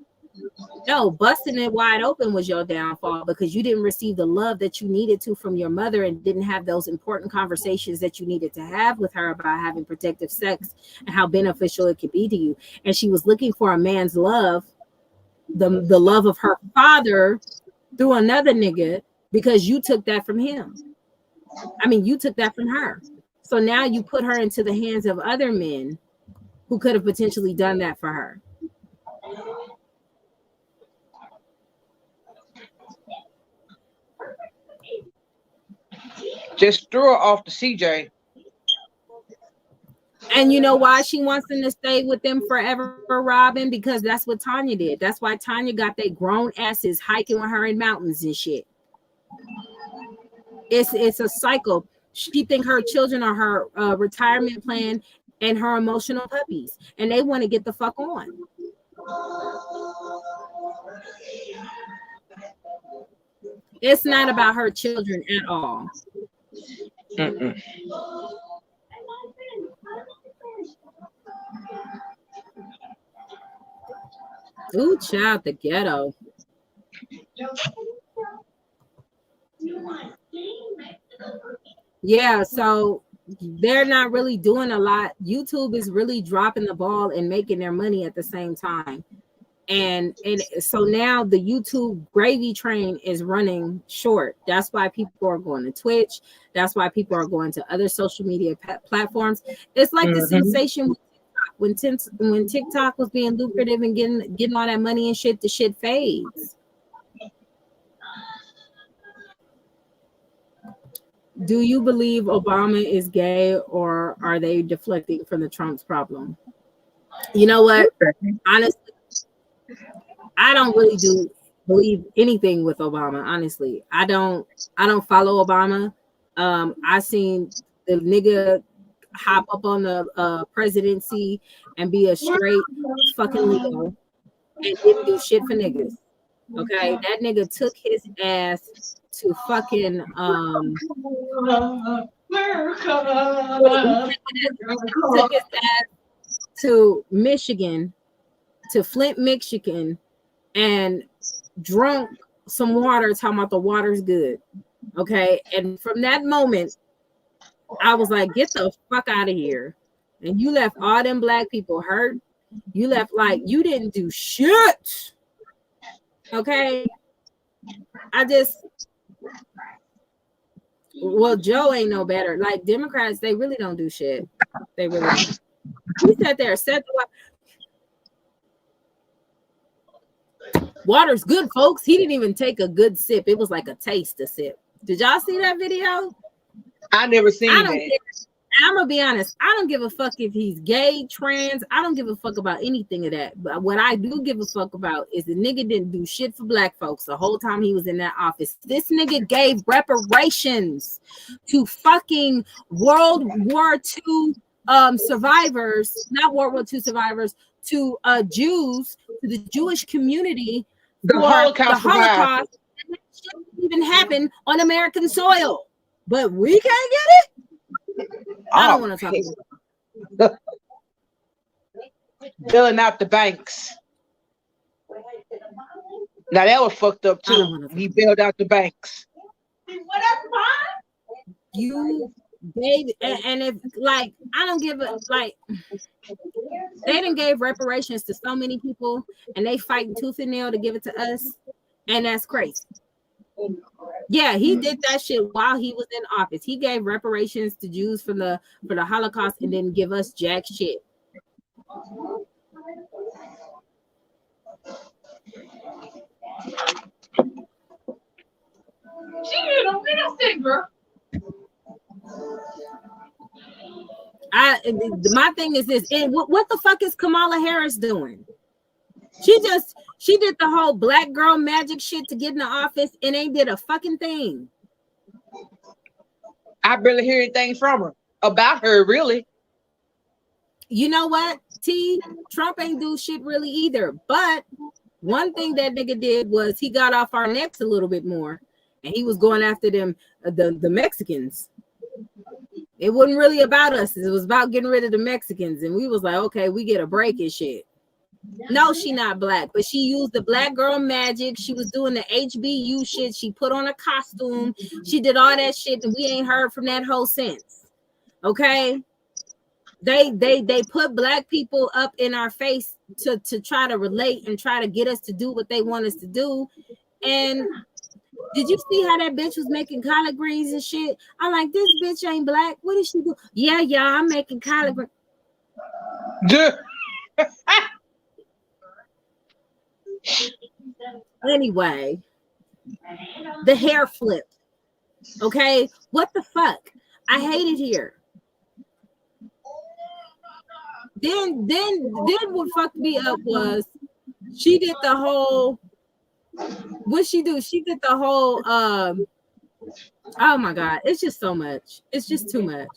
[SPEAKER 1] No, busting it wide open was your downfall because you didn't receive the love that you needed to from your mother and didn't have those important conversations that you needed to have with her about having protective sex and how beneficial it could be to you. And she was looking for a man's love, the love of her father, through another nigga, because you took that from him. I mean, you took that from her. So now you put her into the hands of other men who could have potentially done that for her.
[SPEAKER 9] Just throw her off to CJ.
[SPEAKER 1] And you know why she wants them to stay with them forever, Robin? Because that's what Tanya did. That's why Tanya got they grown asses hiking with her in mountains and shit. It's a cycle. She think her children are her retirement plan and her emotional puppies, and they want to get the fuck on. It's not about her children at all.
[SPEAKER 9] Mm-mm.
[SPEAKER 1] Ooh, child, the ghetto. Yeah, so they're not really doing a lot. YouTube is really dropping the ball and making their money at the same time. And so now the YouTube gravy train is running short. That's why people are going to Twitch. That's why people are going to other social media platforms. It's like the sensation when TikTok was being lucrative and getting all that money and shit, the shit fades. Do you believe Obama is gay, or are they deflecting from the Trump's problem? You know what? Honestly, I don't really believe anything with Obama. Honestly, I don't follow Obama. I seen the nigga hop up on the presidency and be a straight fucking Leo and didn't do shit for niggas. Okay, that nigga took his ass to fucking took his ass to Michigan, to Flint, Michigan, and drunk some water, talking about the water's good. Okay. And from that moment, I was like, get the fuck out of here. And you left all them black people hurt. You left like you didn't do shit. Okay. Well, Joe ain't no better. Like Democrats, they really don't do shit. They really don't. He sat there, said the water's good, folks. He didn't even take a good sip. It was like a taste of sip. Did y'all see that video?
[SPEAKER 9] I never seen that.
[SPEAKER 1] I'm gonna be honest. I don't give a fuck if he's gay, trans. I don't give a fuck about anything of that. But what I do give a fuck about is the nigga didn't do shit for black folks the whole time he was in that office. This nigga gave reparations to fucking World War II survivors, not World War II survivors, to Jews, to the Jewish community.
[SPEAKER 9] The Holocaust.
[SPEAKER 1] It shouldn't even happen on American soil, but we can't get it. I don't want to talk about it.
[SPEAKER 9] Billing out the banks. Now that was fucked up too. He bailed out the banks.
[SPEAKER 1] You gave, and if like I don't give a like, they didn't gave reparations to so many people, and they fighting tooth and nail to give it to us, and that's crazy. Yeah, he did that shit while he was in office. He gave reparations to Jews for the Holocaust and didn't give us jack shit. My thing is this, and what the fuck is Kamala Harris doing? She did the whole black girl magic shit to get in the office and ain't did a fucking thing.
[SPEAKER 9] I barely hear anything from her about her, really.
[SPEAKER 1] You know what? Trump ain't do shit really either. But one thing that nigga did was he got off our necks a little bit more, and he was going after them, the Mexicans. It wasn't really about us. It was about getting rid of the Mexicans, and we was like, okay, we get a break and shit. No, she not black, but she used the black girl magic. She was doing the HBU shit. She put on a costume. She did all that shit, and we ain't heard from that whole since. Okay, they put black people up in our face to try to relate and try to get us to do what they want us to do. And did you see how that bitch was making collard greens and shit? I'm like, this bitch ain't black. What did she do? Yeah, I'm making collard greens. Anyway, the hair flipped. Okay, what the fuck? I hate it here. Then what fucked me up was she did the whole. What she do? She did the whole. Oh my god, it's just so much. It's just too much.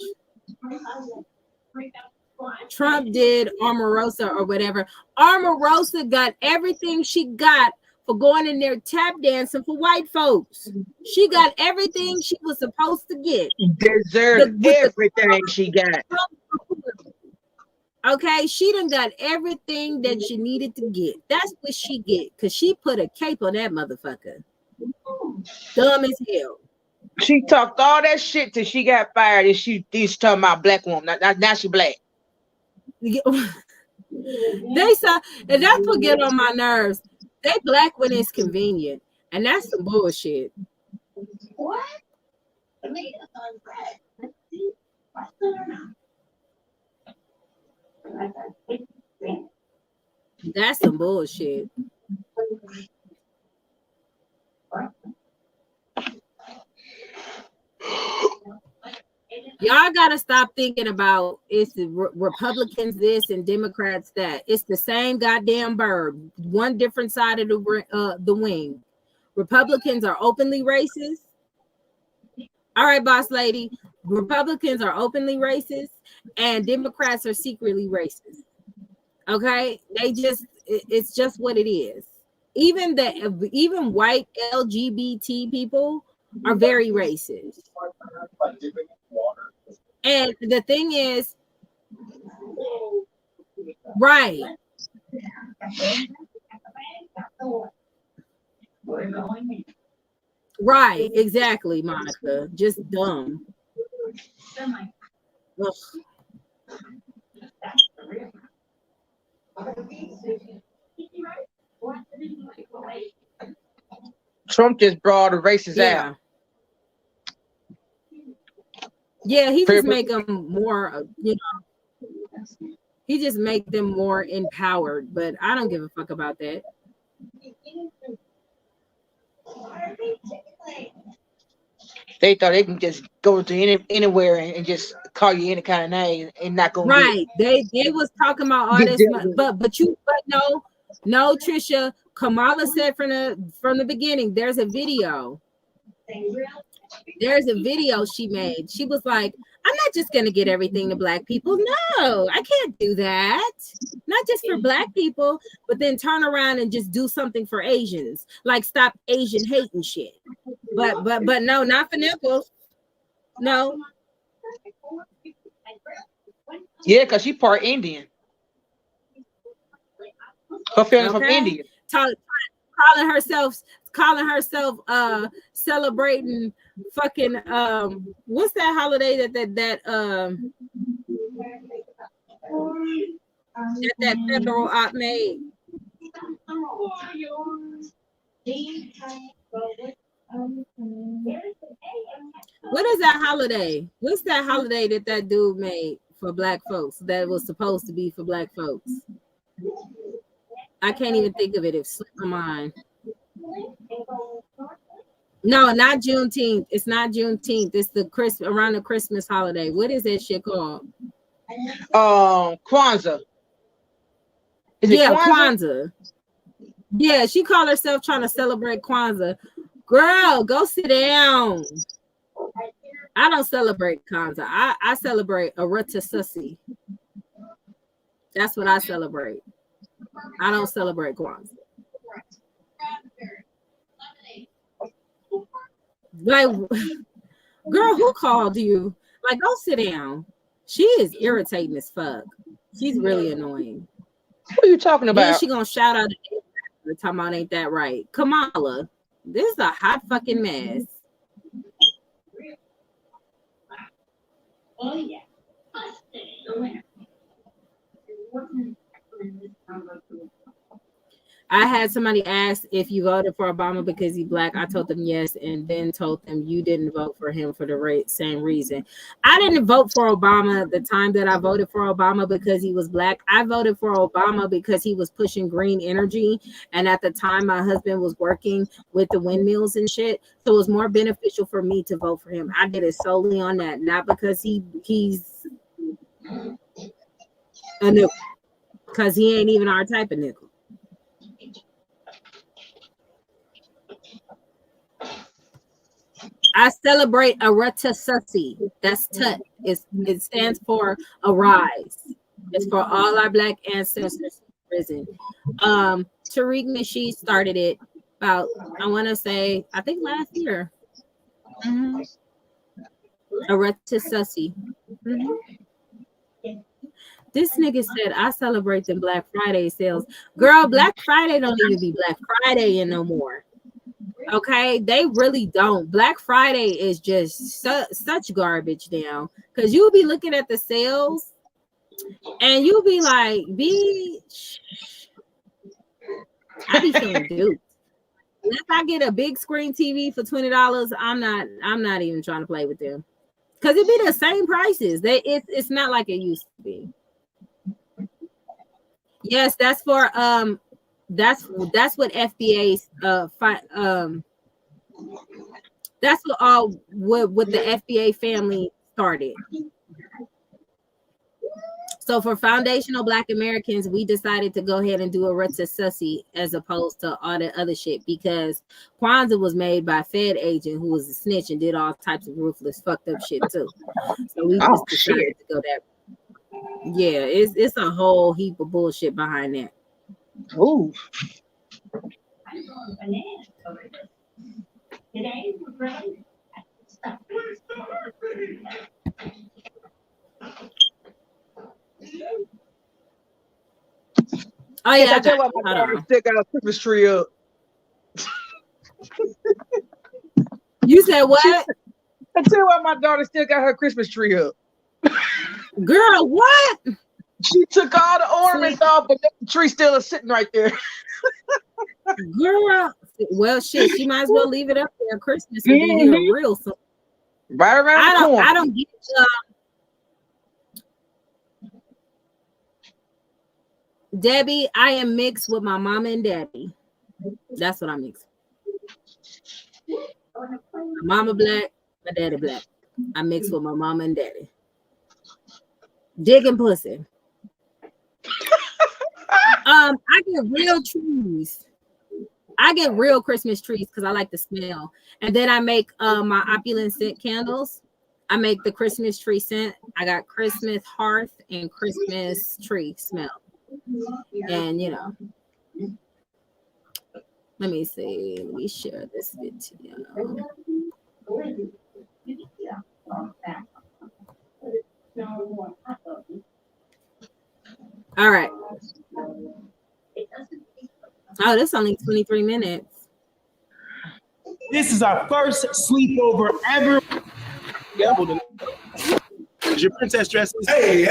[SPEAKER 1] Trump did Omarosa or whatever. Omarosa got everything she got for going in there tap dancing for white folks. She got everything she was supposed to get.
[SPEAKER 9] Deserved everything she got.
[SPEAKER 1] Okay, she done got everything that she needed to get. That's what she get, because she put a cape on that motherfucker. Dumb as hell.
[SPEAKER 9] She talked all that shit till she got fired, and she's talking about black woman. Now she black.
[SPEAKER 1] They saw, and that's what get on my nerves. They black when it's convenient, and that's some bullshit. What? That's some bullshit. Y'all gotta stop thinking about it's the Republicans this and Democrats that. It's the same goddamn bird, one different side of the wing. Republicans are openly racist. All right, boss lady. Republicans are openly racist, and Democrats are secretly racist. Okay, it's just what it is. Even white LGBT people are very racist. And the thing is, right. Right, exactly, Monica. Just dumb. Ugh.
[SPEAKER 9] Trump just brought the races out.
[SPEAKER 1] Yeah, he just make them more, he just make them more empowered, but I don't give a fuck about that.
[SPEAKER 9] They thought they can just go to anywhere and just call you any kind of name and not gonna
[SPEAKER 1] right. They was talking about all this, but no, Trisha. Kamala said from the beginning, there's a video. There's a video she made. She was like, I'm not just gonna get everything to black people. No, I can't do that. Not just for black people, but then turn around and just do something for Asians, like stop Asian hate and shit. But no, not for nipples. No.
[SPEAKER 9] Yeah, because she part Indian. Her family's from India.
[SPEAKER 1] Calling herself celebrating fucking what's that holiday that federal op made? What is that holiday? What's that holiday that dude made for black folks that was supposed to be for black folks? I can't even think of it. It slipped my mind. No, not Juneteenth. It's not Juneteenth. It's the around the Christmas holiday. What is that shit called?
[SPEAKER 9] Kwanzaa.
[SPEAKER 1] Kwanzaa. Yeah, she called herself trying to celebrate Kwanzaa. Girl, go sit down. I don't celebrate Kwanzaa. I celebrate Aruta Sussy. That's what I celebrate. I don't celebrate Kwanzaa. Like, girl, who called you? Like, go sit down. She is irritating as fuck. She's really annoying.
[SPEAKER 9] What are you talking about?
[SPEAKER 1] Then she gonna shout out the time out ain't that right. Kamala, this is a hot fucking mess. Oh yeah. I had somebody ask if you voted for Obama because he's black. I told them yes, and then told them you didn't vote for him for the same reason. I didn't vote for Obama the time that I voted for Obama because he was black. I voted for Obama because he was pushing green energy, and at the time my husband was working with the windmills and shit, so it was more beneficial for me to vote for him. I did it solely on that, not because he's a nickel, because he ain't even our type of nickel. I celebrate Aruta Sussy. That's Tut. It stands for arise. It's for all our black ancestors in prison. Tariq Nasheed started it about, I want to say, I think last year. Mm-hmm. Aruta Sussy. Mm-hmm. This nigga said I celebrate the Black Friday sales. Girl, Black Friday don't even be Black Friday no more. Okay, they really don't. Black Friday is just such garbage now, because you'll be looking at the sales and you'll be like, bitch, I be feeling duped. If I get a big screen TV for $20, I'm not even trying to play with them, because it be the same prices. It's not like it used to be. Yes, that's for that's what FBA's that's what the FBA family started. So for foundational Black Americans, we decided to go ahead and do a Aruta Sussy as opposed to all the other shit, because Kwanzaa was made by a Fed agent who was a snitch and did all types of ruthless, fucked up shit too. So we just decided to go that. Yeah, it's a whole heap of bullshit behind that.
[SPEAKER 9] Ooh.
[SPEAKER 1] Oh yeah,
[SPEAKER 9] I tell you what, my daughter still got a Christmas tree up.
[SPEAKER 1] You said what?
[SPEAKER 9] I tell you why my daughter still got her Christmas tree up.
[SPEAKER 1] Girl, what?
[SPEAKER 9] She took all the ornaments off, but the tree still is sitting right there.
[SPEAKER 1] Girl, well, shit, she might as well leave it up there. Christmas will be here real soon.
[SPEAKER 9] Right around the corner.
[SPEAKER 1] I don't get Debbie, I am mixed with my mama and daddy. That's what I'm mixed. My mama black, my daddy black. I mix with my mama and daddy. Digging pussy. I get real trees. I get real Christmas trees because I like the smell. And then I make my opulent scent candles. I make the Christmas tree scent. I got Christmas hearth and Christmas tree smell. And you know, let me see. Let me share this video. All right. Oh, this is only 23 minutes.
[SPEAKER 13] This is our first sleepover ever. Is your princess dresses? Hey.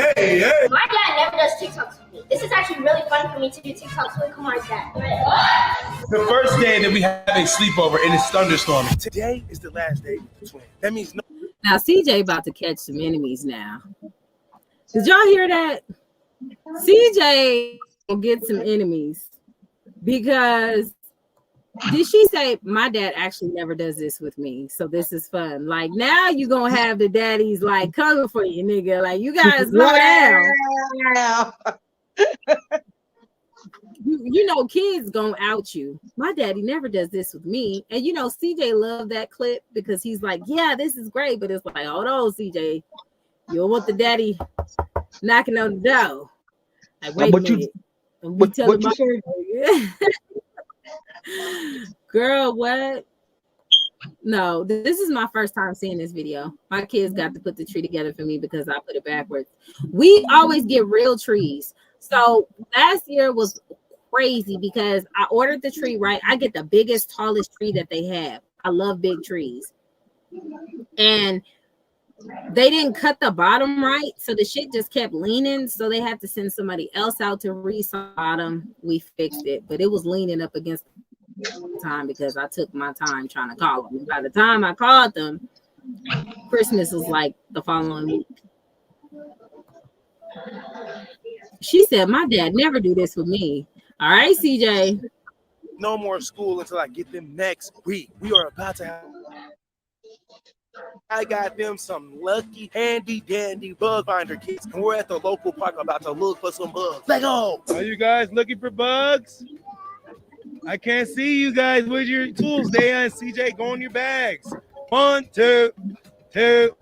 [SPEAKER 14] My dad never does TikToks with me. This is actually really fun for me to do TikToks with Kamari's dad.
[SPEAKER 13] The first day that we have a sleepover and it's thunderstorming. Today is the last day with the twin. That means no.
[SPEAKER 1] Now CJ about to catch some enemies now. Did y'all hear that? CJ will get some enemies because did she say my dad actually never does this with me? So this is fun. Like now you gonna have the daddies like coming for you, nigga. Like you guys slow down. You know, kids gonna out you. My daddy never does this with me. And you know, CJ loved that clip because he's like, yeah, this is great. But it's like, hold on, CJ. You don't want the daddy knocking on the door. Like, wait a minute. What you say? Girl, what? No, this is my first time seeing this video. My kids got to put the tree together for me because I put it backwards. We always get real trees. So last year was crazy because I ordered the tree right. I get the biggest, tallest tree that they have. I love big trees. And they didn't cut the bottom right, so the shit just kept leaning. So they had to send somebody else out to resaw the bottom. We fixed it, but it was leaning up against the time because I took my time trying to call them. By the time I called them, Christmas was like the following week. She said, "My dad never do this with me." All right, CJ.
[SPEAKER 13] No more school until I get them next week. We are about to have. I got them some lucky, handy, dandy bug finder kits, and we're at the local park about to look for some bugs. Let's go!
[SPEAKER 15] Are you guys looking for bugs? I can't see you guys with your tools. Daya and CJ, go in your bags. 1, 2, 2,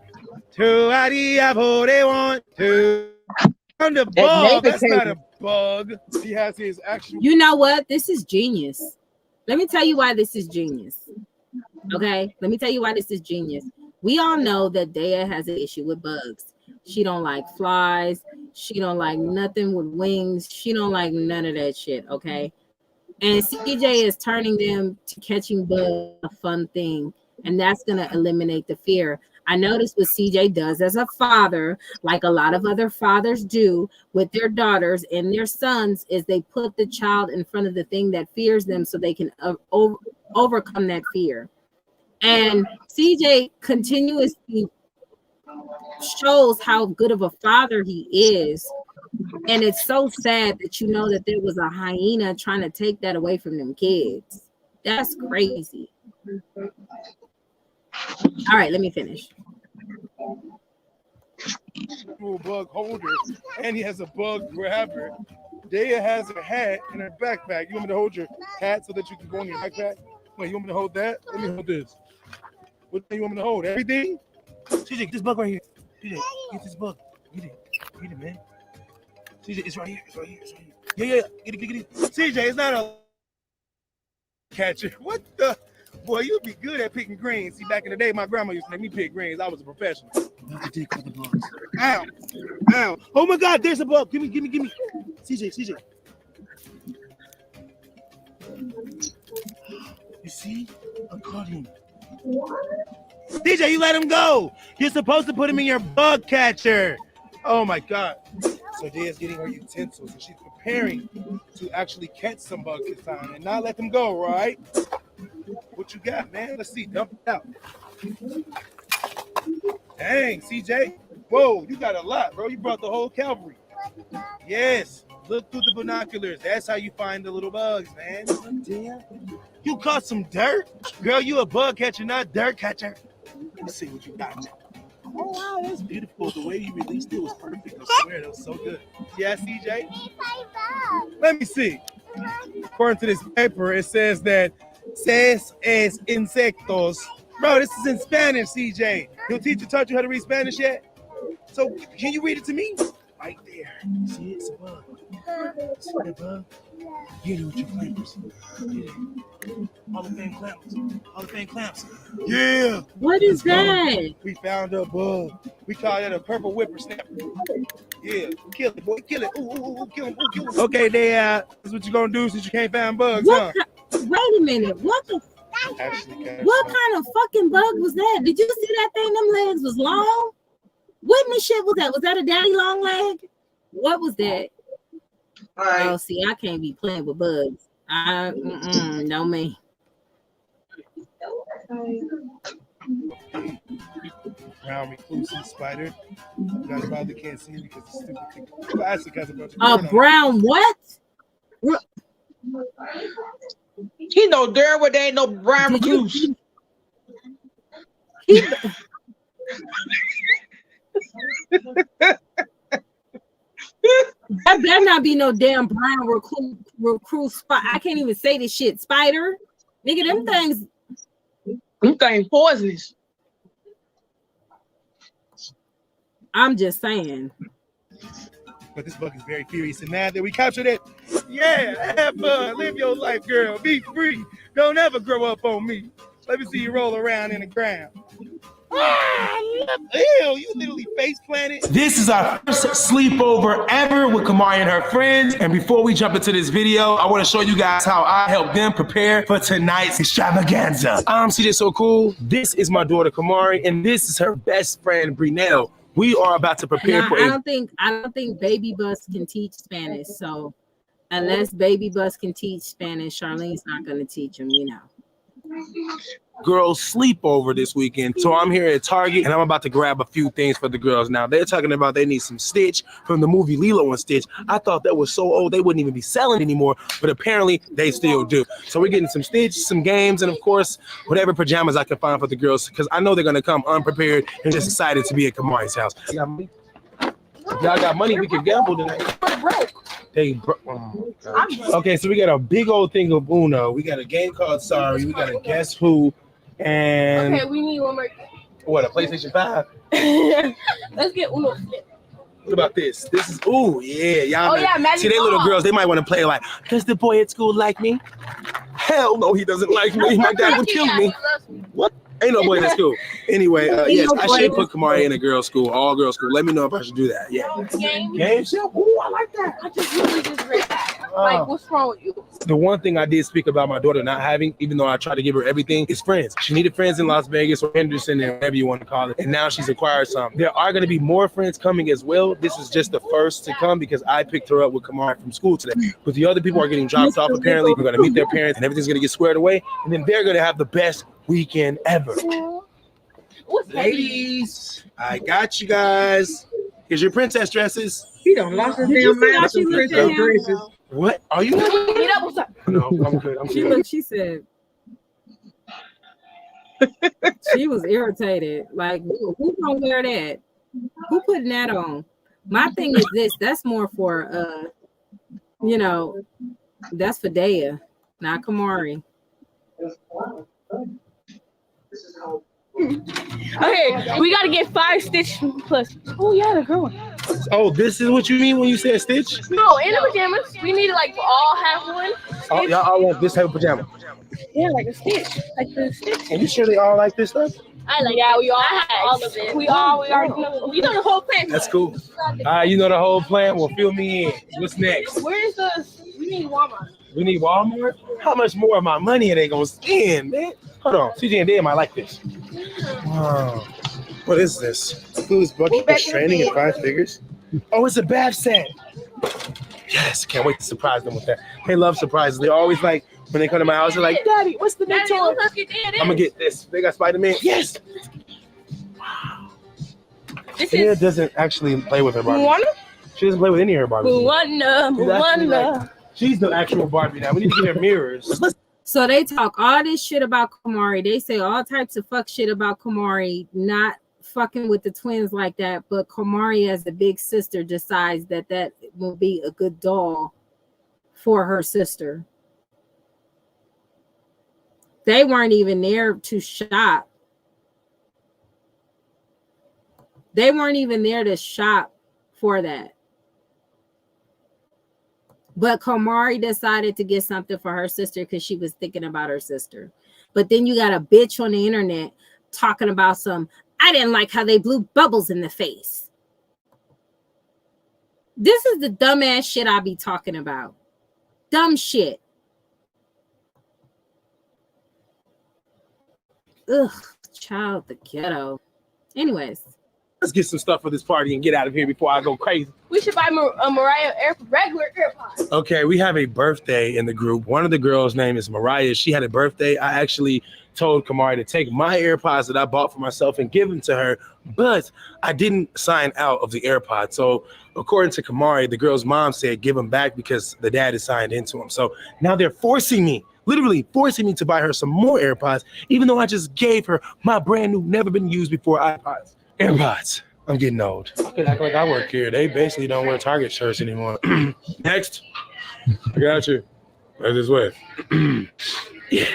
[SPEAKER 15] 2. They want to. On the bug. That's not a bug. He has his actual.
[SPEAKER 1] You know what? This is genius. Let me tell you why this is genius. Okay, let me tell you why this is genius. We all know that Daya has an issue with bugs. She don't like flies. She don't like nothing with wings. She don't like none of that shit, okay? And CJ is turning them to catching bugs a fun thing, and that's going to eliminate the fear. I noticed what CJ does as a father, like a lot of other fathers do with their daughters and their sons, is they put the child in front of the thing that fears them so they can overcome that fear. And CJ continuously shows how good of a father he is. And it's so sad that you know that there was a hyena trying to take that away from them kids. That's crazy. All right, let me finish.
[SPEAKER 15] Bug holder, and he has a bug grabber. Daya has a hat and a backpack. You want me to hold your hat so that you can go in your backpack? Wait, you want me to hold that? Let me hold this. What do you want me to hold? Everything?
[SPEAKER 13] CJ, get this bug right here. CJ, get this bug. Get it, man. CJ, it's right here. It's right here. It's right here. Yeah. Get it.
[SPEAKER 15] CJ, it's not a catcher. What the? Boy, you'd be good at picking greens. See, back in the day, my grandma used to make me pick greens. I was a professional.
[SPEAKER 13] I did cut the bugs.
[SPEAKER 15] Ow. Oh my God, there's a bug. Give me.
[SPEAKER 13] CJ. You see? A
[SPEAKER 15] caught him. DJ, you let him go. You're supposed to put him in your bug catcher. Oh my God. So Jaya's getting her utensils and she's preparing to actually catch some bugs this time and not let them go, right? What you got, man? Let's see. Dump it out. Dang, CJ. Whoa, you got a lot, bro. You brought the whole cavalry. Yes. Look through the binoculars. That's how you find the little bugs, man. Damn. You caught some dirt? Girl, you a bug catcher, not dirt catcher. Let me see what you got. Oh, wow, that's beautiful. The way you released it was perfect. I swear, that was so good. Yeah, CJ? Let me see. According to this paper, it says that "ses es insectos." Bro, this is in Spanish, CJ. Your teacher taught you how to read Spanish yet? So, can you read it to me? Right there. See, it's a bug. See that bug? Get it with your clampers. Get it. Hall of Fame clamps. Hall of Fame clamps. Yeah.
[SPEAKER 1] What is that?
[SPEAKER 15] We found a bug. We call that a purple whippersnapper. Yeah. Kill it, boy. Kill it. Ooh, kill him. Ooh, kill him. Okay, that's what you're going to do since you can't find bugs, huh?
[SPEAKER 1] Wait a minute. What kind of fucking bug was that? Did you see that thing? Them legs was long? What in the shit was that? Was that a daddy long leg? What was that?
[SPEAKER 9] Right.
[SPEAKER 1] Oh, see, I can't be playing with bugs. No me.
[SPEAKER 15] Brown reclusive spider. You guys probably can't see it because it's stupid. Classic has a bunch of
[SPEAKER 1] A brown what?
[SPEAKER 9] He know darn well there ain't no brown recluse.
[SPEAKER 1] That better not be no damn brown recruit spot. I can't even say this shit. Spider, nigga, them things
[SPEAKER 9] poisonous.
[SPEAKER 1] I'm just saying.
[SPEAKER 15] But this bug is very furious, and now that we captured it, yeah, have fun, live your life, girl, be free. Don't ever grow up on me. Let me see you roll around in the ground. Ew, you literally face planted.
[SPEAKER 16] This is our first sleepover ever with Kamari and her friends. And before we jump into this video, I want to show you guys how I helped them prepare for tonight's extravaganza. I'm CJ So Cool. This is my daughter Kamari, and this is her best friend Brunel. We are about to prepare for
[SPEAKER 1] I don't think Baby Bus can teach Spanish. So unless Baby Bus can teach Spanish, Charlene's not going to teach him, you know.
[SPEAKER 16] girls sleepover this weekend. So I'm here at Target and I'm about to grab a few things for the girls. Now they're talking about they need some Stitch from the movie Lilo and Stitch. I thought that was so old they wouldn't even be selling anymore, but apparently they still do. So we're getting some Stitch, some games, and of course, whatever pajamas I can find for the girls, because I know they're gonna come unprepared and just excited to be at Kamari's house. If y'all got money, we can gamble tonight. They broke. Oh, okay, so we got a big old thing of Uno. We got a game called Sorry. We got a Guess Who. And
[SPEAKER 6] okay, we need one more.
[SPEAKER 16] What, a PlayStation 5?
[SPEAKER 6] Let's get Uno flip.
[SPEAKER 16] What about this? This is, ooh, yeah. Y'all
[SPEAKER 6] oh, yeah, Magic
[SPEAKER 16] see, they little girls, they might want to play like, does the boy at school like me? Hell no, he doesn't like me. My dad would kill me. What? Ain't no boy in school. Anyway, yes, I should put Kamari in a girls' school, all girls' school. Let me know if I should do that. Yeah. Games? Ooh, I like that.
[SPEAKER 6] I just really just read that. Like, what's wrong with you?
[SPEAKER 16] The one thing I did speak about my daughter not having, even though I tried to give her everything, is friends. She needed friends in Las Vegas or Henderson and whatever you want to call it. And now she's acquired some. There are going to be more friends coming as well. This is just the first to come because I picked her up with Kamari from school today. But the other people are getting dropped off. Apparently, we're going to meet their parents and everything's going to get squared away. And then they're going to have the best weekend ever. Ladies, I got you guys. Here's your princess dresses.
[SPEAKER 9] He done lost his damn mind with some princess dresses.
[SPEAKER 16] What? Are you? No, I'm good. I'm good.
[SPEAKER 1] She said she was irritated. Like, who gonna wear that? Who putting that on? My thing is this. That's more for that's for Daya, not Kamari.
[SPEAKER 6] Okay, we gotta get 5 Stitch plus. Oh yeah, the girl one.
[SPEAKER 16] Oh, this is what you mean when you said Stitch?
[SPEAKER 6] No, in the pajamas. We need to like all have one.
[SPEAKER 16] Oh, y'all all want this type of pajama?
[SPEAKER 6] Yeah, like a Stitch, like the Stitch.
[SPEAKER 16] Are you sure they all like this stuff?
[SPEAKER 6] I like. Yeah, we all have all of it. We already know. You know the whole plan.
[SPEAKER 16] That's cool. You know the whole plan. Well, fill me in. What's next?
[SPEAKER 6] Where's the? We need Walmart.
[SPEAKER 16] We need Walmart? How much more of my money are they gonna spend, man? Hold on, CJ and Dan might like this. Wow. What is this? Food's bucket for training at 5 figures? Oh, it's a bath set. Yes, can't wait to surprise them with that. They love surprises. They always like, when they come to my house, they're like, Daddy, what's the next one? I'm gonna get this. They got Spider-Man. Yes! Wow. Tia doesn't actually play with her Barbie. She doesn't play with any of her Barbies. She's the actual Barbie now. We need to get her mirrors.
[SPEAKER 1] So they talk all this shit about Kamari. They say all types of fuck shit about Kamari, not fucking with the twins like that. But Kamari, as the big sister, decides that that will be a good doll for her sister. They weren't even there to shop. They weren't even there to shop for that. But Kamari decided to get something for her sister because she was thinking about her sister. But then you got a bitch on the internet talking about I didn't like how they blew bubbles in the face. This is the dumbass shit I be talking about. Dumb shit. Ugh, child, the ghetto. Anyways.
[SPEAKER 16] Let's get some stuff for this party and get out of here before I go crazy.
[SPEAKER 17] We should buy Mariah regular AirPods.
[SPEAKER 16] Okay, we have a birthday in the group. One of the girls' name is Mariah. She had a birthday. I actually told Kamari to take my AirPods that I bought for myself and give them to her, but I didn't sign out of the AirPods. So according to Kamari, the girl's mom said give them back because the dad is signed into them. So now they're forcing me, literally forcing me to buy her some more AirPods, even though I just gave her my brand new, never been used before AirPods. I'm getting old. I could act like I work here. They basically don't wear Target shirts anymore. Next. I got you. Right this way. Yeah.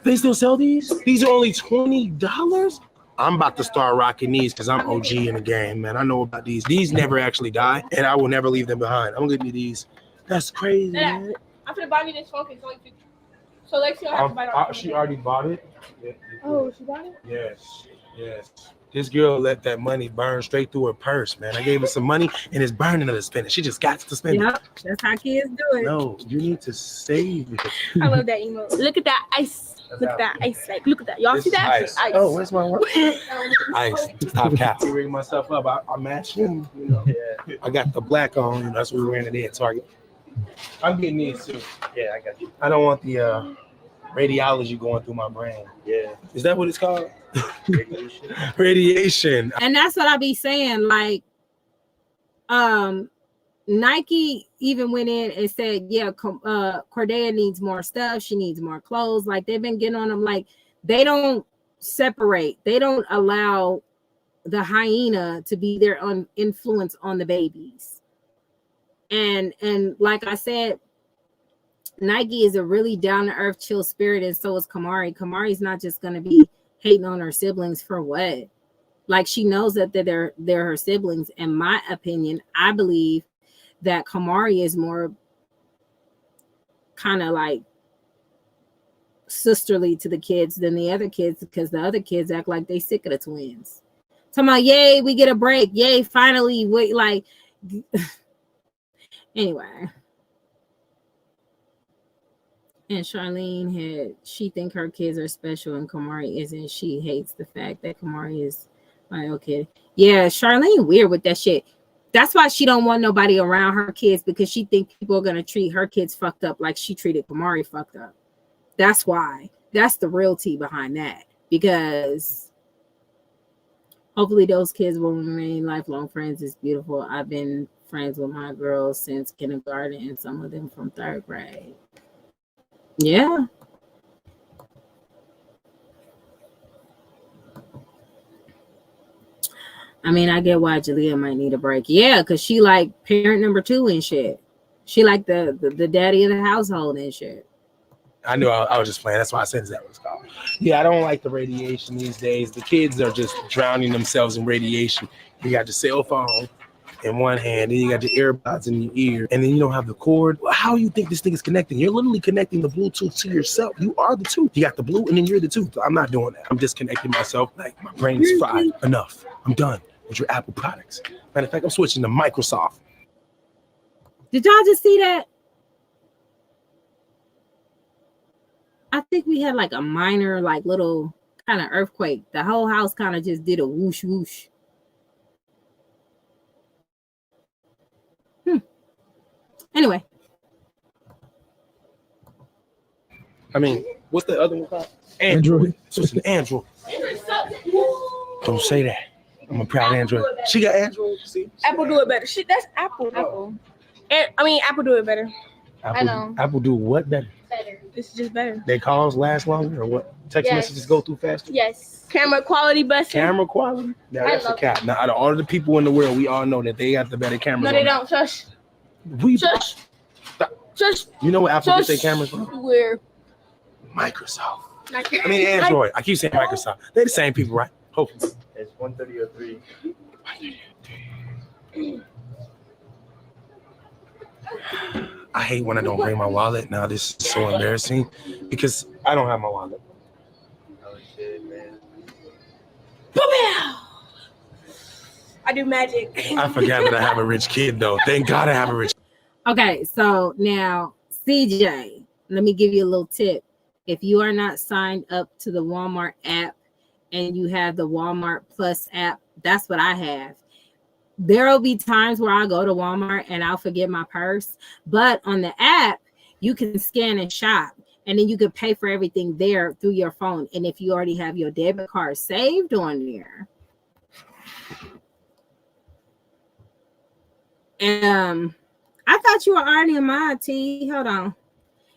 [SPEAKER 16] They still sell these? These are only $20? I'm about to start rocking these because I'm OG in the game, man. I know about these. These never actually die, and I will never leave them behind. I'm gonna need these. That's crazy, man.
[SPEAKER 17] I'm gonna buy me this phone. It's only $50. So Lexi will have to buy it.
[SPEAKER 16] She already bought it. Yeah.
[SPEAKER 17] Oh, she bought it?
[SPEAKER 16] Yes. This girl let that money burn straight through her purse, man. I gave her some money, and it's burning her to spend it. She just got to spend it.
[SPEAKER 1] Yep, that's how kids do it.
[SPEAKER 16] No, you need to save it.
[SPEAKER 17] I love that emo. Look at that ice. Look at that ice. Like, look at that. Y'all see that?
[SPEAKER 16] Ice. Oh, where's my work? Ice. Top cap. I ring myself up. I match him. You know. Yeah. I got the black on. And that's what we ran today at Target. I'm getting these too. Yeah, I got you. I don't want the radiology going through my brain. Yeah. Is that what it's called? Radiation.
[SPEAKER 1] And that's what I be saying. Like, Nike even went in and said, yeah, Cordelia needs more stuff. She needs more clothes. Like, they've been getting on them. Like, they don't separate. They don't allow the hyena to be their influence on the babies. And like I said, Nike is a really down-to-earth, chill spirit, and so is Kamari. Kamari's not just going to be hating on her siblings for what? Like, she knows that they're her siblings. In my opinion, I believe that Kamari is more kind of like sisterly to the kids than the other kids, because the other kids act like they sick of the twins. Talking about, yay, we get a break. Yay, finally. Wait, like, anyway. And Charlene she think her kids are special and Kamari isn't. She hates the fact that Kamari is like, okay. Yeah, Charlene weird with that shit. That's why she don't want nobody around her kids, because she think people are going to treat her kids fucked up like she treated Kamari fucked up. That's why. That's the real tea behind that. Because hopefully those kids will remain lifelong friends. It's beautiful. I've been friends with my girls since kindergarten and some of them from 3rd grade. Yeah. I mean, I get why Jalia might need a break. Yeah, because she like parent number 2 and shit. She like the daddy of the household and shit.
[SPEAKER 16] I knew I was just playing. That's why I said that was called. Yeah, I don't like the radiation these days. The kids are just drowning themselves in radiation. You got your cell phone in one hand, and you got your AirPods in your ear, and then you don't have the cord. How do you think this thing is connecting? You're literally connecting the Bluetooth to yourself. You are the tooth. You got the blue, and then you're the tooth. I'm not doing that. I'm disconnecting myself. Like, my brain is fried. Enough. I'm done with your Apple products. Matter of fact, I'm switching to Microsoft.
[SPEAKER 1] Did y'all just see that? I think we had like a minor, like little kind of earthquake. The whole house kind of just did a whoosh whoosh. Anyway.
[SPEAKER 16] I mean, what's the other one called? Android. So it's an Android. Don't say that. I'm a proud Android. She got Android. See?
[SPEAKER 17] Apple do it better. Shit, that's Apple. Apple. And I mean, Apple do it better.
[SPEAKER 16] Apple, I know. Apple do what better?
[SPEAKER 17] Better. It's just better.
[SPEAKER 16] Their calls last longer or what? Text messages go through faster?
[SPEAKER 17] Yes. Camera quality best.
[SPEAKER 16] Camera quality? Now that's a cap. Now out of all the people in the world, we all know that they got the better cameras.
[SPEAKER 17] No, they don't. Shush.
[SPEAKER 16] Shush.
[SPEAKER 17] Shush.
[SPEAKER 16] You know where Apple gets their cameras from?
[SPEAKER 17] Where?
[SPEAKER 16] Microsoft. I mean Android. I keep saying Microsoft. They're the same people, right? Hopefully.
[SPEAKER 18] It's 130 or 3.
[SPEAKER 16] I hate when I don't bring my wallet. Now this is so embarrassing because I don't have my wallet.
[SPEAKER 18] Oh shit, man.
[SPEAKER 17] I do magic.
[SPEAKER 16] I forgot that I have a rich kid though. Thank God I have a rich.
[SPEAKER 1] Okay, so now CJ, let me give you a little tip. If you are not signed up to the Walmart app and you have the Walmart Plus app, that's what I have. There will be times where I go to Walmart and I'll forget my purse, but on the app, you can scan and shop, and then you can pay for everything there through your phone. And if you already have your debit card saved on there, I thought you were already in my T. Hold on.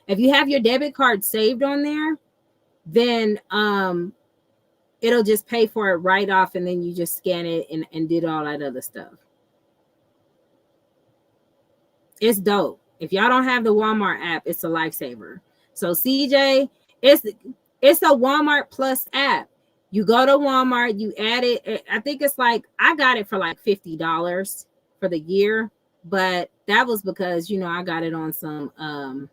[SPEAKER 1] If you have your debit card saved on there, then it'll just pay for it right off, and then you just scan it and did all that other stuff. It's dope. If y'all don't have the Walmart app, it's a lifesaver. So CJ, it's a Walmart Plus app. You go to Walmart, you add it. I think it's like, I got it for like $50 for the year, but that was because, you know, I got it on some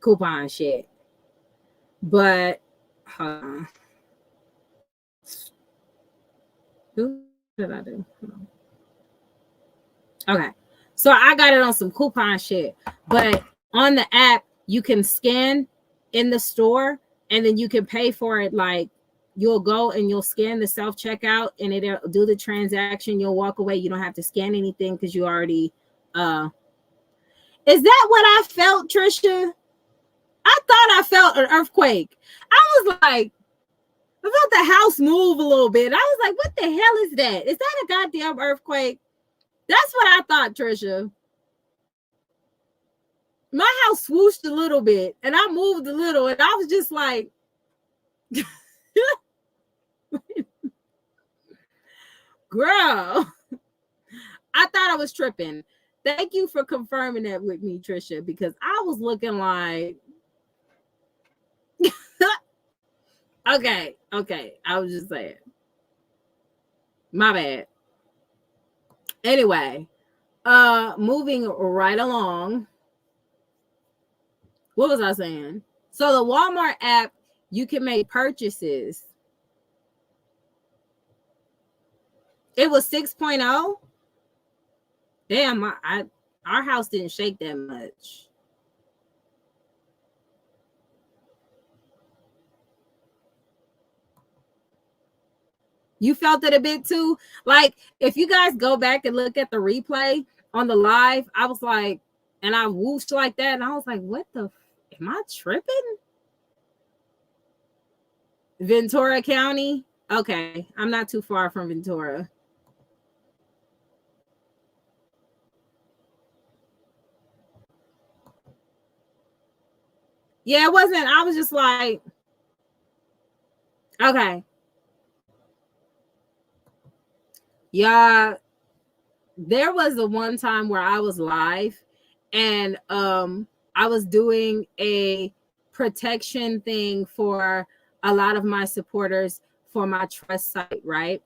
[SPEAKER 1] coupon shit. But who did I do? Okay, so I got it on some coupon shit, but on the app you can scan in the store and then you can pay for it. Like, you'll go and you'll scan the self-checkout and it'll do the transaction. You'll walk away. You don't have to scan anything because you already is that what I felt, Trisha? I thought I felt an earthquake. I was like, I felt the house move a little bit. I was like, what the hell is that? Is that a goddamn earthquake? That's what I thought, Trisha. My house swooshed a little bit and I moved a little and I was just like, girl, I thought I was tripping. Thank you for confirming that with me, Trisha, because I was looking like, okay, I was just saying. My bad. Anyway, moving right along. What was I saying? So the Walmart app, you can make purchases. It was 6.0. Damn, our house didn't shake that much. You felt it a bit too? Like, if you guys go back and look at the replay on the live, I was like, and I whooshed like that, and I was like, what the, am I tripping? Ventura County? Okay, I'm not too far from Ventura. Yeah, it wasn't, I was just like, okay. Yeah, there was a one time where I was live and I was doing a protection thing for a lot of my supporters for my trust site, right?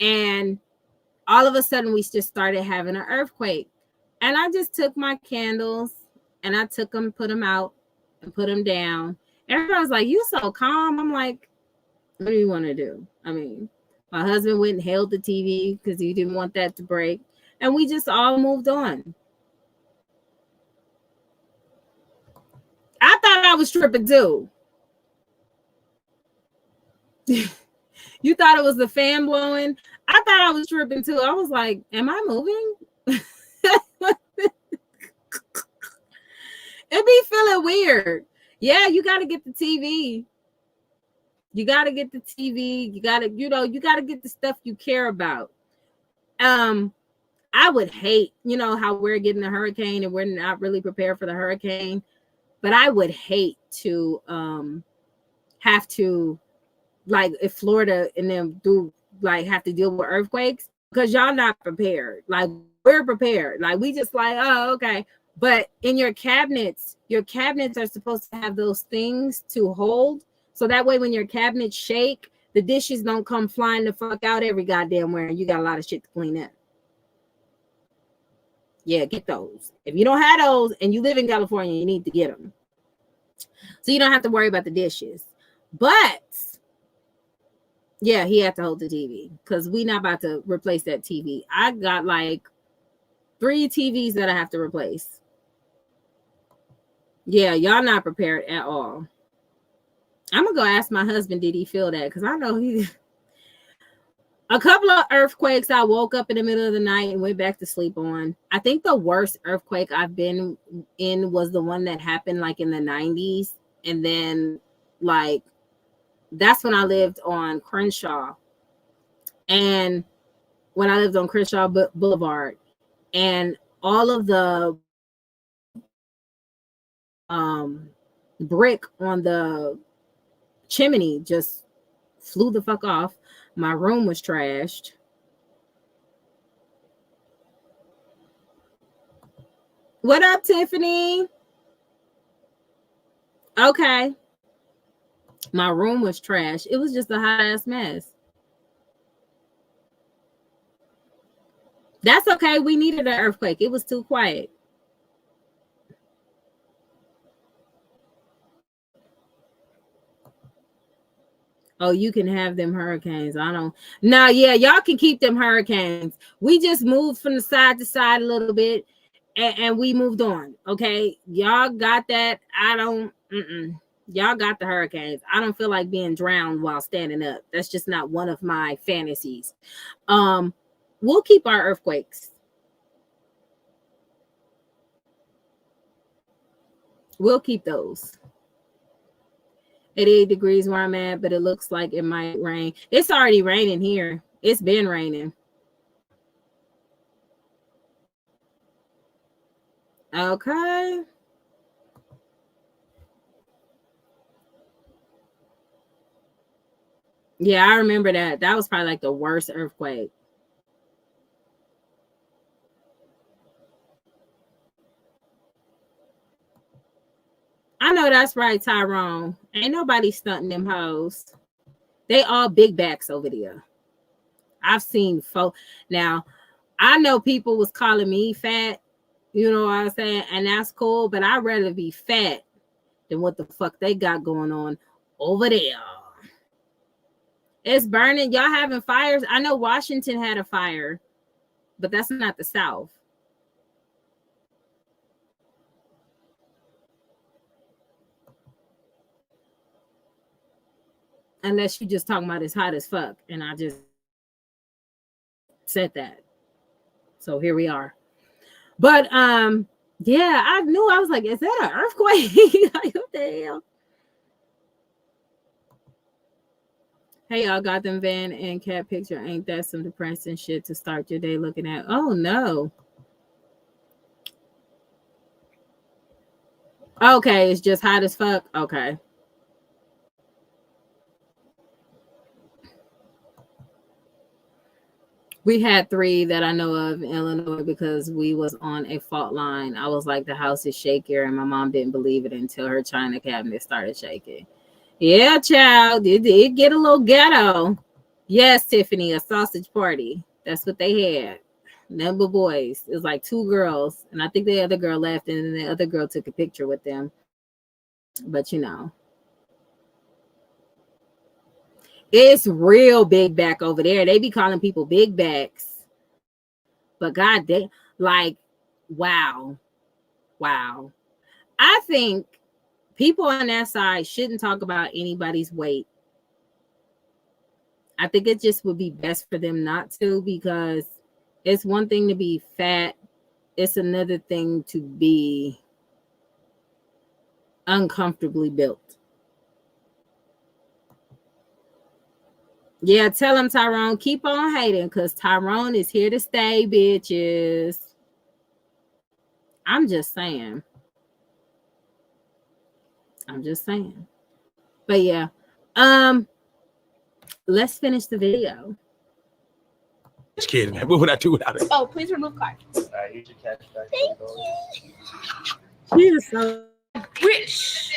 [SPEAKER 1] And all of a sudden we just started having an earthquake. And I just took my candles and I took them, put them out and put them down. Everyone's like, you so calm. I'm like, what do you want to do? I mean, my husband went and held the TV because he didn't want that to break. And we just all moved on. I thought I was tripping too. You thought it was the fan blowing? I thought I was tripping too. I was like, am I moving? It be feeling weird. Yeah, you got to get the TV. You got to get the TV. You got to, you got to get the stuff you care about. I would hate, how we're getting a hurricane and we're not really prepared for the hurricane, but I would hate to have to, like, if Florida and them do like have to deal with earthquakes, because y'all not prepared. Like, we're prepared. Like, we just like, oh, okay. But in your cabinets are supposed to have those things to hold. So that way when your cabinets shake, the dishes don't come flying the fuck out every goddamn where, and you got a lot of shit to clean up. Yeah, get those. If you don't have those and you live in California, you need to get them. So you don't have to worry about the dishes. But yeah, he had to hold the TV because we not about to replace that TV. I got like 3 TVs that I have to replace. Yeah, y'all not prepared at all. I'm gonna go ask my husband, did he feel that? Because I know he a couple of earthquakes I woke up in the middle of the night and went back to sleep on. I think the worst earthquake I've been in was the one that happened like in the 90s. And then like that's when I lived on Crenshaw. And when I lived on Crenshaw Boulevard, and all of the brick on the chimney just flew the fuck off. My room was trashed. What up, Tiffany? Okay. My room was trash. It was just a hot ass mess. That's okay. We needed an earthquake. It was too quiet. Oh, you can have them hurricanes. I don't. No, yeah, y'all can keep them hurricanes. We just moved from the side to side a little bit, and we moved on. Okay, y'all got that. I don't. Y'all got the hurricanes. I don't feel like being drowned while standing up. That's just not one of my fantasies. We'll keep our earthquakes. We'll keep those. 88 degrees where I'm at, but it looks like it might rain. It's already raining here. It's been raining. Okay. Yeah, I remember that. That was probably like the worst earthquake. I know that's right, Tyrone. Ain't nobody stunting them hoes. They all big backs over there. I've seen folk. Now, I know people was calling me fat. You know what I'm saying? And that's cool. But I'd rather be fat than what the fuck they got going on over there. It's burning. Y'all having fires? I know Washington had a fire, but that's not the South. Unless you just talking about it's hot as fuck. And I just said that. So here we are. But yeah, I knew. I was like, is that an earthquake? Like, what the hell? Hey, y'all got them van and cat picture. Ain't that some depressing shit to start your day looking at? Oh no. Okay, it's just hot as fuck. Okay. We had 3 that I know of in Illinois because we was on a fault line. I was like, the house is shakier, and my mom didn't believe it until her china cabinet started shaking. Yeah, child, it did get a little ghetto. Yes, Tiffany, a sausage party. That's what they had. Number boys. It was like 2 girls, and I think the other girl left, and then the other girl took a picture with them. But you know. It's real big back over there. They be calling people big backs. But God damn, like, wow. I think people on that side shouldn't talk about anybody's weight. I think it just would be best for them not to, because it's one thing to be fat. It's another thing to be uncomfortably built. Yeah, tell him, Tyrone, keep on hating, because Tyrone is here to stay, bitches. I'm just saying. But yeah. Let's finish the video.
[SPEAKER 16] Just kidding, man. What would I do without it?
[SPEAKER 17] Oh, please remove card.
[SPEAKER 18] All right, here's your cash back.
[SPEAKER 17] Thank you.
[SPEAKER 1] She is so
[SPEAKER 17] Rich.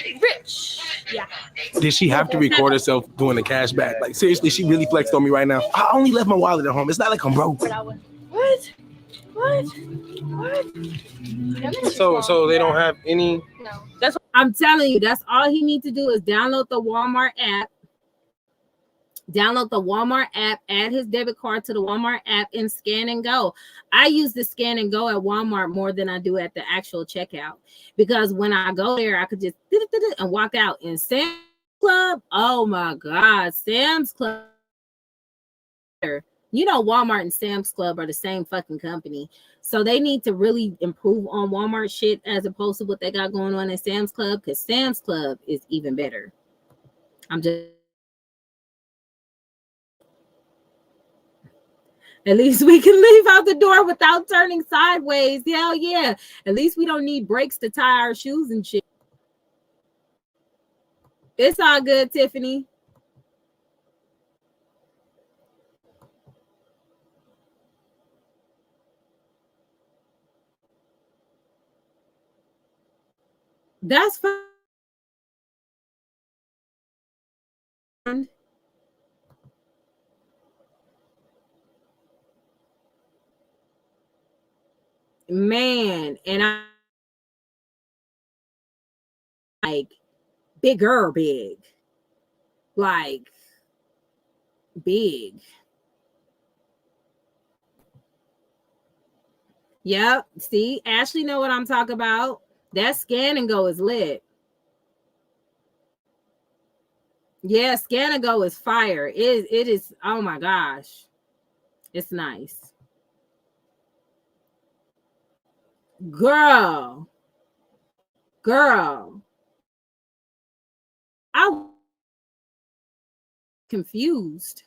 [SPEAKER 17] Yeah.
[SPEAKER 16] Did she have to record herself doing the cash back? Like, seriously, she really flexed on me right now. I only left my wallet at home. It's not like I'm broke.
[SPEAKER 17] What?
[SPEAKER 16] So they don't have any.
[SPEAKER 17] No.
[SPEAKER 1] That's what I'm telling you. That's all he needs to do is download the Walmart app. Download the Walmart app, add his debit card to the Walmart app, and scan and go. I use the scan and go at Walmart more than I do at the actual checkout, because when I go there, I could just and walk out. In Sam's Club, oh my God, Sam's Club. You know, Walmart and Sam's Club are the same fucking company. So they need to really improve on Walmart shit as opposed to what they got going on at Sam's Club, because Sam's Club is even better. At least we can leave out the door without turning sideways. Hell yeah. At least we don't need brakes to tie our shoes and shit. It's all good, Tiffany. That's fine. Man, and I like big, like big. Yep. See, Ashley know what I'm talking about. That scan and go is lit. Yeah, scan and go is fire. It is. Oh my gosh, it's nice. Girl, I'm confused.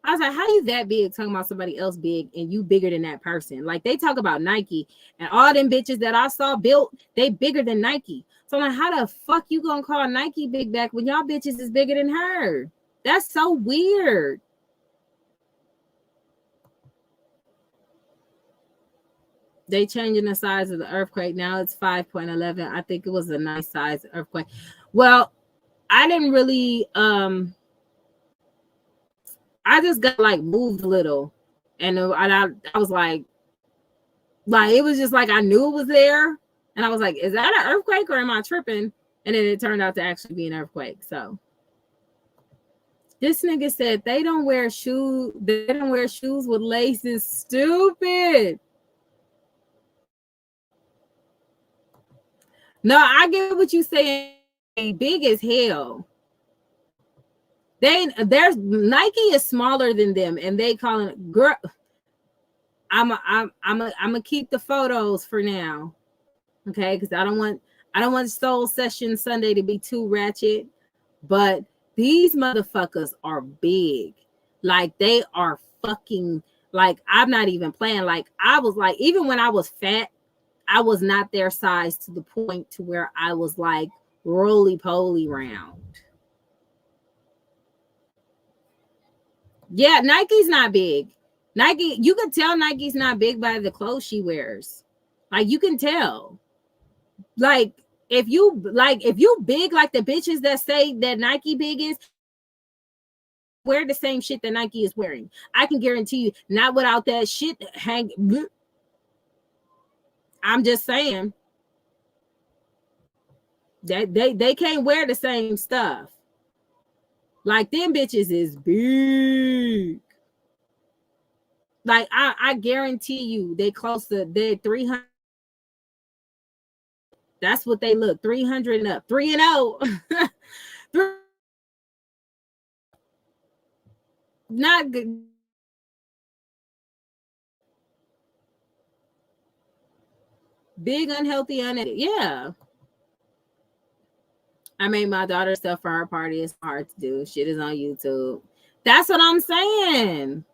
[SPEAKER 1] I was like, how you that big talking about somebody else big and you bigger than that person? Like, they talk about Nike and all them bitches that I saw built, they bigger than Nike. So I'm like, how the fuck you gonna call Nike big back when y'all bitches is bigger than her? That's so weird. They changing the size of the earthquake. Now it's 5.11. I think it was a nice size earthquake. Well, I didn't really I just got like moved a little, and I was like it was just like I knew it was there, and I was like, is that an earthquake or am I tripping? And then it turned out to actually be an earthquake. So this nigga said they don't wear shoes with laces. Stupid. No, I get what you saying. Big as hell. There's Nike is smaller than them, and they calling it girl. I'm gonna keep the photos for now, okay? Because I don't want Soul Session Sunday to be too ratchet. But these motherfuckers are big, like they are fucking like I'm not even playing. Like I was like, even when I was fat, I was not their size to the point to where I was like roly-poly round. Yeah, Nike's not big. Nike, you can tell Nike's not big by the clothes she wears. Like you can tell. Like if you big like the bitches that say that Nike big is, wear the same shit that Nike is wearing. I can guarantee you, not without that shit hang. I'm just saying that they can't wear the same stuff. Like them bitches is big. Like I guarantee you, they close to they're 300. That's what they look. 300 and up. 3-0. Not good. Big, unhealthy, yeah. I made my daughter stuff for her party. It's hard to do. Shit is on YouTube. That's what I'm saying.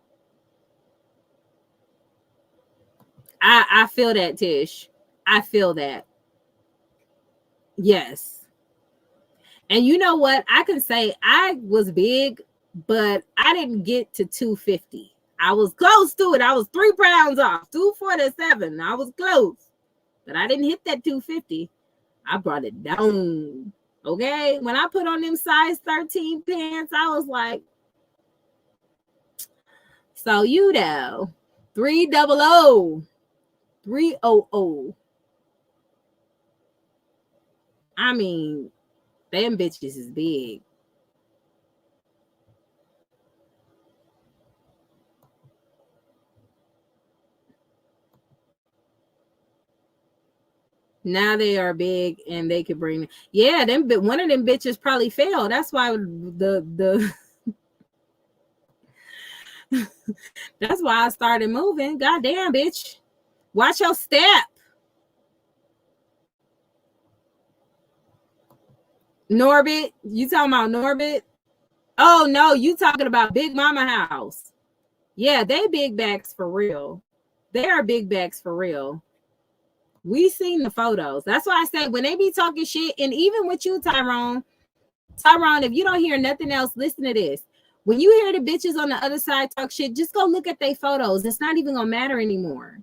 [SPEAKER 1] I feel that, Tish. I feel that. Yes. And you know what? I can say I was big, but I didn't get to 250. I was close to it. I was 3 pounds off. 247. I was close. But I didn't hit that 250. I brought it down. Okay? When I put on them size 13 pants, I was like, so you know, 300. 300. I mean, them bitches is big. Now they are big and they could bring. Yeah, them. One of them bitches probably failed. That's why the that's why I started moving. Goddamn, bitch. Watch your step. Norbit, you talking about Norbit? Oh no, you talking about Big Mama house. Yeah, they big backs for real. They are big backs for real. We seen the photos. That's why I say when they be talking shit, and even with you, Tyrone, if you don't hear nothing else, listen to this. When you hear the bitches on the other side talk shit, just go look at their photos. It's not even gonna matter anymore.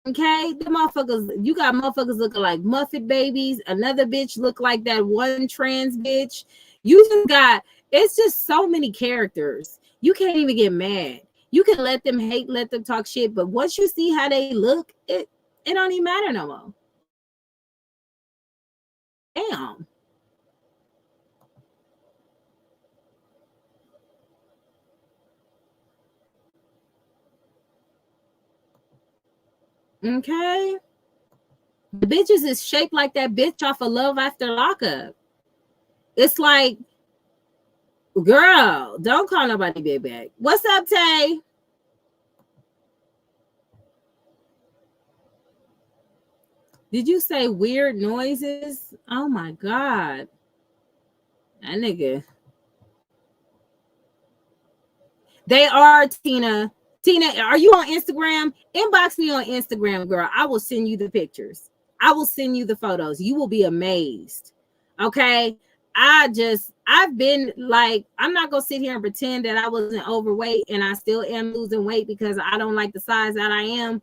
[SPEAKER 1] Okay, the motherfuckers, you got motherfuckers looking like Muffet babies. Another bitch look like that one trans bitch. You just got, it's just so many characters. You can't even get mad. You can let them hate, let them talk shit, but once you see how they look, it don't even matter no more. Damn. Okay. The bitches is shaped like that bitch off of Love After Lockup. It's like, girl, don't call nobody big bag. What's up, Tay? Did you say weird noises? Oh my God. That nigga. They are, Tina. Tina, are you on Instagram? Inbox me on Instagram, girl. I will send you the pictures. I will send you the photos. You will be amazed. Okay. I've been like, I'm not going to sit here and pretend that I wasn't overweight and I still am losing weight because I don't like the size that I am.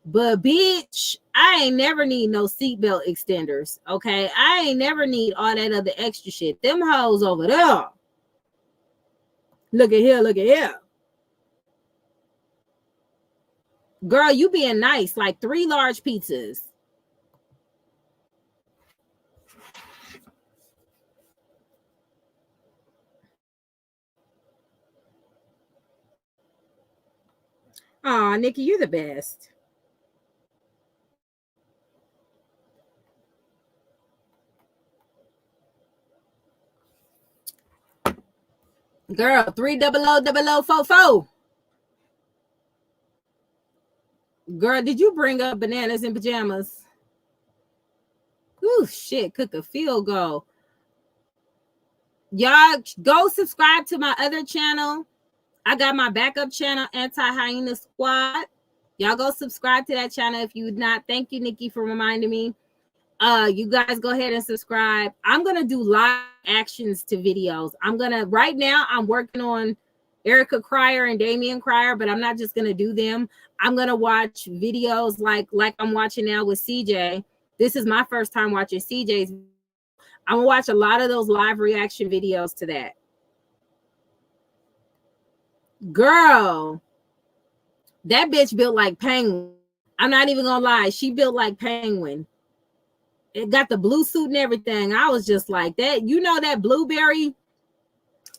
[SPEAKER 1] But bitch, I ain't never need no seatbelt extenders. Okay. I ain't never need all that other extra shit. Them hoes over there. Look at here. Look at here. Girl, you being nice, like 3 large pizzas. Aw, Nikki, you're the best. Girl, 3000044. Girl, did you bring up bananas in pajamas? Ooh, shit, cook a field goal. Y'all go subscribe to my other channel. I got my backup channel, Anti-Hyena Squad. Y'all go subscribe to that channel if you not. Thank you, Nikki, for reminding me. You guys go ahead and subscribe. I'm gonna do live actions to videos. Right now I'm working on Erica Cryer and Damian Cryer, but I'm not just gonna do them. I'm gonna watch videos like I'm watching now with CJ. This is my first time watching CJ's. I'm gonna watch a lot of those live reaction videos to that. Girl, that bitch built like Penguin. I'm not even gonna lie, she built like Penguin. It got the blue suit and everything. I was just like that. You know that blueberry?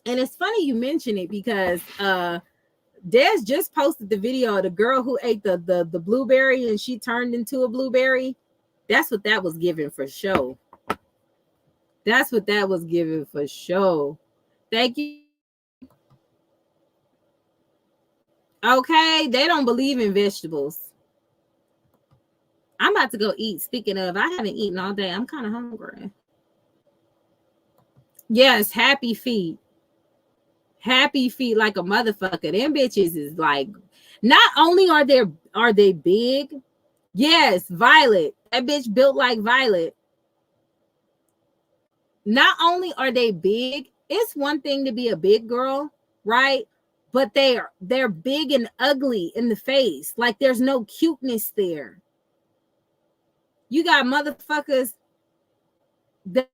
[SPEAKER 1] And it's funny you mention it because Des just posted the video of the girl who ate the blueberry and she turned into a blueberry. That's what that was given for show. That's what that was given for show. Thank you. Okay, they don't believe in vegetables. I'm about to go eat. Speaking of, I haven't eaten all day. I'm kind of hungry. Yes, happy feet. Happy feet like a motherfucker. Them bitches is like, not only are they big, yes, Violet. That bitch built like Violet. Not only are they big, it's one thing to be a big girl, right? But they're big and ugly in the face. Like there's no cuteness there. You got motherfuckers that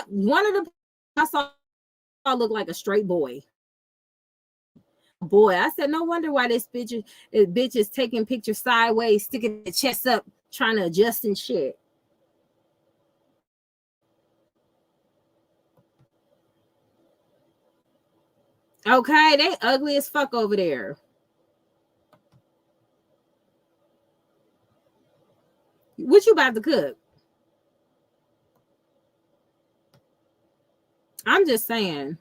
[SPEAKER 1] one of the I saw look like a straight boy. Boy, I said no wonder why this bitch is taking pictures sideways, sticking the chest up, trying to adjust and shit. Okay, they ugly as fuck over there. What you about to cook? I'm just saying.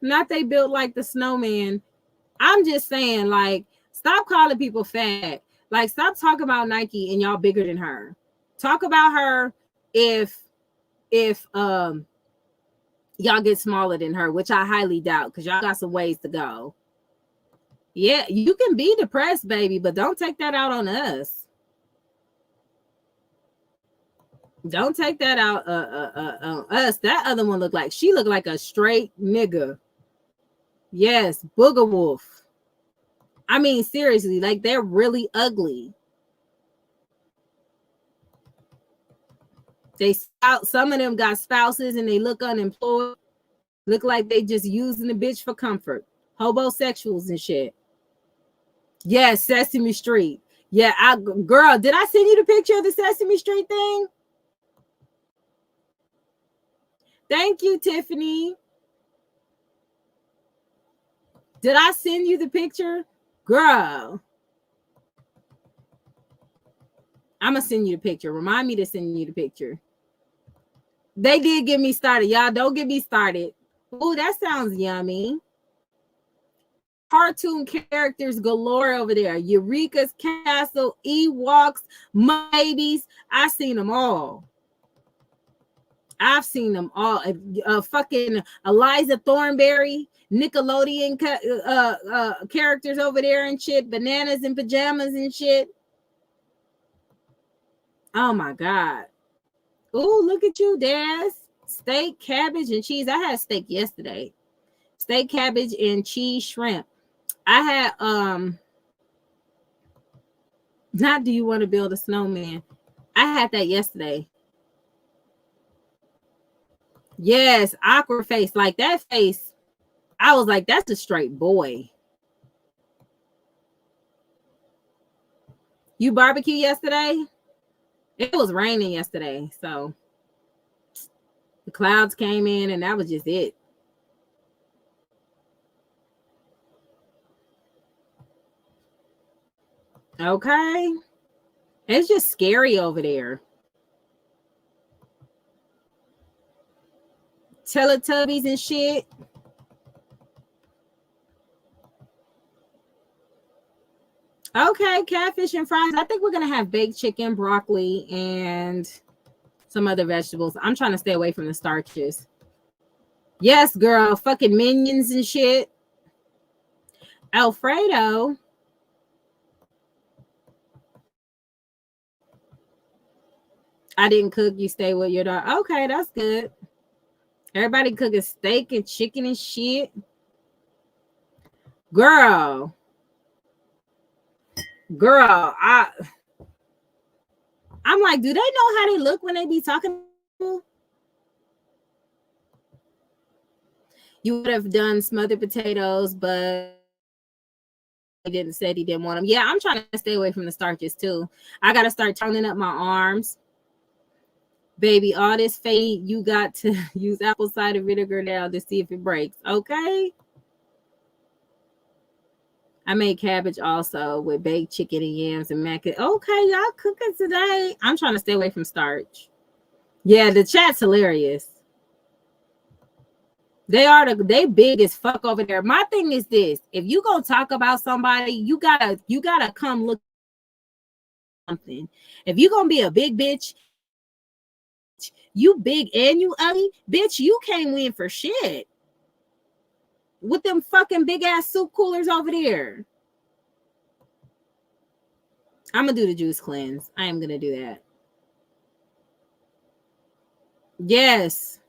[SPEAKER 1] Not they built like the snowman. I'm just saying, like, stop calling people fat. Like, stop talking about Nike and y'all bigger than her. Talk about her if y'all get smaller than her, which I highly doubt because y'all got some ways to go. Yeah, you can be depressed, baby, but don't take that out on us. Don't take that out on us. That other one looked like a straight nigga. Yes, booger wolf. I mean, seriously, like they're really ugly. Some of them got spouses and they look unemployed. Look like they just using the bitch for comfort. Hobosexuals and shit. Yes, Sesame Street. Yeah, girl, did I send you the picture of the Sesame Street thing? Thank you, Tiffany. Did I send you the picture? Girl. I'm going to send you the picture. Remind me to send you the picture. They did get me started. Y'all don't get me started. Oh, that sounds yummy. Cartoon characters galore over there. Eureka's Castle, Ewoks, Babies. I've seen them all. I've seen them all. Fucking Eliza Thornberry, Nickelodeon characters over there and shit. Bananas in pajamas and shit. Oh my God. Oh, look at you, Daz. Steak, cabbage, and cheese. I had steak yesterday. Steak, cabbage, and cheese shrimp. I had not do you want to build a snowman? I had that yesterday. Yes, awkward face. Like that face. I was like, that's a straight boy. You barbecue yesterday? It was raining yesterday, so the clouds came in and that was just it. Okay. It's just scary over there. Teletubbies and shit. Okay, catfish and fries. I think we're gonna have baked chicken, broccoli, and some other vegetables. I'm trying to stay away from the starches. Yes, girl. Fucking minions and shit. Alfredo. I didn't cook. You stay with your dog. Okay, that's good. Everybody cooking steak and chicken and shit. Girl, I'm like, do they know how they look when they be talking? You would have done smothered potatoes, but he didn't say he didn't want them. Yeah, I'm trying to stay away from the starches too. I got to start toning up my arms. Baby, all this fate, you got to use apple cider vinegar now to see if it breaks. Okay. I made cabbage also with baked chicken and yams and mac. Okay, y'all cooking today. I'm trying to stay away from starch. Yeah, the chat's hilarious. They big as fuck over there. My thing is this: if you gonna talk about somebody, you gotta come look something. If you gonna be a big bitch, you big and you ugly, bitch, you can't win for shit. With them fucking big ass soup coolers over there. I'm gonna do the juice cleanse. I am gonna do that. Yes.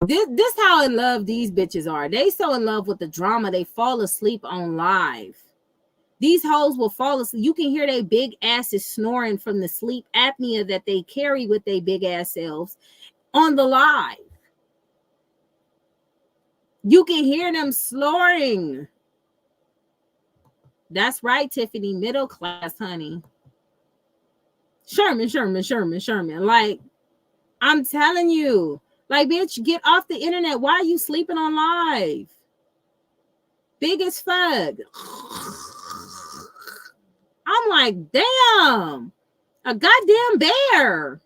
[SPEAKER 1] This how in love these bitches are. They so in love with the drama, they fall asleep on live. These hoes will fall asleep. You can hear their big asses snoring from the sleep apnea that they carry with their big ass selves on the live. You can hear them snoring. That's right, Tiffany. Middle class, honey. Sherman. Like, I'm telling you. Like, bitch, get off the internet. Why are you sleeping on live? Big as fuck. I'm like, damn. A goddamn bear.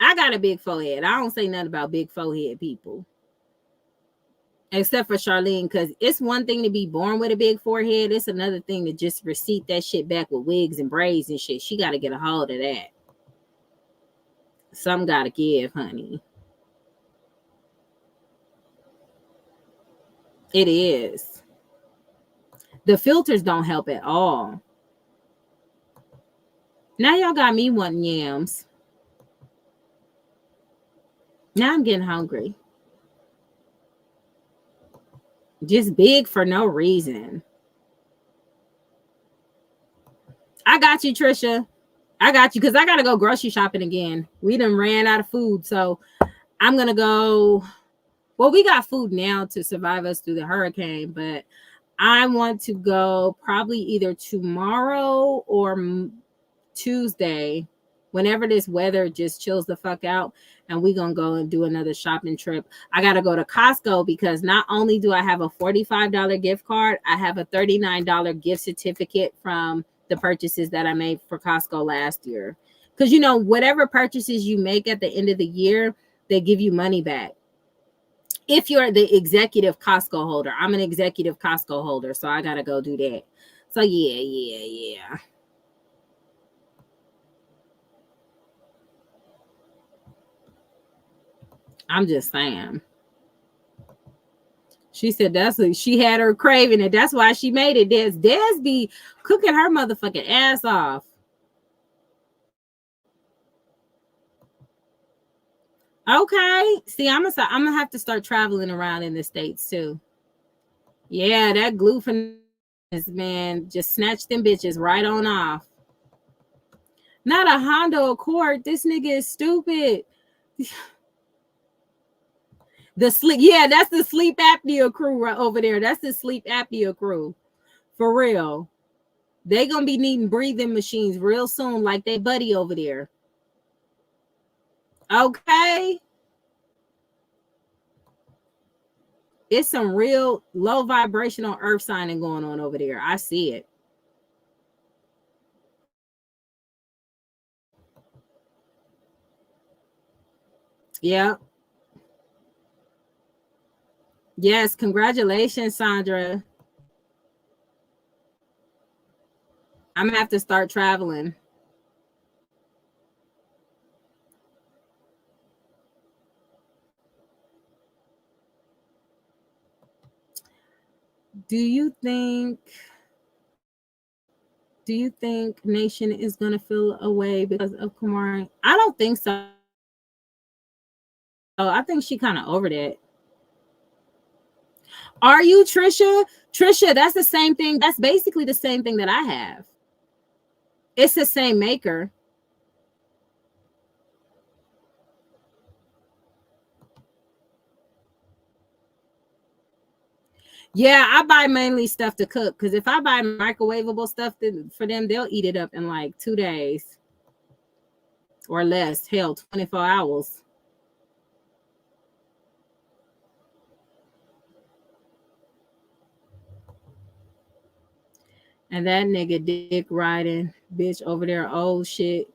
[SPEAKER 1] I got a big forehead. I don't say nothing about big forehead people. Except for Charlene, because it's one thing to be born with a big forehead. It's another thing to just receipt that shit back with wigs and braids and shit. She got to get a hold of that. Some got to give, honey. It is. The filters don't help at all. Now y'all got me wanting yams. Now I'm getting hungry. Just big for no reason. I got you, Trisha. I got you because I got to go grocery shopping again. We done ran out of food. So I'm going to go. Well, we got food now to survive us through the hurricane, but I want to go probably either tomorrow or Tuesday, whenever this weather just chills the fuck out, and we're going to go and do another shopping trip. I got to go to Costco because not only do I have a $45 gift card, I have a $39 gift certificate from the purchases that I made for Costco last year. Because, you know, whatever purchases you make at the end of the year, they give you money back. If you're the executive Costco holder. I'm an executive Costco holder, so I got to go do that. So, yeah. I'm just saying. She said she had her craving it. That's why she made it. Des be cooking her motherfucking ass off. Okay. See, I'm gonna have to start traveling around in the States too. Yeah, that glue man just snatched them bitches right on off. Not a Honda Accord. This nigga is stupid. That's the sleep apnea crew right over there. That's the sleep apnea crew. For real. They gonna be needing breathing machines real soon, like they buddy over there. Okay. It's some real low vibrational earth signing going on over there. I see it. Yeah. Yes, congratulations, Sandra. I'm gonna have to start traveling. Do you think Nation is gonna feel away because of Kamari? I don't think so. I think she kind of over that. Are you, Trisha? Trisha, that's the same thing. That's basically the same thing that I have. It's the same maker. Yeah, I buy mainly stuff to cook because if I buy microwavable stuff for them, they'll eat it up in like 2 days or less. Hell, 24 hours. And that nigga dick riding bitch over there. Oh shit.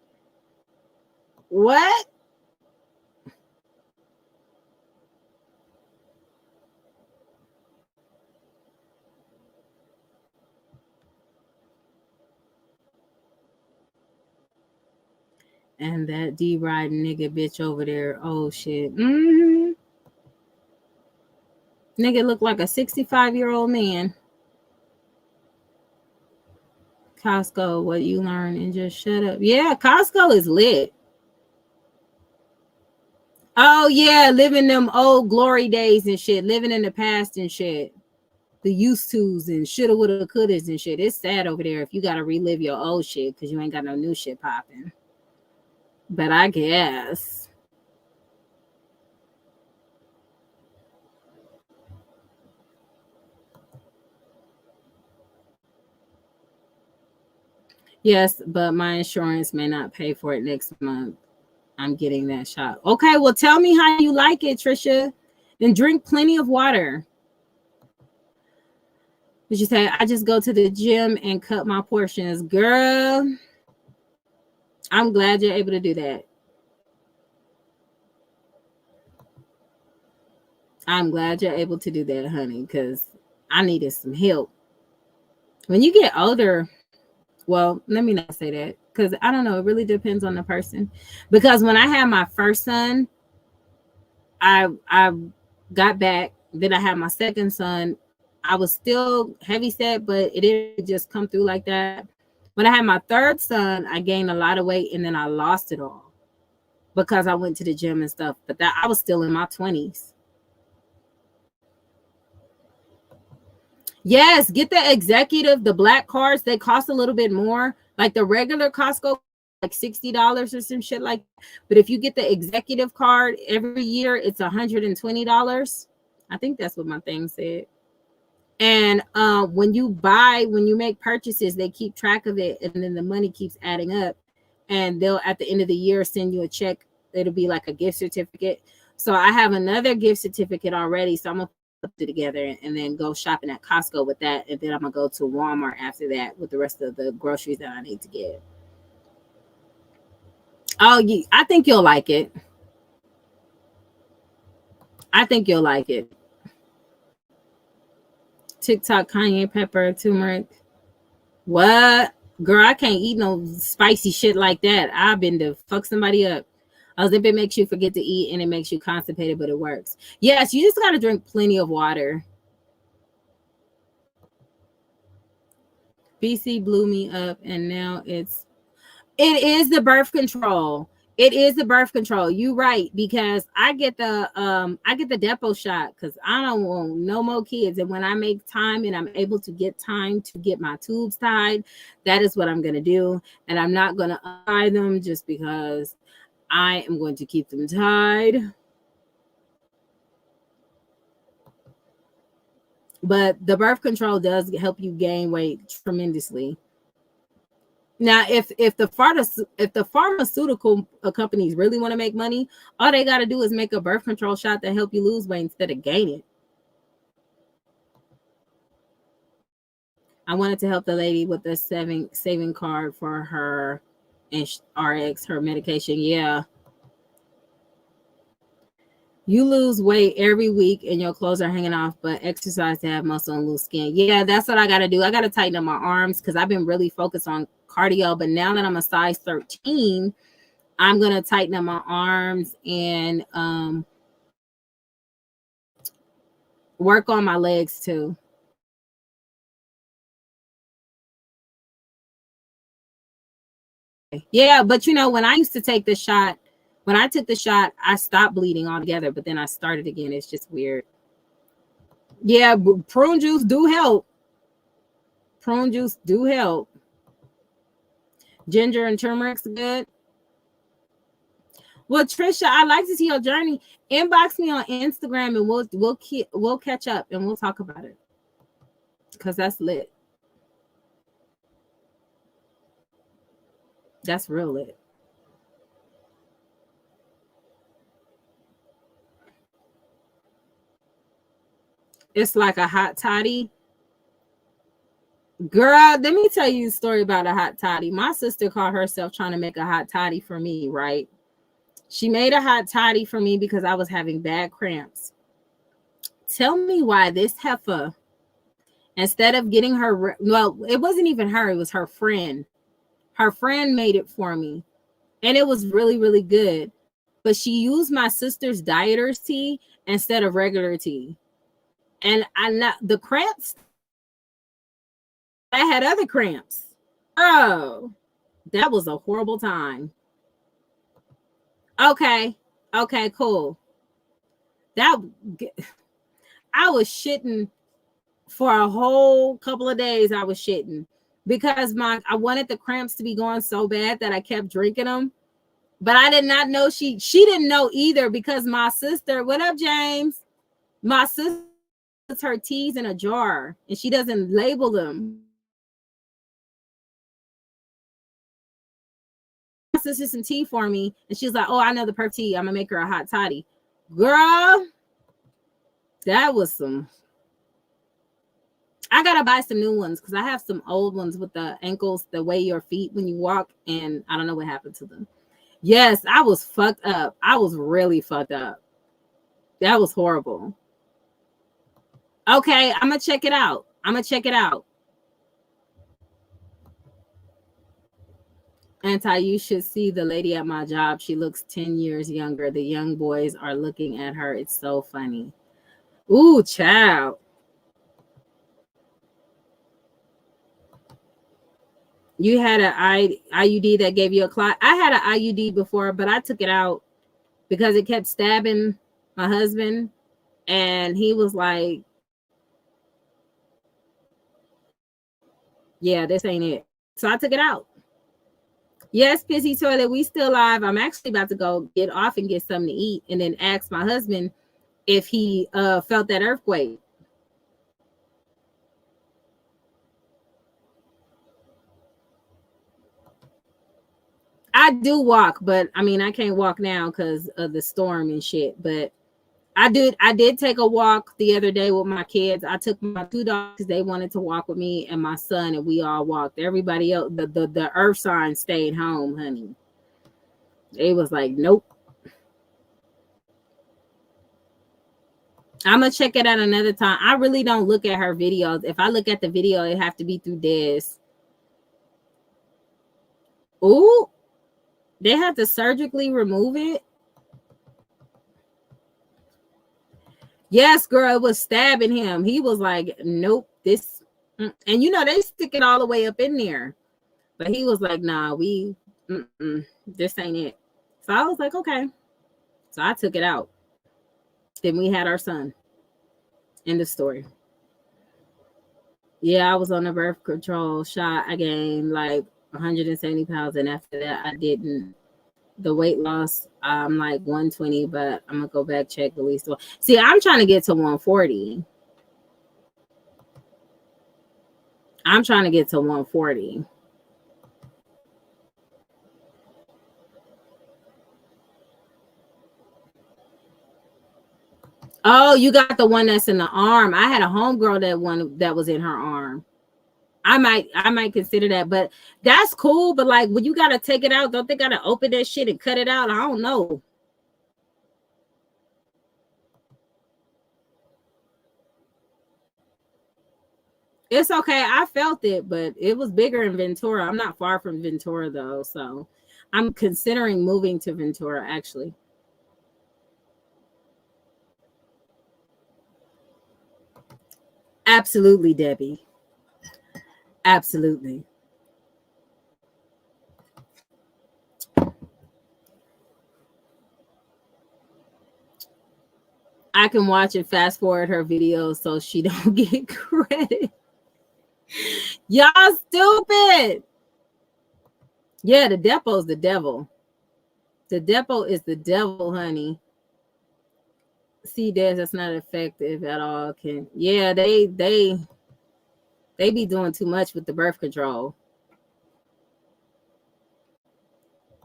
[SPEAKER 1] What? And that D riding nigga bitch over there. Oh shit. Mm-hmm. Nigga look like a 65-year-old man. Costco, what you learn and just shut up. Yeah, Costco is lit. Oh yeah, living them old glory days and shit, living in the past and shit. The used tos and shoulda, woulda, couldas and shit. It's sad over there if you gotta relive your old shit because you ain't got no new shit popping. But I guess. Yes, but my insurance may not pay for it next month. I'm getting that shot. Okay, well, tell me how you like it, Trisha. And drink plenty of water. Did you say, I just go to the gym and cut my portions? Girl, I'm glad you're able to do that. I'm glad you're able to do that, honey, because I needed some help. When you get older, well, let me not say that because I don't know. It really depends on the person. Because when I had my first son, I got back. Then I had my second son. I was still heavy set, but it didn't just come through like that. When I had my third son, I gained a lot of weight and then I lost it all because I went to the gym and stuff. But that I was still in my 20s. Yes, get the executive, the black cards. They cost a little bit more. Like the regular Costco, like $60 or some shit like that. But if you get the executive card every year, it's $120. I think that's what my thing said. And when you make purchases, they keep track of it, and then the money keeps adding up. And they'll at the end of the year send you a check. It'll be like a gift certificate. So I have another gift certificate already. So I'm gonna put it together and then go shopping at Costco with that, and then I'm gonna go to Walmart after that with the rest of the groceries that I need to get. Oh, yeah, I think you'll like it. I think you'll like it. TikTok, cayenne pepper, turmeric. What? Girl, I can't eat no spicy shit like that. I've been to fuck somebody up. Ozempic makes you forget to eat and it makes you constipated, but it works. Yes, you just got to drink plenty of water. BC blew me up and now it is the birth control. It is the birth control. You right, because I get the depot shot because I don't want no more kids. And when I make time and I'm able to get time to get my tubes tied, that is what I'm gonna do. And I'm not gonna untie them just because I am going to keep them tied. But the birth control does help you gain weight tremendously. Now, if the pharmaceutical companies really want to make money, all they got to do is make a birth control shot to help you lose weight instead of gain it. I wanted to help the lady with the saving card for her RX, her medication. Yeah. You lose weight every week and your clothes are hanging off, but exercise to have muscle and loose skin. Yeah, that's what I got to do. I got to tighten up my arms because I've been really focused on cardio. But now that I'm a size 13, I'm going to tighten up my arms and work on my legs too. Yeah, but when I used to take the shot, when I took the shot, I stopped bleeding altogether, but then I started again. It's just weird. Yeah, prune juice do help. Prune juice do help. Ginger and turmeric's good. Well, Trisha, I'd like to see your journey. Inbox me on Instagram and we'll catch up and we'll talk about it. Because that's lit. That's real lit. It's like a hot toddy. Girl, let me tell you a story about a hot toddy. My sister caught herself trying to make a hot toddy for me, right? She made a hot toddy for me because I was having bad cramps. Tell me why this heifer, instead of getting her, well, it wasn't even her, it was her friend. Her friend made it for me. And it was really, really good. But she used my sister's dieter's tea instead of regular tea. And the cramps, I had other cramps. Oh, that was a horrible time. Okay, cool. I was shitting for a whole couple of days. I was shitting because I wanted the cramps to be going so bad that I kept drinking them. But I did not know she didn't know either, because my sister, what up, James? My sister puts her teas in a jar and she doesn't label them. My sister some tea for me, and she's like, "Oh, I know the perf tea. I'm gonna make her a hot toddy." Girl, that was some. I gotta buy some new ones because I have some old ones with the ankles that weigh your feet when you walk, and I don't know what happened to them. Yes, I was fucked up. I was really fucked up. That was horrible. Okay, I'm gonna check it out. Anti, you should see the lady at my job. She looks 10 years younger. The young boys are looking at her. It's so funny. Ooh, child. You had an IUD that gave you a clot. I had an IUD before, but I took it out because it kept stabbing my husband. And he was like, yeah, this ain't it. So I took it out. Yes, Pissy Toilet, we still live. I'm actually about to go get off and get something to eat and then ask my husband if he felt that earthquake. I do walk, but I mean, I can't walk now because of the storm and shit. But I did take a walk the other day with my kids. I took my 2 dogs because they wanted to walk with me and my son, and we all walked. Everybody else, the earth sign stayed home, honey. It was like, nope. I'm gonna check it out another time. I really don't look at her videos. If I look at the video, it have to be through Des. Ooh, they had to surgically remove it. Yes, girl, it was stabbing him. He was like, nope, this. And you know, they stick it all the way up in there. But he was like, nah, this ain't it. So I was like, okay. So I took it out. Then we had our son. End of story. Yeah, I was on the birth control shot. I gained like 170 pounds. And after that, I didn't. The weight loss, I'm like 120, but I'm going to go back, check at least. See, I'm trying to get to 140. I'm trying to get to 140. Oh, you got the one that's in the arm. I had a homegirl that was in her arm. I might consider that, but that's cool. But like, when you gotta take it out, don't they gotta open that shit and cut it out? I don't know. It's okay. I felt it, but it was bigger in Ventura. I'm not far from Ventura though, so I'm considering moving to Ventura actually. Absolutely, Debbie. Absolutely. I can watch and fast forward her videos so she don't get credit. Y'all stupid. Yeah, the depot's the devil. The depot is the devil, honey. See, that's not effective at all. Yeah, they be doing too much with the birth control.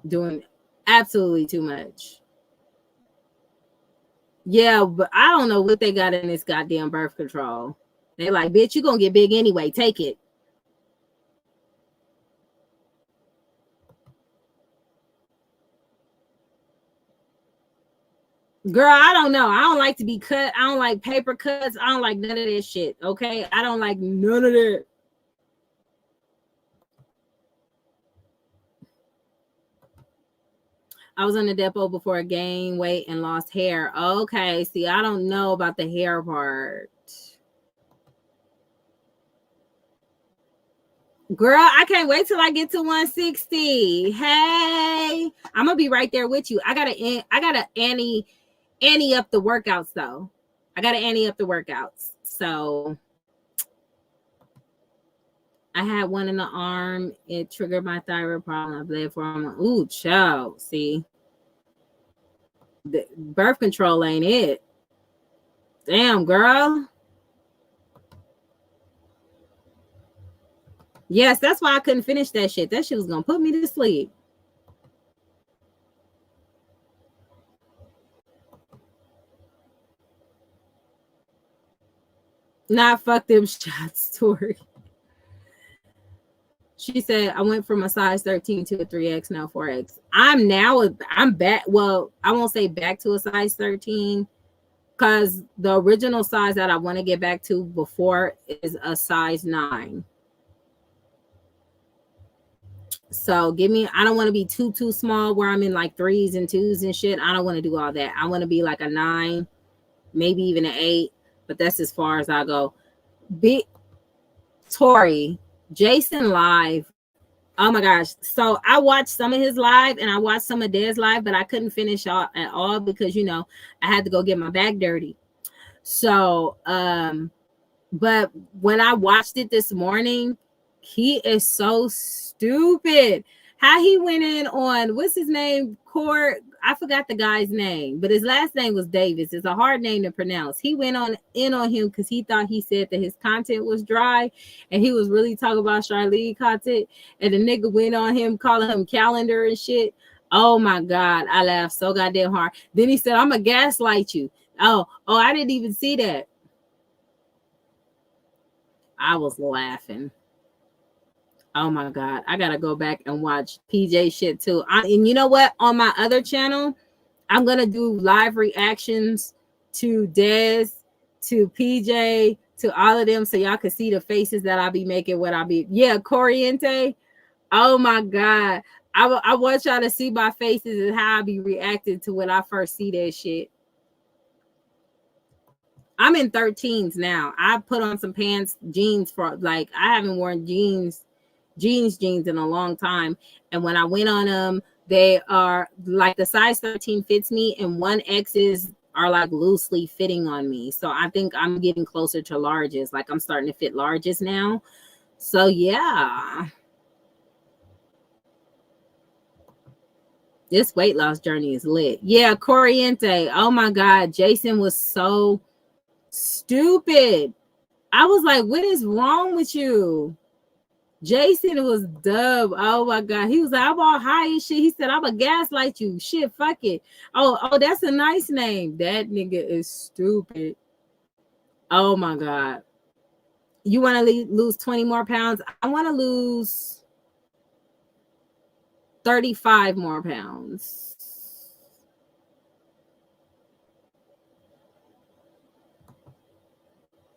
[SPEAKER 1] Doing absolutely too much. Yeah, but I don't know what they got in this goddamn birth control. They like, bitch, you gonna get big anyway. Take it. Girl, I don't know. I don't like to be cut. I don't like paper cuts. I don't like none of that shit. Okay, I don't like none of that. I was on the depot before I gained weight and lost hair. Okay, see, I don't know about the hair part. Girl, I can't wait till I get to 160. Hey, I'm gonna be right there with you. I gotta ante up the workouts though. I gotta ante up the workouts. So I had one in the arm. It triggered my thyroid problem. I bled for him. Ooh, child. See, the birth control ain't it. Damn, girl. Yes, that's why I couldn't finish that shit. That shit was gonna put me to sleep. Not fuck them shots, Tori. She said, I went from a size 13 to a 3X, now 4X. I'm back. Well, I won't say back to a size 13 because the original size that I want to get back to before is a size 9. So I don't want to be too small where I'm in like 3s and 2s and shit. I don't want to do all that. I want to be like a 9, maybe even an 8, but that's as far as I go. Big Tori, Jason live. Oh my gosh. So I watched some of his live and I watched some of Dez live, but I couldn't finish at all because, you know, I had to go get my back dirty. So, but when I watched it this morning, he is so stupid. How he went in on, what's his name? I forgot the guy's name, but his last name was Davis. It's a hard name to pronounce. He went in on him because he thought he said that his content was dry and he was really talking about Charlene content. And the nigga went on him, calling him calendar and shit. Oh my God. I laughed so goddamn hard. Then he said, I'm going to gaslight you. Oh, I didn't even see that. I was laughing. Oh my God. I gotta go back and watch PJ shit too. And you know what? On my other channel, I'm gonna do live reactions to Dez, to PJ, to all of them, so y'all can see the faces that I'll be making when I be Coriente. Oh my God. I want y'all to see my faces and how I be reacting to when I first see that shit. I'm in 13s now. I put on some pants, jeans for like I haven't worn jeans in a long time. And when I went on them, they are like the size 13 fits me and 1X's are like loosely fitting on me. So I think I'm getting closer to larges. Like I'm starting to fit larges now. So yeah. This weight loss journey is lit. Yeah, Coriente. Oh my God. Jason was so stupid. I was like, what is wrong with you? Jason was dumb. Oh my God. He was like, I'm all high and shit. He said, I'm a gaslight you. Shit, fuck it. Oh, that's a nice name. That nigga is stupid. Oh my God. You want to lose 20 more pounds? I want to lose 35 more pounds.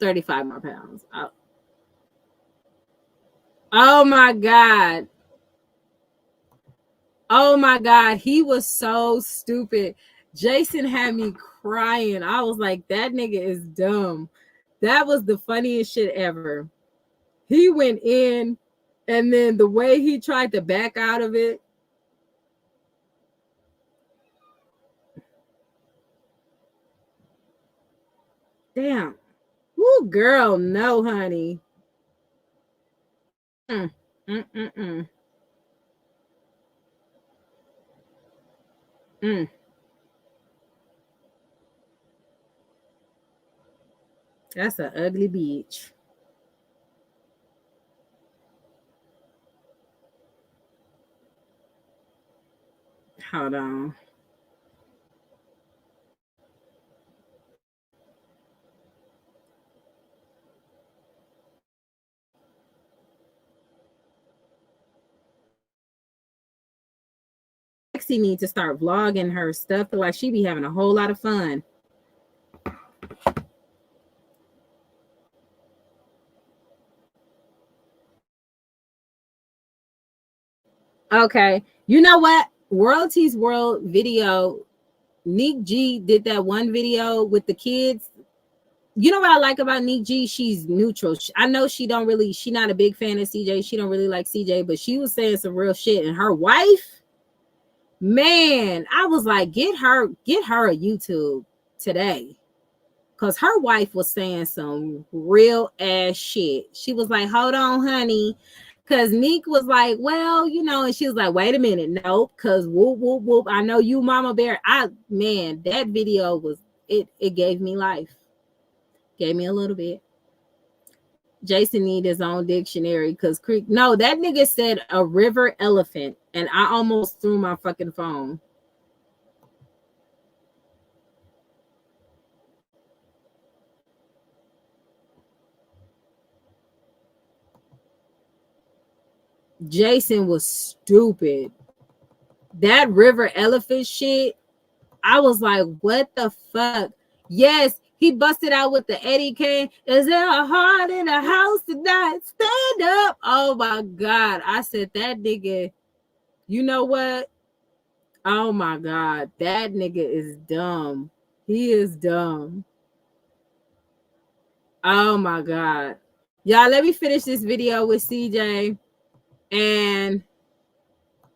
[SPEAKER 1] $35 more pounds. Oh my God. Oh my God. He was so stupid. Jason had me crying. I was like, that nigga is dumb. That was the funniest shit ever. He went in and then the way he tried to back out of it. Damn. Woo, girl, no, honey. Mm. That's an ugly beach. Hold on. Lexi needs to start vlogging her stuff. Like she be having a whole lot of fun. Okay, you know what? Royalties World video. Nick G did that one video with the kids. You know what I like about Nick G? She's neutral. I know she not a big fan of CJ. She don't really like CJ, but she was saying some real shit. And her wife, man, I was like, get her a YouTube today. Because her wife was saying some real ass shit. She was like, hold on, honey. Because Nick was like, well, you know, and she was like, wait a minute. No, because whoop, whoop, whoop. I know you, Mama Bear. Man, that video was, it gave me life. Gave me a little bit. Jason need his own dictionary because that nigga said a river elephant. And I almost threw my fucking phone. Jason was stupid. That river elephant shit, I was like, what the fuck? Yes, he busted out with the Eddie Kane. Is there a heart in the house tonight? Stand up. Oh my God. I said, that nigga, you know what? Oh my God. That nigga is dumb. He is dumb. Oh my God. Y'all, let me finish this video with CJ. And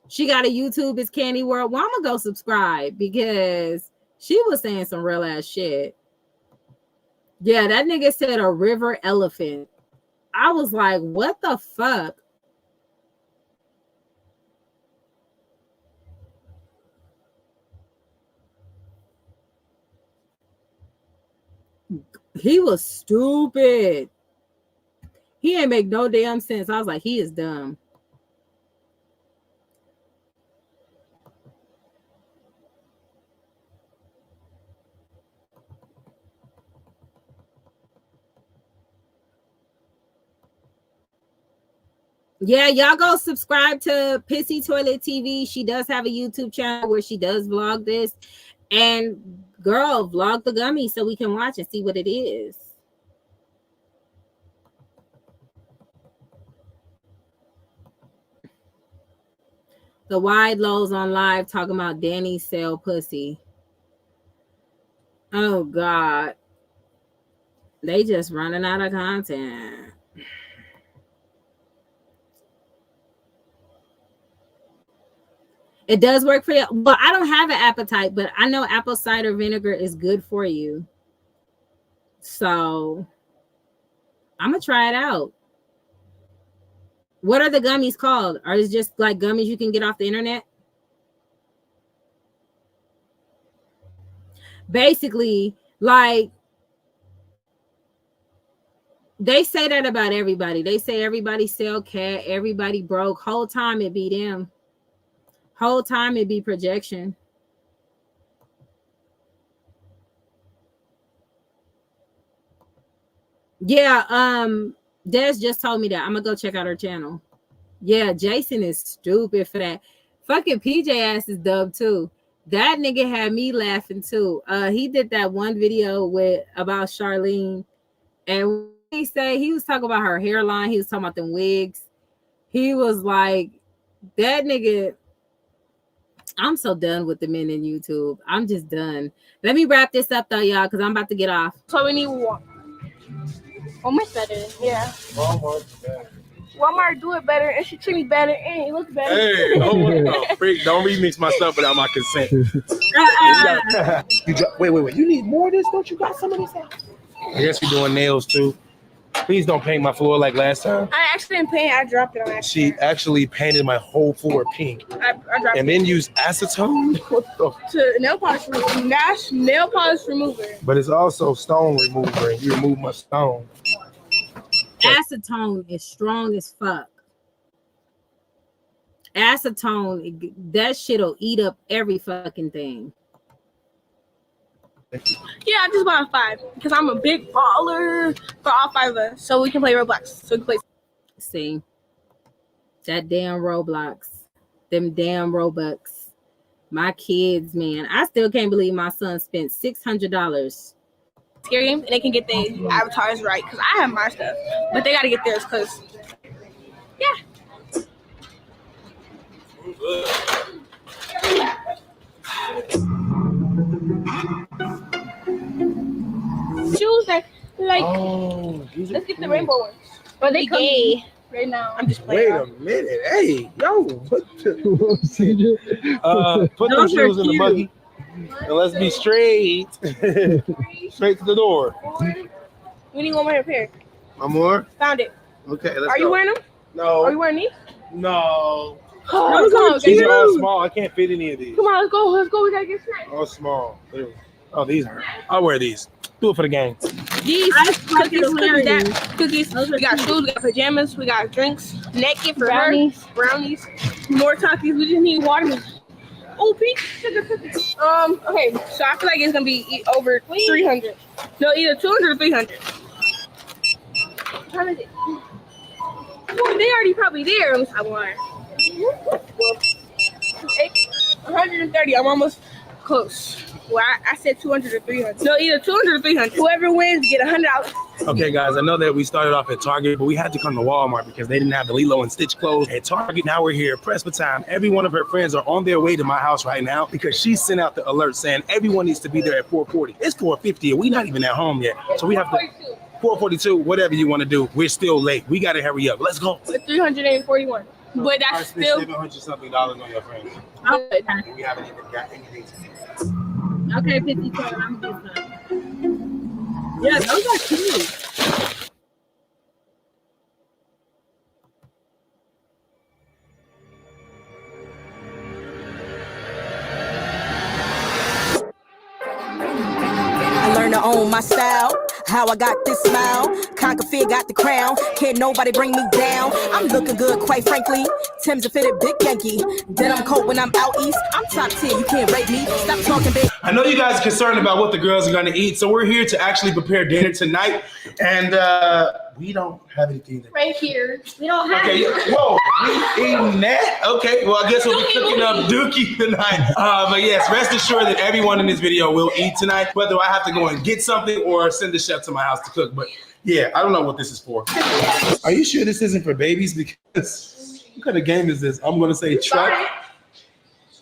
[SPEAKER 1] she got a YouTube, it's Candy World. Well, I'm gonna go subscribe because she was saying some real ass shit. Yeah, that nigga said a river elephant. I was like, what the fuck? He was stupid. He ain't make no damn sense. I was like, he is dumb. Yeah, y'all go subscribe to Pissy Toilet TV. She does have a YouTube channel where she does vlog this. And girl, vlog the gummy so we can watch and see what it is. The Wide Lows on live talking about Danny sell pussy. Oh God. They just running out of content. It does work for you. Well, I don't have an appetite, but I know apple cider vinegar is good for you. So I'm gonna try it out. What are the gummies called? Are it just like gummies you can get off the internet? Basically, like they say that about everybody. They say everybody sell cat, everybody broke. Whole time it be them. Whole time it be projection. Yeah, Des just told me that. I'm gonna go check out her channel. Yeah, Jason is stupid for that. Fucking PJ ass is dumb too. That nigga had me laughing too. He did that one video about Charlene, and he said he was talking about her hairline. He was talking about them wigs. He was like, that nigga. I'm so done with the men in YouTube. I'm just done. Let me wrap this up though, y'all, because I'm about to get off.
[SPEAKER 17] So we need Walmart. Walmart's better. Yeah.
[SPEAKER 16] Walmart's better.
[SPEAKER 17] Walmart do it better, and she treat me better, and it looks better.
[SPEAKER 16] Hey, oh, freak! Don't remix my stuff without my consent. Wait. You need more of this? Don't you got some of this? I guess you're doing nails too. Please don't paint my floor like last time.
[SPEAKER 17] I actually didn't paint. I dropped it on accident.
[SPEAKER 16] She actually painted my whole floor pink.
[SPEAKER 17] I dropped
[SPEAKER 16] and
[SPEAKER 17] it.
[SPEAKER 16] then used acetone. What the?
[SPEAKER 17] To nail polish remover. Nail polish remover.
[SPEAKER 16] But it's also stone remover, and you remove my stone.
[SPEAKER 1] Acetone is strong as fuck. Acetone, that shit'll eat up every fucking thing.
[SPEAKER 17] Yeah, I just bought 5 because I'm a big baller for all 5 of us, so we can play Roblox. So we can play.
[SPEAKER 1] See, that damn Roblox, them damn Robux. My kids, man. I still can't believe my son spent $600.
[SPEAKER 17] Scary, and they can get their avatars right because I have my stuff, but they gotta get theirs because shoes like let's get the rainbow ones. But they gay right now. I'm just playing.
[SPEAKER 16] Wait a minute. Hey, yo, put them shoes in the buggy. And let's be straight. Straight to the door.
[SPEAKER 17] We need one more pair.
[SPEAKER 16] One more?
[SPEAKER 17] Found it.
[SPEAKER 16] Okay, let's go.
[SPEAKER 17] Are you wearing them?
[SPEAKER 16] No.
[SPEAKER 17] Are you wearing these?
[SPEAKER 16] No.
[SPEAKER 17] Oh,
[SPEAKER 16] These are all small. I can't fit any of these.
[SPEAKER 17] Come on, let's go. Let's go. We gotta get snacks.
[SPEAKER 16] All small. Oh, these hurt. I'll wear these. Do it for the gang.
[SPEAKER 17] These cookies, cookies. We got shoes, we got pajamas, we got drinks, naked for brownies, more Takis. We just need watermelon. Oh, peach sugar cookies. Okay, so I feel like it's gonna be over 300. No, either 200 or 300. What time is it? Oh, they already probably there. Let me stop lying. 130. I'm almost close. Well, I said 200 or 300. No, either 200 or 300. Whoever wins get $100.
[SPEAKER 16] Okay, guys, I know that we started off at Target, but we had to come to Walmart because they didn't have the Lilo and Stitch clothes at Target. Now we're here, pressed for time. Every one of her friends are on their way to my house right now because she sent out the alert saying everyone needs to be there at 4:40. It's 4:50 and we're not even at home yet. So we have to 4:42, whatever you want to do. We're still late. We got to hurry up. Let's go.
[SPEAKER 17] 341. But that's still
[SPEAKER 16] $700-something on your friends.
[SPEAKER 1] Okay.
[SPEAKER 16] We haven't even got anything to do.
[SPEAKER 1] Okay, 57. I'm good. Yeah, those are cute.
[SPEAKER 19] I learned to own my style. How I got this smile. Conquer fear, got the crown. Can't nobody bring me down. I'm looking good, quite frankly. Tim's a fitted big Yankee. Then I'm cold when I'm out east. I'm top 10, you can't rate me. Stop talking big.
[SPEAKER 5] I know you guys are concerned about what the girls are going to eat, so we're here to actually prepare dinner tonight. And we don't have anything.
[SPEAKER 14] Right here. We don't have
[SPEAKER 5] Okay, whoa, we eating that? Okay, well, I guess we'll be cooking up dookie tonight. But yes, rest assured that everyone in this video will eat tonight, whether I have to go and get something or send the chef to my house to cook. But yeah, I don't know what this is for. Are you sure this isn't for babies? Because what kind of game is this? I'm going to say truck.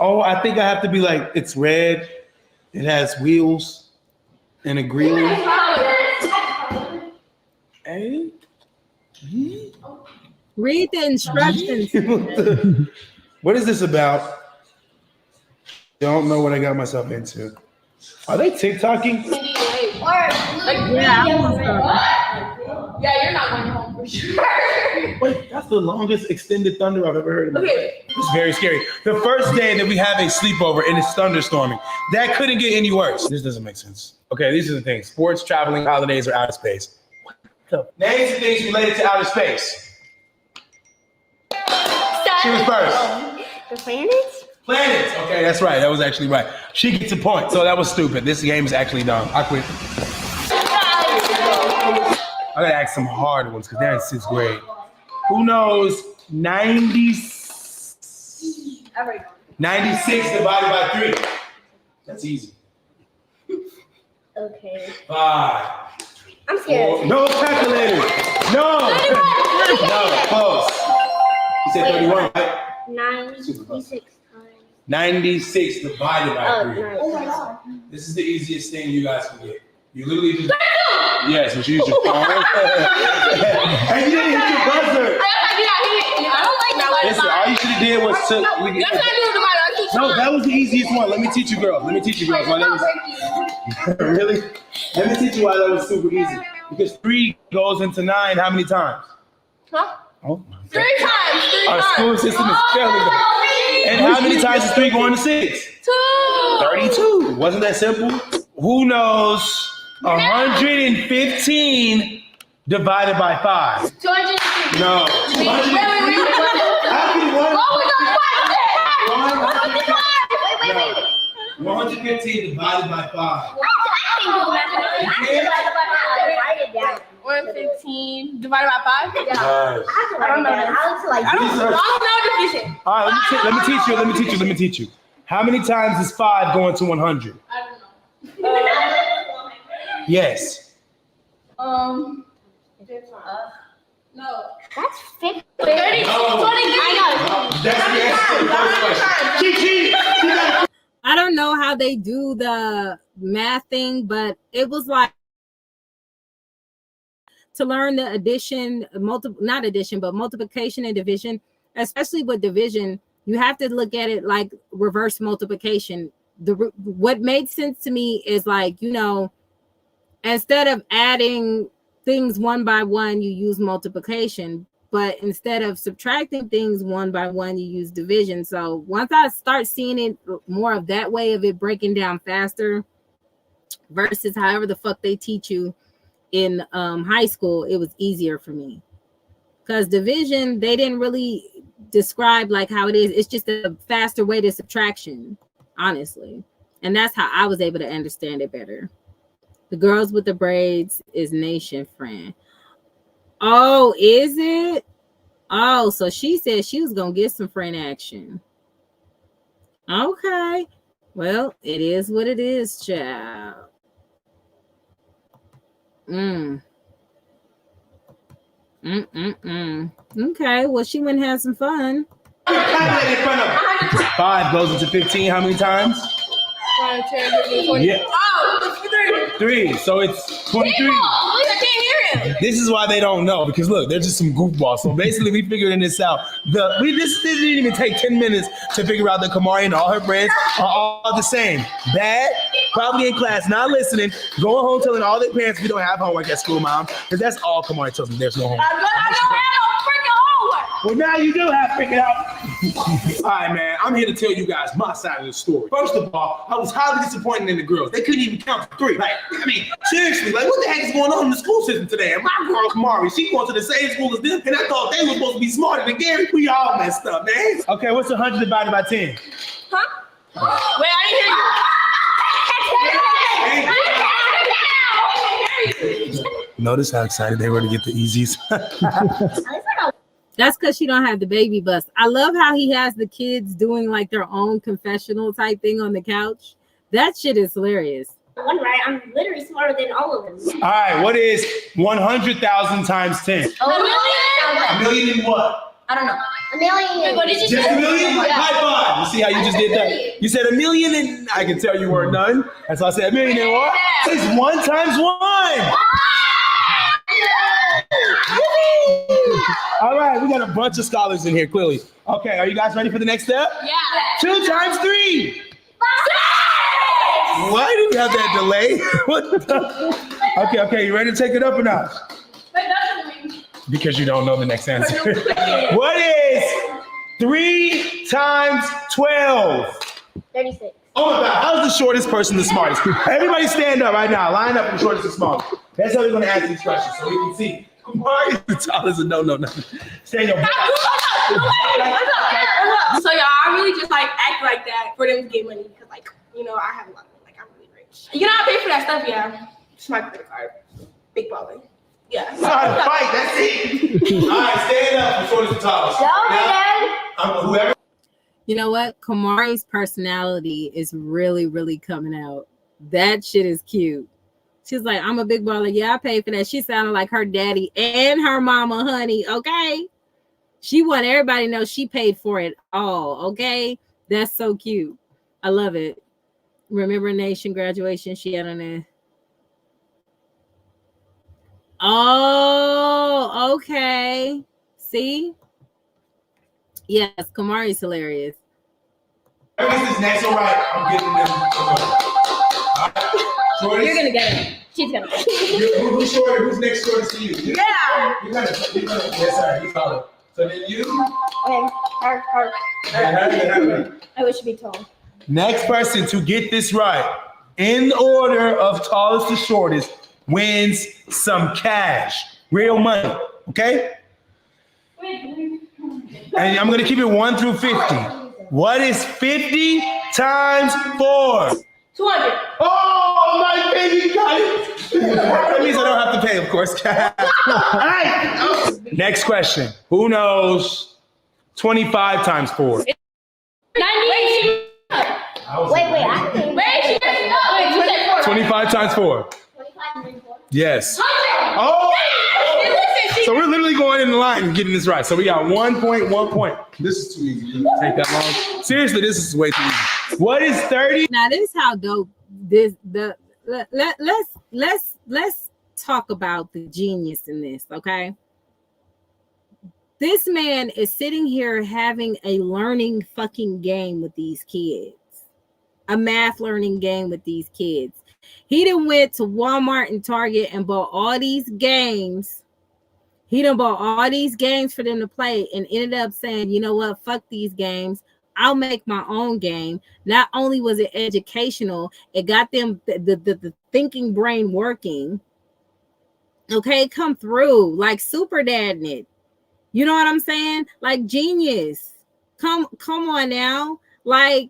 [SPEAKER 5] Oh, I think I have to be like, it's red, it has wheels and a grill. Hey.
[SPEAKER 1] Read the instructions.
[SPEAKER 5] What is this about? Don't know what I got myself into. Are they TikToking?
[SPEAKER 14] Yeah, you're not going home for sure.
[SPEAKER 5] Wait, that's the longest extended thunder I've ever heard in my life. It's very scary. The first day that we have a sleepover and it's thunderstorming, that couldn't get any worse. This doesn't make sense. Okay, these are the things. Sports, traveling, holidays, or outer space. Names of things related to outer space. She was first.
[SPEAKER 14] The planets?
[SPEAKER 5] Planets. Okay, that's right. That was actually right. She gets a point. So that was stupid. This game is actually dumb. I quit. I gotta ask some hard ones because they're in 6th grade. Who knows 96 divided by 3? That's easy.
[SPEAKER 14] Okay.
[SPEAKER 5] 5.
[SPEAKER 14] I'm scared.
[SPEAKER 5] 4. No calculator. No. No, close. You said 31, right?
[SPEAKER 14] 96 times.
[SPEAKER 5] 96 divided by 3.
[SPEAKER 14] Nice. Oh my God.
[SPEAKER 5] This is the easiest thing you guys can get. You literally just... Yes, but you use your phone. And you didn't hit your buzzer.
[SPEAKER 14] I don't like that.
[SPEAKER 5] Listen, all you should have did was took... No, that was the easiest one. Let me teach you girls. Why that was... Really? Let me teach you why that was super easy. Because 3 goes into 9 how many times?
[SPEAKER 14] Huh?
[SPEAKER 5] Oh.
[SPEAKER 14] 3 times.
[SPEAKER 5] Our school system is failing us. And how many times is 3 going to 6?
[SPEAKER 14] 2.
[SPEAKER 5] 32. Wasn't that simple? Who knows 115 divided by 5?
[SPEAKER 14] 250.
[SPEAKER 5] No. 115 divided by 5.
[SPEAKER 17] 115 divided by 5?
[SPEAKER 5] Yeah.
[SPEAKER 17] I don't know. I don't know division.
[SPEAKER 5] All right, let me teach you.
[SPEAKER 16] How many times is 5 going to 100?
[SPEAKER 14] I don't know.
[SPEAKER 16] Yes.
[SPEAKER 14] No. That's 50. 30.
[SPEAKER 16] No.
[SPEAKER 14] I know.
[SPEAKER 16] That's the question.
[SPEAKER 1] I don't know how they do the math thing, but it was like to learn the addition, not addition, but multiplication and division, especially with division, you have to look at it like reverse multiplication. What made sense to me is like, you know, instead of adding things one by one, you use multiplication. But instead of subtracting things one by one, you use division. So once I start seeing it more of that way of it breaking down faster versus however the fuck they teach you in high school, it was easier for me. Because division, they didn't really describe like how it is. It's just a faster way to subtraction, honestly. And that's how I was able to understand it better. The girls with the braids is Nation friend. Oh, is it? Oh, so she said she was gonna get some friend action. Okay. Well, it is what it is, child. Okay, well, she went and had some fun.
[SPEAKER 16] 5 goes into 15 how many times?
[SPEAKER 6] 5, 10, 15, 20.
[SPEAKER 16] Yeah.
[SPEAKER 6] Oh,
[SPEAKER 16] 3. So it's 23.
[SPEAKER 6] I can't hear him.
[SPEAKER 16] This is why they don't know, because look, they're just some goofballs. So basically, we figuring this out. This didn't even take 10 minutes to figure out that Kamari and all her friends are all the same. Bad, probably in class, not listening, going home telling all their parents we don't have homework at school, mom, because that's all Kamari tells them. There's no homework.
[SPEAKER 6] I don't have no freaking homework.
[SPEAKER 16] Well, now you do have to figure it out. All right, man, I'm here to tell you guys my side of the story. First of all, I was highly disappointed in the girls. They couldn't even count to 3. Like, I mean, seriously, like, what the heck is going on in the school system today? And my girl, Kamari, she going to the same school as them, and I thought they were supposed to be smarter than Gary. We all messed up, man. Okay, what's 100 divided by 10?
[SPEAKER 6] Huh? Wait, I didn't hear you.
[SPEAKER 16] Notice how excited they were to get the easies.
[SPEAKER 1] That's because she don't have the baby bus. I love how he has the kids doing like their own confessional type thing on the couch. That shit is hilarious.
[SPEAKER 14] One right, I'm literally smarter than all of them.
[SPEAKER 16] All right, what is 100,000 times 10?
[SPEAKER 14] A million?
[SPEAKER 16] A million in what?
[SPEAKER 14] I don't know. A million. What did you
[SPEAKER 16] Just
[SPEAKER 14] say?
[SPEAKER 16] a million?
[SPEAKER 14] Yeah.
[SPEAKER 16] High five. You see how you just did that? You said a million and I can tell you weren't none. That's why I said a million and what? It's 1 times 1. All right, we got a bunch of scholars in here, clearly. Okay, are you guys ready for the next step?
[SPEAKER 14] Yeah.
[SPEAKER 16] 2 times 3. Why do you have that delay? What the? Okay, you ready to take it up or not? Because you don't know the next answer. What is 3 times 12?
[SPEAKER 14] 36.
[SPEAKER 16] Oh my God, how's the shortest person the smartest? Everybody stand up right now. Line up for the shortest and smallest. That's how we're going to ask these questions so we can see. Why is the tallest and no. Stand your
[SPEAKER 6] So y'all, I really just like act like that for them to get money because like, you know, I have a lot of money. Like, I'm really rich. You know, I pay for that stuff, yeah. Just my credit card. Big balling. Yeah.
[SPEAKER 16] It's not a fight, that's it. All right, stand up for shortest and tallest. Whoever.
[SPEAKER 1] You know what? Kamari's personality is really, really coming out. That shit is cute. She's like, I'm a big baller. Yeah, I paid for that. She sounded like her daddy and her mama, honey. Okay. She want everybody to know she paid for it all. Okay. That's so cute. I love it. Remember Nation graduation? She had on there. Oh, okay. See? Yes, Kamari's hilarious.
[SPEAKER 16] This is next, all right. I'm getting them.
[SPEAKER 14] You're gonna get it. She's gonna get it.
[SPEAKER 16] Who's shorter? Who's next shortest to you?
[SPEAKER 14] Yeah.
[SPEAKER 16] You got it. Yes, sir. You got it. So then you.
[SPEAKER 14] Her. I wish she'd be tall.
[SPEAKER 16] Next person to get this right, in order of tallest to shortest, wins some cash, real money. Okay. And I'm gonna keep it 1 through 50. What is 50 times 4?
[SPEAKER 6] 200.
[SPEAKER 16] Oh, my baby got it. That means I don't have to pay, of course. All right. Next question. Who knows 25 times 4?
[SPEAKER 6] 90.
[SPEAKER 14] Wait, I think. Wait, she doesn't know. Wait, you said 4.
[SPEAKER 16] 25 times 4.
[SPEAKER 14] 25 times 4.
[SPEAKER 16] Yes.
[SPEAKER 14] 100.
[SPEAKER 16] Oh!
[SPEAKER 14] Listen,
[SPEAKER 16] So we're literally going in the line and getting this right. So we got 1 point, 1 point. This is too easy. Take that long. Seriously, this is way too easy. What is 30?
[SPEAKER 1] Now this is how dope let's talk about the genius in this, okay? This man is sitting here having a learning fucking game with these kids, a math learning game with these kids. He done went to Walmart and Target and bought all these games. He done bought all these games for them to play and ended up saying, you know what, fuck these games. I'll make my own game. Not only was it educational, it got them the thinking brain working. Okay, come through like super dadding it. You know what I'm saying? Like genius. Come on now. Like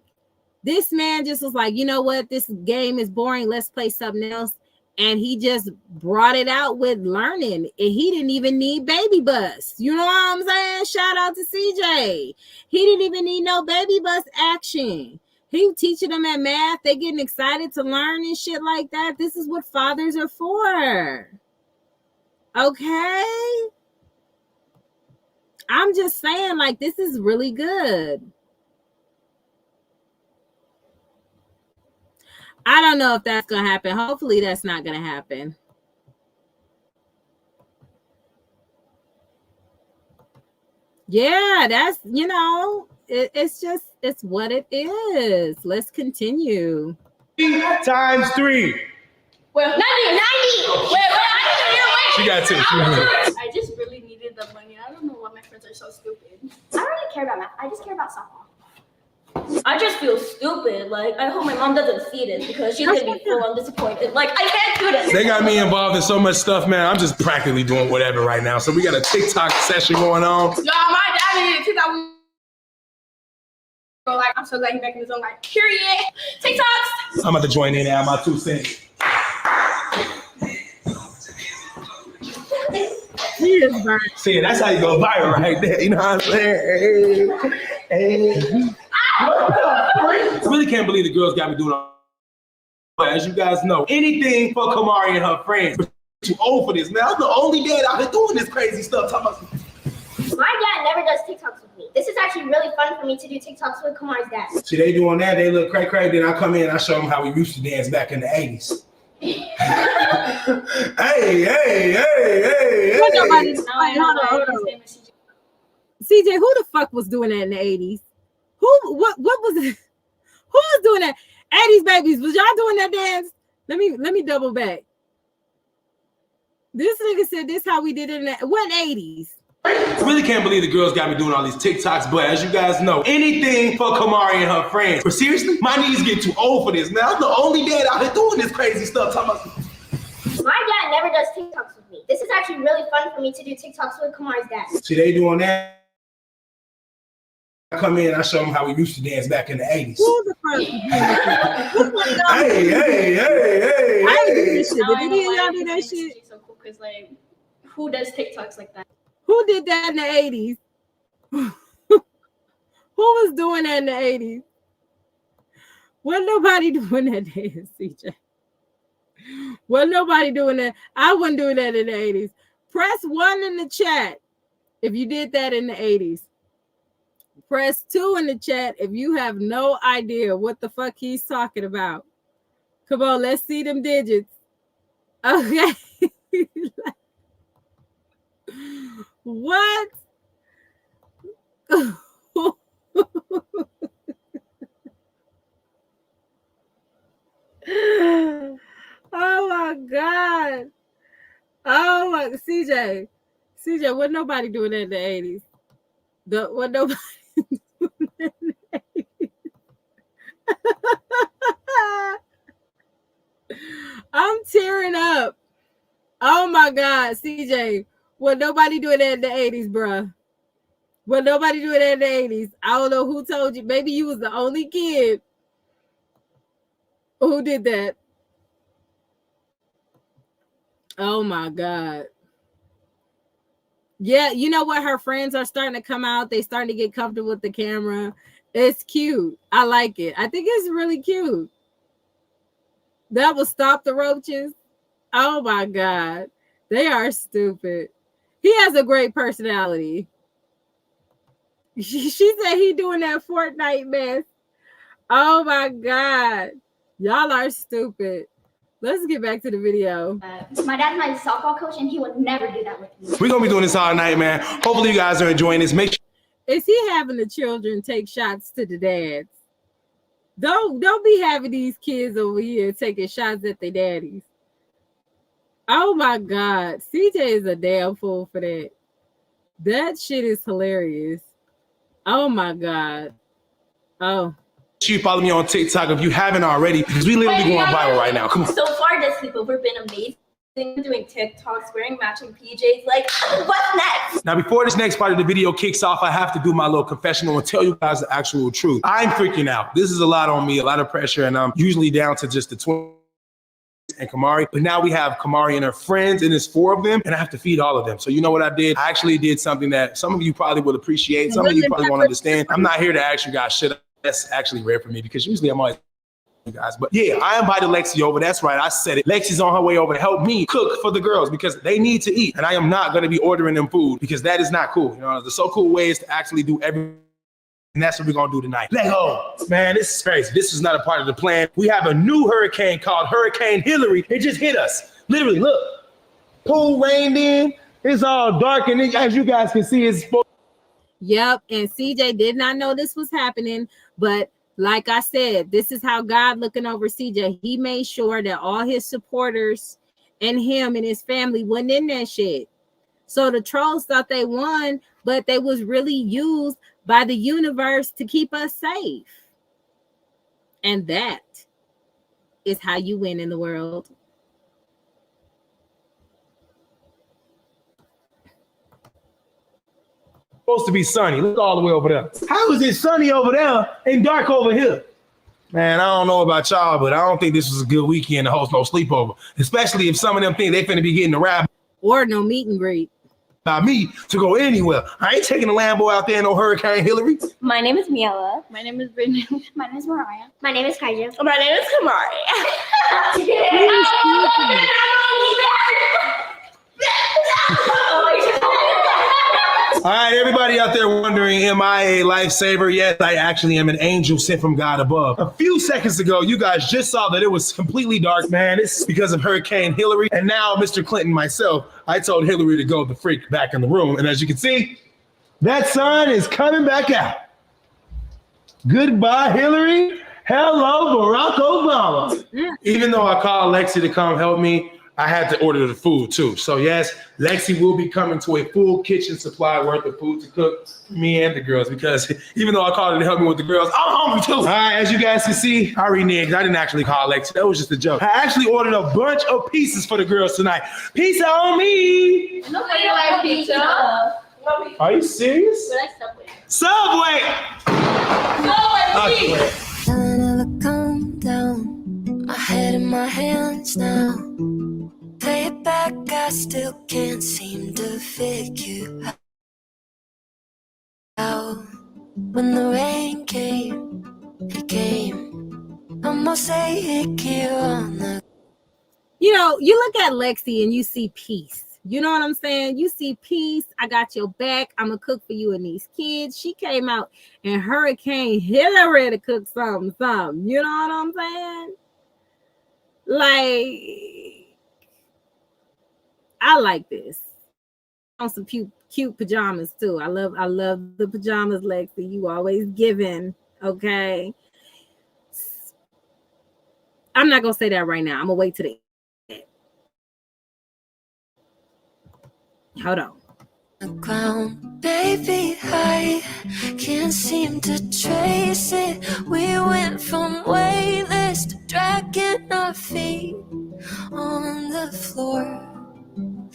[SPEAKER 1] this man just was like, you know what? This game is boring. Let's play something else. And he just brought it out with learning. And he didn't even need baby bus. You know what I'm saying? Shout out to CJ. He didn't even need no baby bus action. He teaching them at math. They getting excited to learn and shit like that. This is what fathers are for. Okay? I'm just saying, like, this is really good. I don't know if that's going to happen. Hopefully that's not going to happen. Yeah, that's, you know, it's what it is. Let's continue.
[SPEAKER 16] Times 3.
[SPEAKER 14] Well, 90. Wait, I
[SPEAKER 16] She got 2.
[SPEAKER 7] I just really needed the money. I don't know why my friends are so stupid.
[SPEAKER 14] don't really care about math. I just care about softball.
[SPEAKER 7] I just feel stupid. Like, I hope my mom doesn't see this because she's gonna be full on disappointed. Like, I can't do this.
[SPEAKER 16] They got me involved in so much stuff, man. I'm just practically doing whatever right now. So we got a TikTok session going on.
[SPEAKER 17] Y'all, my dad needed TikTok. Like, I'm so glad he's back in his own life. Period. TikToks.
[SPEAKER 16] I'm about to join in and add my 2 cents.
[SPEAKER 1] He is burnt.
[SPEAKER 16] See, that's how you go viral right there. You know what I'm saying? Hey. I really can't believe the girls got me doing all. But as you guys know, anything for Kamari and her friends. But too old for this, man. I'm the only dad out here doing this crazy stuff.
[SPEAKER 14] My dad never does TikToks with me. This is actually really fun for me to do TikToks with Kamari's dad.
[SPEAKER 16] See, they doing that. They look cray. Then I come in and I show them how we used to dance back in the 80s. Hey.
[SPEAKER 1] Hold on. CJ, who the fuck was doing that in the 80s? What was it? Who was doing that? 80s babies, was y'all doing that dance? Let me double back. This nigga said this how we did it in the what 80s?
[SPEAKER 16] I really can't believe the girls got me doing all these TikToks, but as you guys know, anything for Kamari and her friends. But seriously, my knees get too old for this, man. I'm the only dad out here doing this crazy stuff.
[SPEAKER 14] My dad never does TikToks with me. This is actually really fun for me to do TikToks with Kamari's dad.
[SPEAKER 16] See, they doing that. I come in and I show them how we used to dance back in the 80s.
[SPEAKER 1] Who the fuck is doing that?
[SPEAKER 16] Hey.
[SPEAKER 1] I ain't do this shit. Did any of y'all do that shit?
[SPEAKER 7] So cool, because, like, who does TikToks like that?
[SPEAKER 1] Who did that in the 80s? Who was doing that in the 80s? Wasn't nobody doing that dance, CJ. Wasn't nobody doing that. I wasn't doing that in the 80s. Press 1 in the chat if you did that in the 80s. Press 2 in the chat if you have no idea what the fuck he's talking about. Come on, let's see them digits. Okay. What? Oh my God. Oh my CJ, wasn't nobody doing that in the 80s. What nobody doing that in the 80s. I'm tearing up. Oh my God, CJ. What nobody doing that in the 80s, bruh. What nobody doing that in the 80s. I don't know who told you. Maybe you was the only kid who did that. Oh my God. Yeah, you know what? Her friends are starting to come out. They starting to get comfortable with the camera. It's cute. I like it. I think it's really cute. That will stop the roaches. Oh my God. They are stupid. He has a great personality. She said he doing that Fortnite mess. Oh my God. Y'all are stupid. Let's get back to the video.
[SPEAKER 14] My dad's my softball coach, and he would never do that with me.
[SPEAKER 16] We're gonna be doing this all night, man. Hopefully you guys are enjoying this. Make sure
[SPEAKER 1] Is he having the children take shots to the dads? Don't be having these kids over here taking shots at their daddies. Oh my God. CJ is a damn fool for that. That shit is hilarious. Oh my God. Oh.
[SPEAKER 16] you follow me on TikTok if you haven't already, because we literally going viral right now. Come on.
[SPEAKER 7] So far, this sleepover been amazing. Doing TikToks, wearing matching PJs. Like, what's next?
[SPEAKER 16] Now, before this next part of the video kicks off, I have to do my little confessional and tell you guys the actual truth. I'm freaking out. This is a lot on me, a lot of pressure, and I'm usually down to just the twins and Kamari. But now we have Kamari and her friends, and it's 4 of them, and I have to feed all of them. So you know what I did? I actually did something that some of you probably would appreciate. Some of you probably won't understand. I'm not here to ask you guys shit. That's actually rare for me because usually I'm always you guys. But yeah, I invited Lexi over. That's right. I said it. Lexi's on her way over to help me cook for the girls because they need to eat. And I am not going to be ordering them food because that is not cool. You know, the so cool way is to actually do everything. And that's what we're going to do tonight. Let go. Man, this is crazy. This is not a part of the plan. We have a new hurricane called Hurricane Hillary. It just hit us. Literally, look. Pool rained in. It's all dark. And as you guys can see, it's
[SPEAKER 1] Yep. And CJ did not know this was happening. But like I said, this is how God looking over CJ. He made sure that all his supporters and him and his family wasn't in that shit. So the trolls thought they won, but they was really used by the universe to keep us safe. And that is how you win in the world.
[SPEAKER 16] supposed to be sunny. Look all the way over there. How is it sunny over there and dark over here? Man, I don't know about y'all, but I don't think this was a good weekend to host no sleepover, especially if some of them think they finna be getting a rap
[SPEAKER 1] or no meet and greet.
[SPEAKER 16] By me to go anywhere. I ain't taking a Lambo out there, no Hurricane Hillary.
[SPEAKER 7] My name is Miela.
[SPEAKER 14] My name is Brittany. My name is Mariah. My name is Kaija.
[SPEAKER 7] My name is Kamari.
[SPEAKER 16] All right, everybody out there wondering, am I a lifesaver? Yes, I actually am an angel sent from God above. A few seconds ago, you guys just saw that it was completely dark, man. It's because of Hurricane Hillary. And now, Mr. Clinton, myself, I told Hillary to go the freak back in the room. And as you can see, that sun is coming back out. Goodbye, Hillary. Hello, Barack Obama. Even though I called Lexi to come help me, I had to order the food too. So yes, Lexi will be coming to a full kitchen supply worth of food to cook for me and the girls because even though I called her to help me with the girls, I'm hungry too. All right, as you guys can see, I reneged. I didn't actually call Lexi. That was just a joke. I actually ordered a bunch of pizzas for the girls tonight. Pizza on me.
[SPEAKER 7] Nobody likes pizza.
[SPEAKER 16] Are you serious?
[SPEAKER 7] We like Subway.
[SPEAKER 16] Subway.
[SPEAKER 7] Subway.
[SPEAKER 20] I'll never calm down. My head in my hands now. Play it back, I still can't seem to figure out. When the rain came, it came. I'm gonna say it here on the.
[SPEAKER 1] You know, you look at Lexi and you see peace. You know what I'm saying? You see peace. I got your back. I'm gonna cook for you and these kids. She came out and Hurricane Hillary to cook something. You know what I'm saying? Like, I like this. On some cute pajamas too. I love the pajamas, Lexi. You always giving, okay? I'm not gonna say that right now. I'm gonna wait till the hold on.
[SPEAKER 20] The ground, baby, I can't seem to trace it. We went from weightless to dragging our feet on the floor.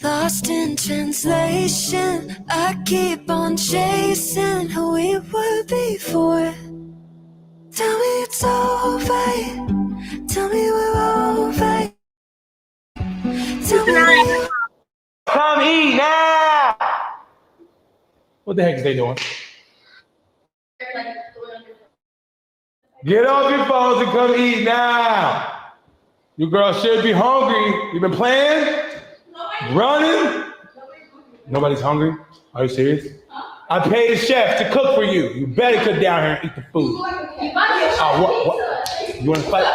[SPEAKER 20] Lost in translation, I keep on chasing who we were before. Tell me it's over. Tell me we're over. Tell me we're
[SPEAKER 16] Come eat now. What the heck is they doing? Get off your phones and come eat now. You girls should be hungry. You've been playing? Running? Nobody's hungry? Are you serious? I paid a chef to cook for you. You better come down here and eat the food. What? You want to fight?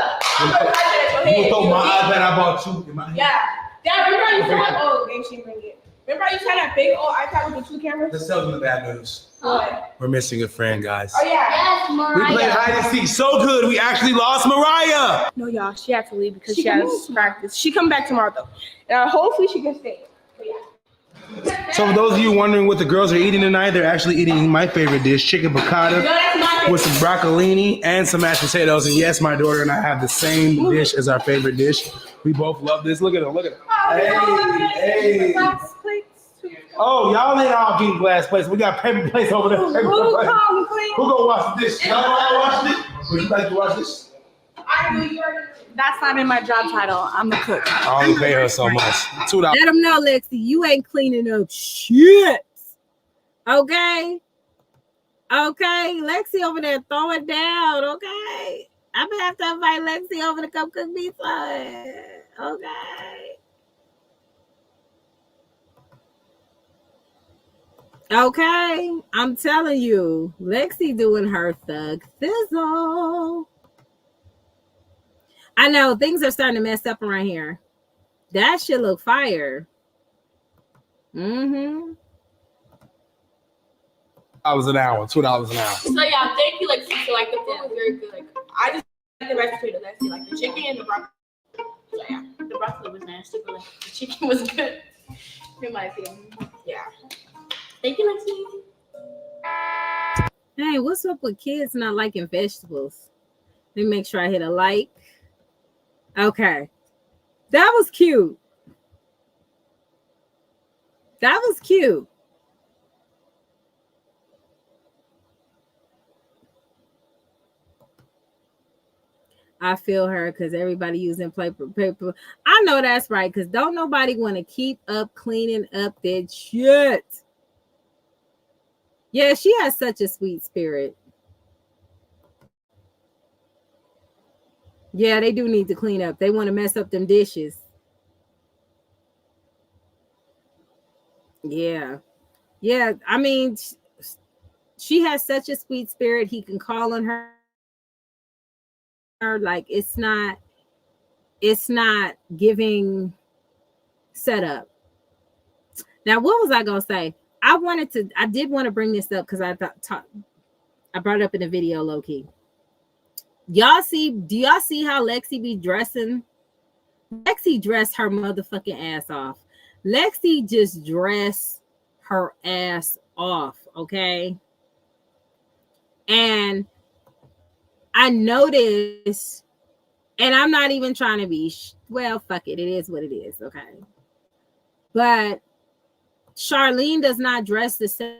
[SPEAKER 16] You want to throw my iPad I bought you in my hand?
[SPEAKER 17] Yeah. Dad, remember I used to have, game she bring it. Remember I used to have that big old iPad with the 2 cameras?
[SPEAKER 16] Let's tell them the bad news.
[SPEAKER 17] What?
[SPEAKER 16] We're missing a friend, guys.
[SPEAKER 17] Oh, yeah.
[SPEAKER 14] Yes, Mariah.
[SPEAKER 16] We played hide and seek so good, we actually lost Mariah.
[SPEAKER 17] No, y'all, she had to leave because she has practice. She come back tomorrow, though. And hopefully she can stay. But yeah.
[SPEAKER 16] So for those of you wondering what the girls are eating tonight, they're actually eating my favorite dish, chicken piccata with some broccolini and some mashed potatoes. And yes, my daughter and I have the same dish as our favorite dish. We both love this. Look at them, look at them. Hey. Oh, y'all ain't all getting glass plates. We got paper plates over there. Who gonna wash this? Y'all gonna wash this? Would you like to wash this?
[SPEAKER 17] That's not in my job title. I'm the cook.
[SPEAKER 16] I only pay her so much. $2.
[SPEAKER 1] Let them know, Lexi, you ain't cleaning up shit. Okay? Okay, Lexi over there throwing down, okay? I'm gonna have to invite Lexi over to come cook me some. Okay. Okay, I'm telling you, Lexi doing her thug thizzle. I know things are starting to mess up around here. That shit look fire. Mm-hmm.
[SPEAKER 16] $2 an hour, $2 an hour.
[SPEAKER 17] So yeah, thank you, Lexi. So like the food was very good. Like I just like the rest of it. Like the chicken and the broccoli. So yeah, the broccoli was nasty, but like the chicken was good. In my opinion. Yeah. Thank you, Lexi.
[SPEAKER 1] Hey, what's up with kids not liking vegetables? Let me make sure I hit a like. Okay. That was cute. That was cute. I feel her because everybody using paper. I know that's right, because don't nobody want to keep up cleaning up that shit. Yeah, she has such a sweet spirit. Yeah, they do need to clean up. They want to mess up them dishes. Yeah. Yeah, I mean, she has such a sweet spirit. He can call on her. Like it's not giving setup. Now, what was I gonna say? I did want to bring this up because I brought it up in the video low key. Do y'all see how Lexi be dressing? Lexi dressed her motherfucking ass off. Lexi just dressed her ass off, okay? And I noticed, and I'm not even trying to be, well, fuck it. It is what it is, okay? But Charlene does not dress the same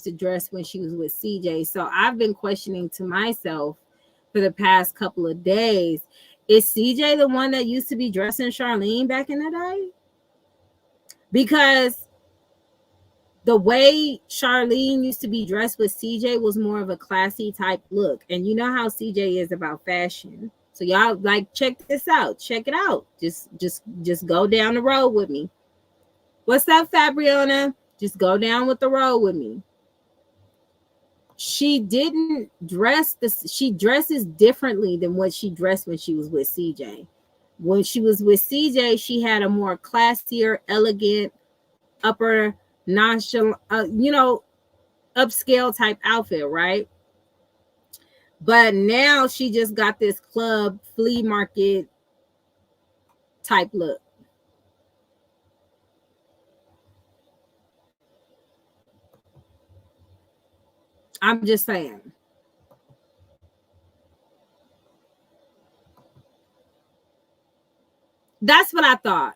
[SPEAKER 1] to dress when she was with CJ. So I've been questioning to myself for the past couple of days, is CJ the one that used to be dressing Charlene back in the day? Because the way Charlene used to be dressed with CJ was more of a classy type look. And you know how CJ is about fashion. So y'all like, check this out. Check it out. Just go down the road with me. What's up, Fabriana? Just go down with the road with me. She didn't dress she dresses differently than what she dressed when she was with CJ. When she was with CJ, she had a more classier, elegant, upper nonchalant, upscale type outfit, right? But now she just got this club flea market type look. I'm just saying. That's what I thought.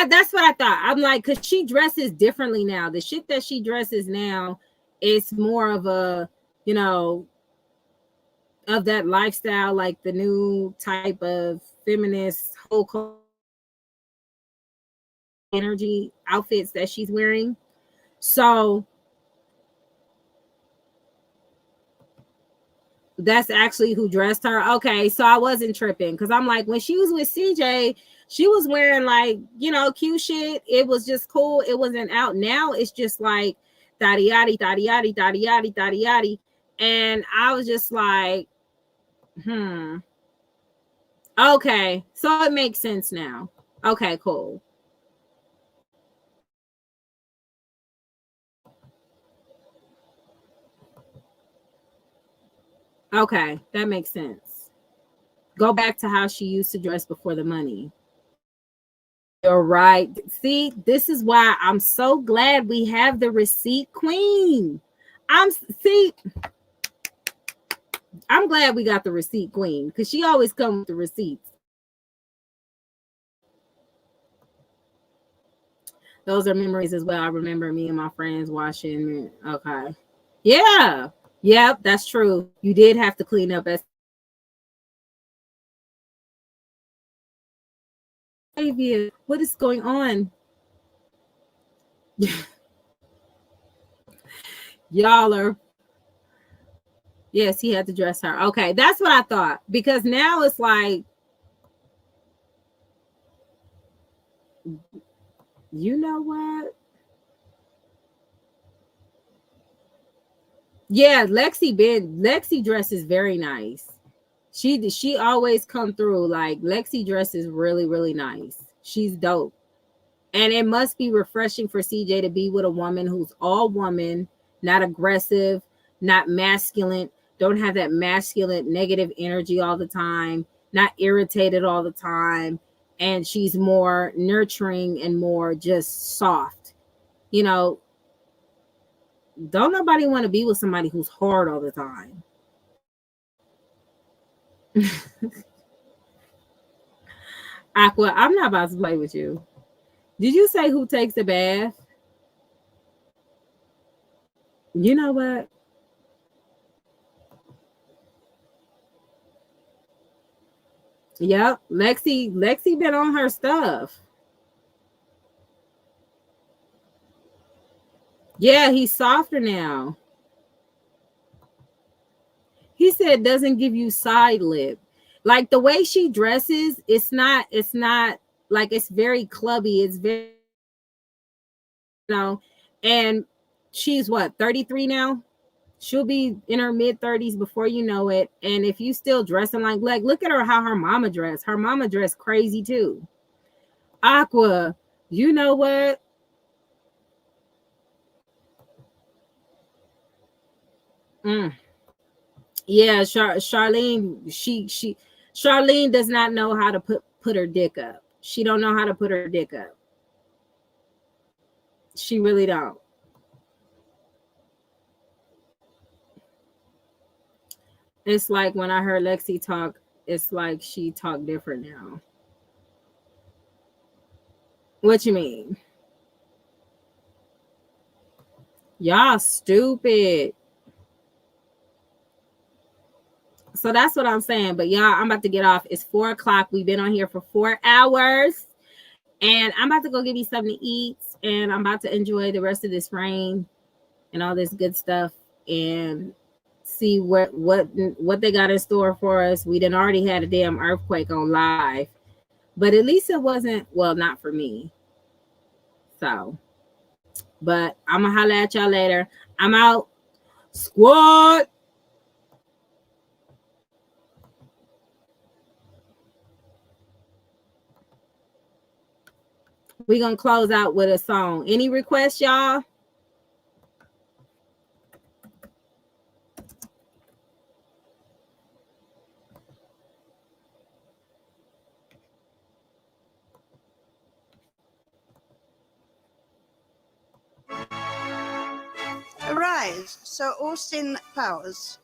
[SPEAKER 1] That's what I thought. I'm like, because she dresses differently now. The shit that she dresses now is more of a, of that lifestyle, like the new type of feminist whole energy outfits that she's wearing. So That's actually who dressed her. Okay, so I wasn't tripping because I'm like, when she was with CJ, she was wearing like, you know, cute shit. It was just cool. It wasn't out. Now it's just like daddy yaddy, daddy yaddy, daddy yaddy, daddy yaddy. And I was just like, okay, so it makes sense now. Okay, cool. Okay, that makes sense. Go back to how she used to dress before the money. You're right. See, this is why I'm so glad we have the receipt queen. I'm glad we got the receipt queen because she always comes with the receipts. Those are memories as well. I remember me and my friends watching. Okay. Yeah. Yep, that's true. You did have to clean up as what is going on? Y'all are. Yes, he had to dress her. Okay, that's what I thought. Because now it's like, you know what? Yeah, Lexi dresses very nice. She always come through. Like Lexi dresses really, really nice. She's dope. And it must be refreshing for CJ to be with a woman who's all woman, not aggressive, not masculine, don't have that masculine negative energy all the time, not irritated all the time. And she's more nurturing and more just soft. You know, don't nobody want to be with somebody who's hard all the time. Aqua, I'm not about to play with you. Did you say who takes a bath? You know what? Yep, Lexi been on her stuff. Yeah, he's softer now. He said doesn't give you side lip. Like the way she dresses, it's not like it's very clubby. It's very, you know, and she's what, 33 now? She'll be in her mid-30s before you know it. And if you still dressing like look at her, how her mama dressed. Her mama dressed crazy too. Aqua, you know what? Yeah, Charlene, Charlene does not know how to put her dick up. She don't know how to put her dick up. She really don't. It's like when I heard Lexi talk, it's like she talked different now. What you mean? Y'all stupid. So that's what I'm saying. But y'all, I'm about to get off. It's 4 o'clock. We've been on here for 4 hours. And I'm about to go get me something to eat. And I'm about to enjoy the rest of this rain and all this good stuff. And see what they got in store for us. We done already had a damn earthquake on live. But at least it wasn't, well, not for me. So, but I'm going to holler at y'all later. I'm out. Squad. We're going to close out with a song. Any requests, y'all?
[SPEAKER 21] Arise, Sir Austin Powers.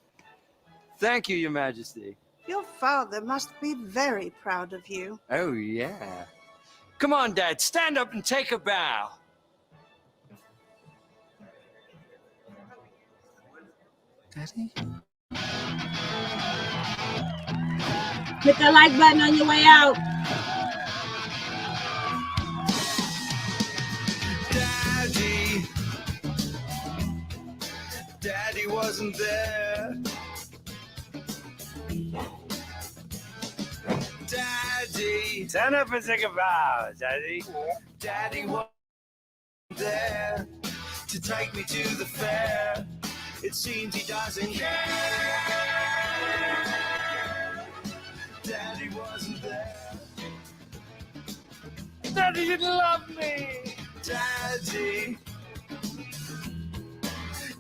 [SPEAKER 22] Thank you, Your Majesty.
[SPEAKER 21] Your father must be very proud of you.
[SPEAKER 22] Oh, yeah. Come on, Dad, stand up and take a bow. Daddy?
[SPEAKER 1] Hit the like button on your way out.
[SPEAKER 10] Daddy wasn't there.
[SPEAKER 22] Daddy, turn up and take a bow, Daddy. Daddy wasn't there to take me to the fair. It seems he doesn't care. Daddy wasn't there. Daddy didn't love me.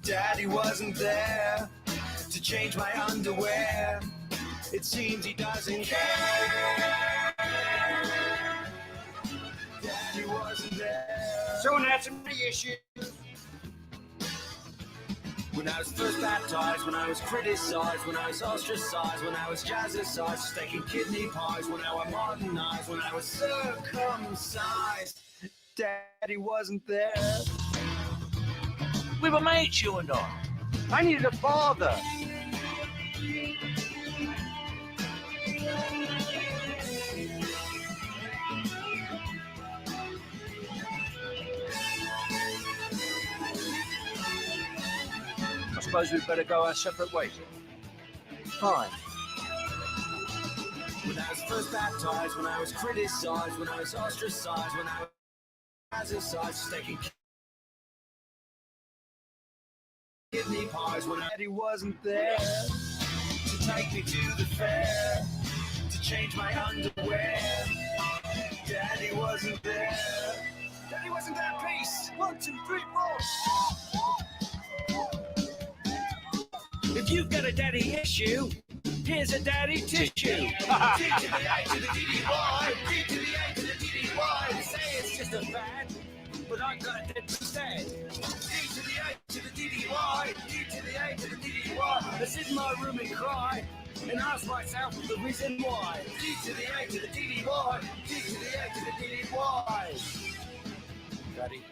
[SPEAKER 22] Daddy wasn't there to change my underwear. It seems he doesn't care. Daddy wasn't there. Someone had some issues. When I was first baptized, when I was criticized, when I was ostracized, when I was jazzercised, steaking kidney pies, when I was modernized, when I was circumcised, Daddy wasn't there. We were mates, you and I needed a father. I suppose we'd better go our separate ways. Fine. When I was first baptized, when I was criticized, when I was ostracized, when I was jazzercised, steaking kidney pies, when Daddy wasn't there to take me to the fair, to change my underwear. Daddy wasn't there. Daddy wasn't there, peace. 1, 2, 3, 4. If you've got a daddy issue, here's a daddy tissue. D to the A to the D-D-Y, D to the A to the D-D-Y. They say it's just a fad, but I've got a dead instead. D to the A to the D-D-Y, D to the A to the D-D-Y. I sit in my room and cry, and ask myself the reason why. D to the A to the D-D-Y, D to the A to the D-D-Y. Daddy.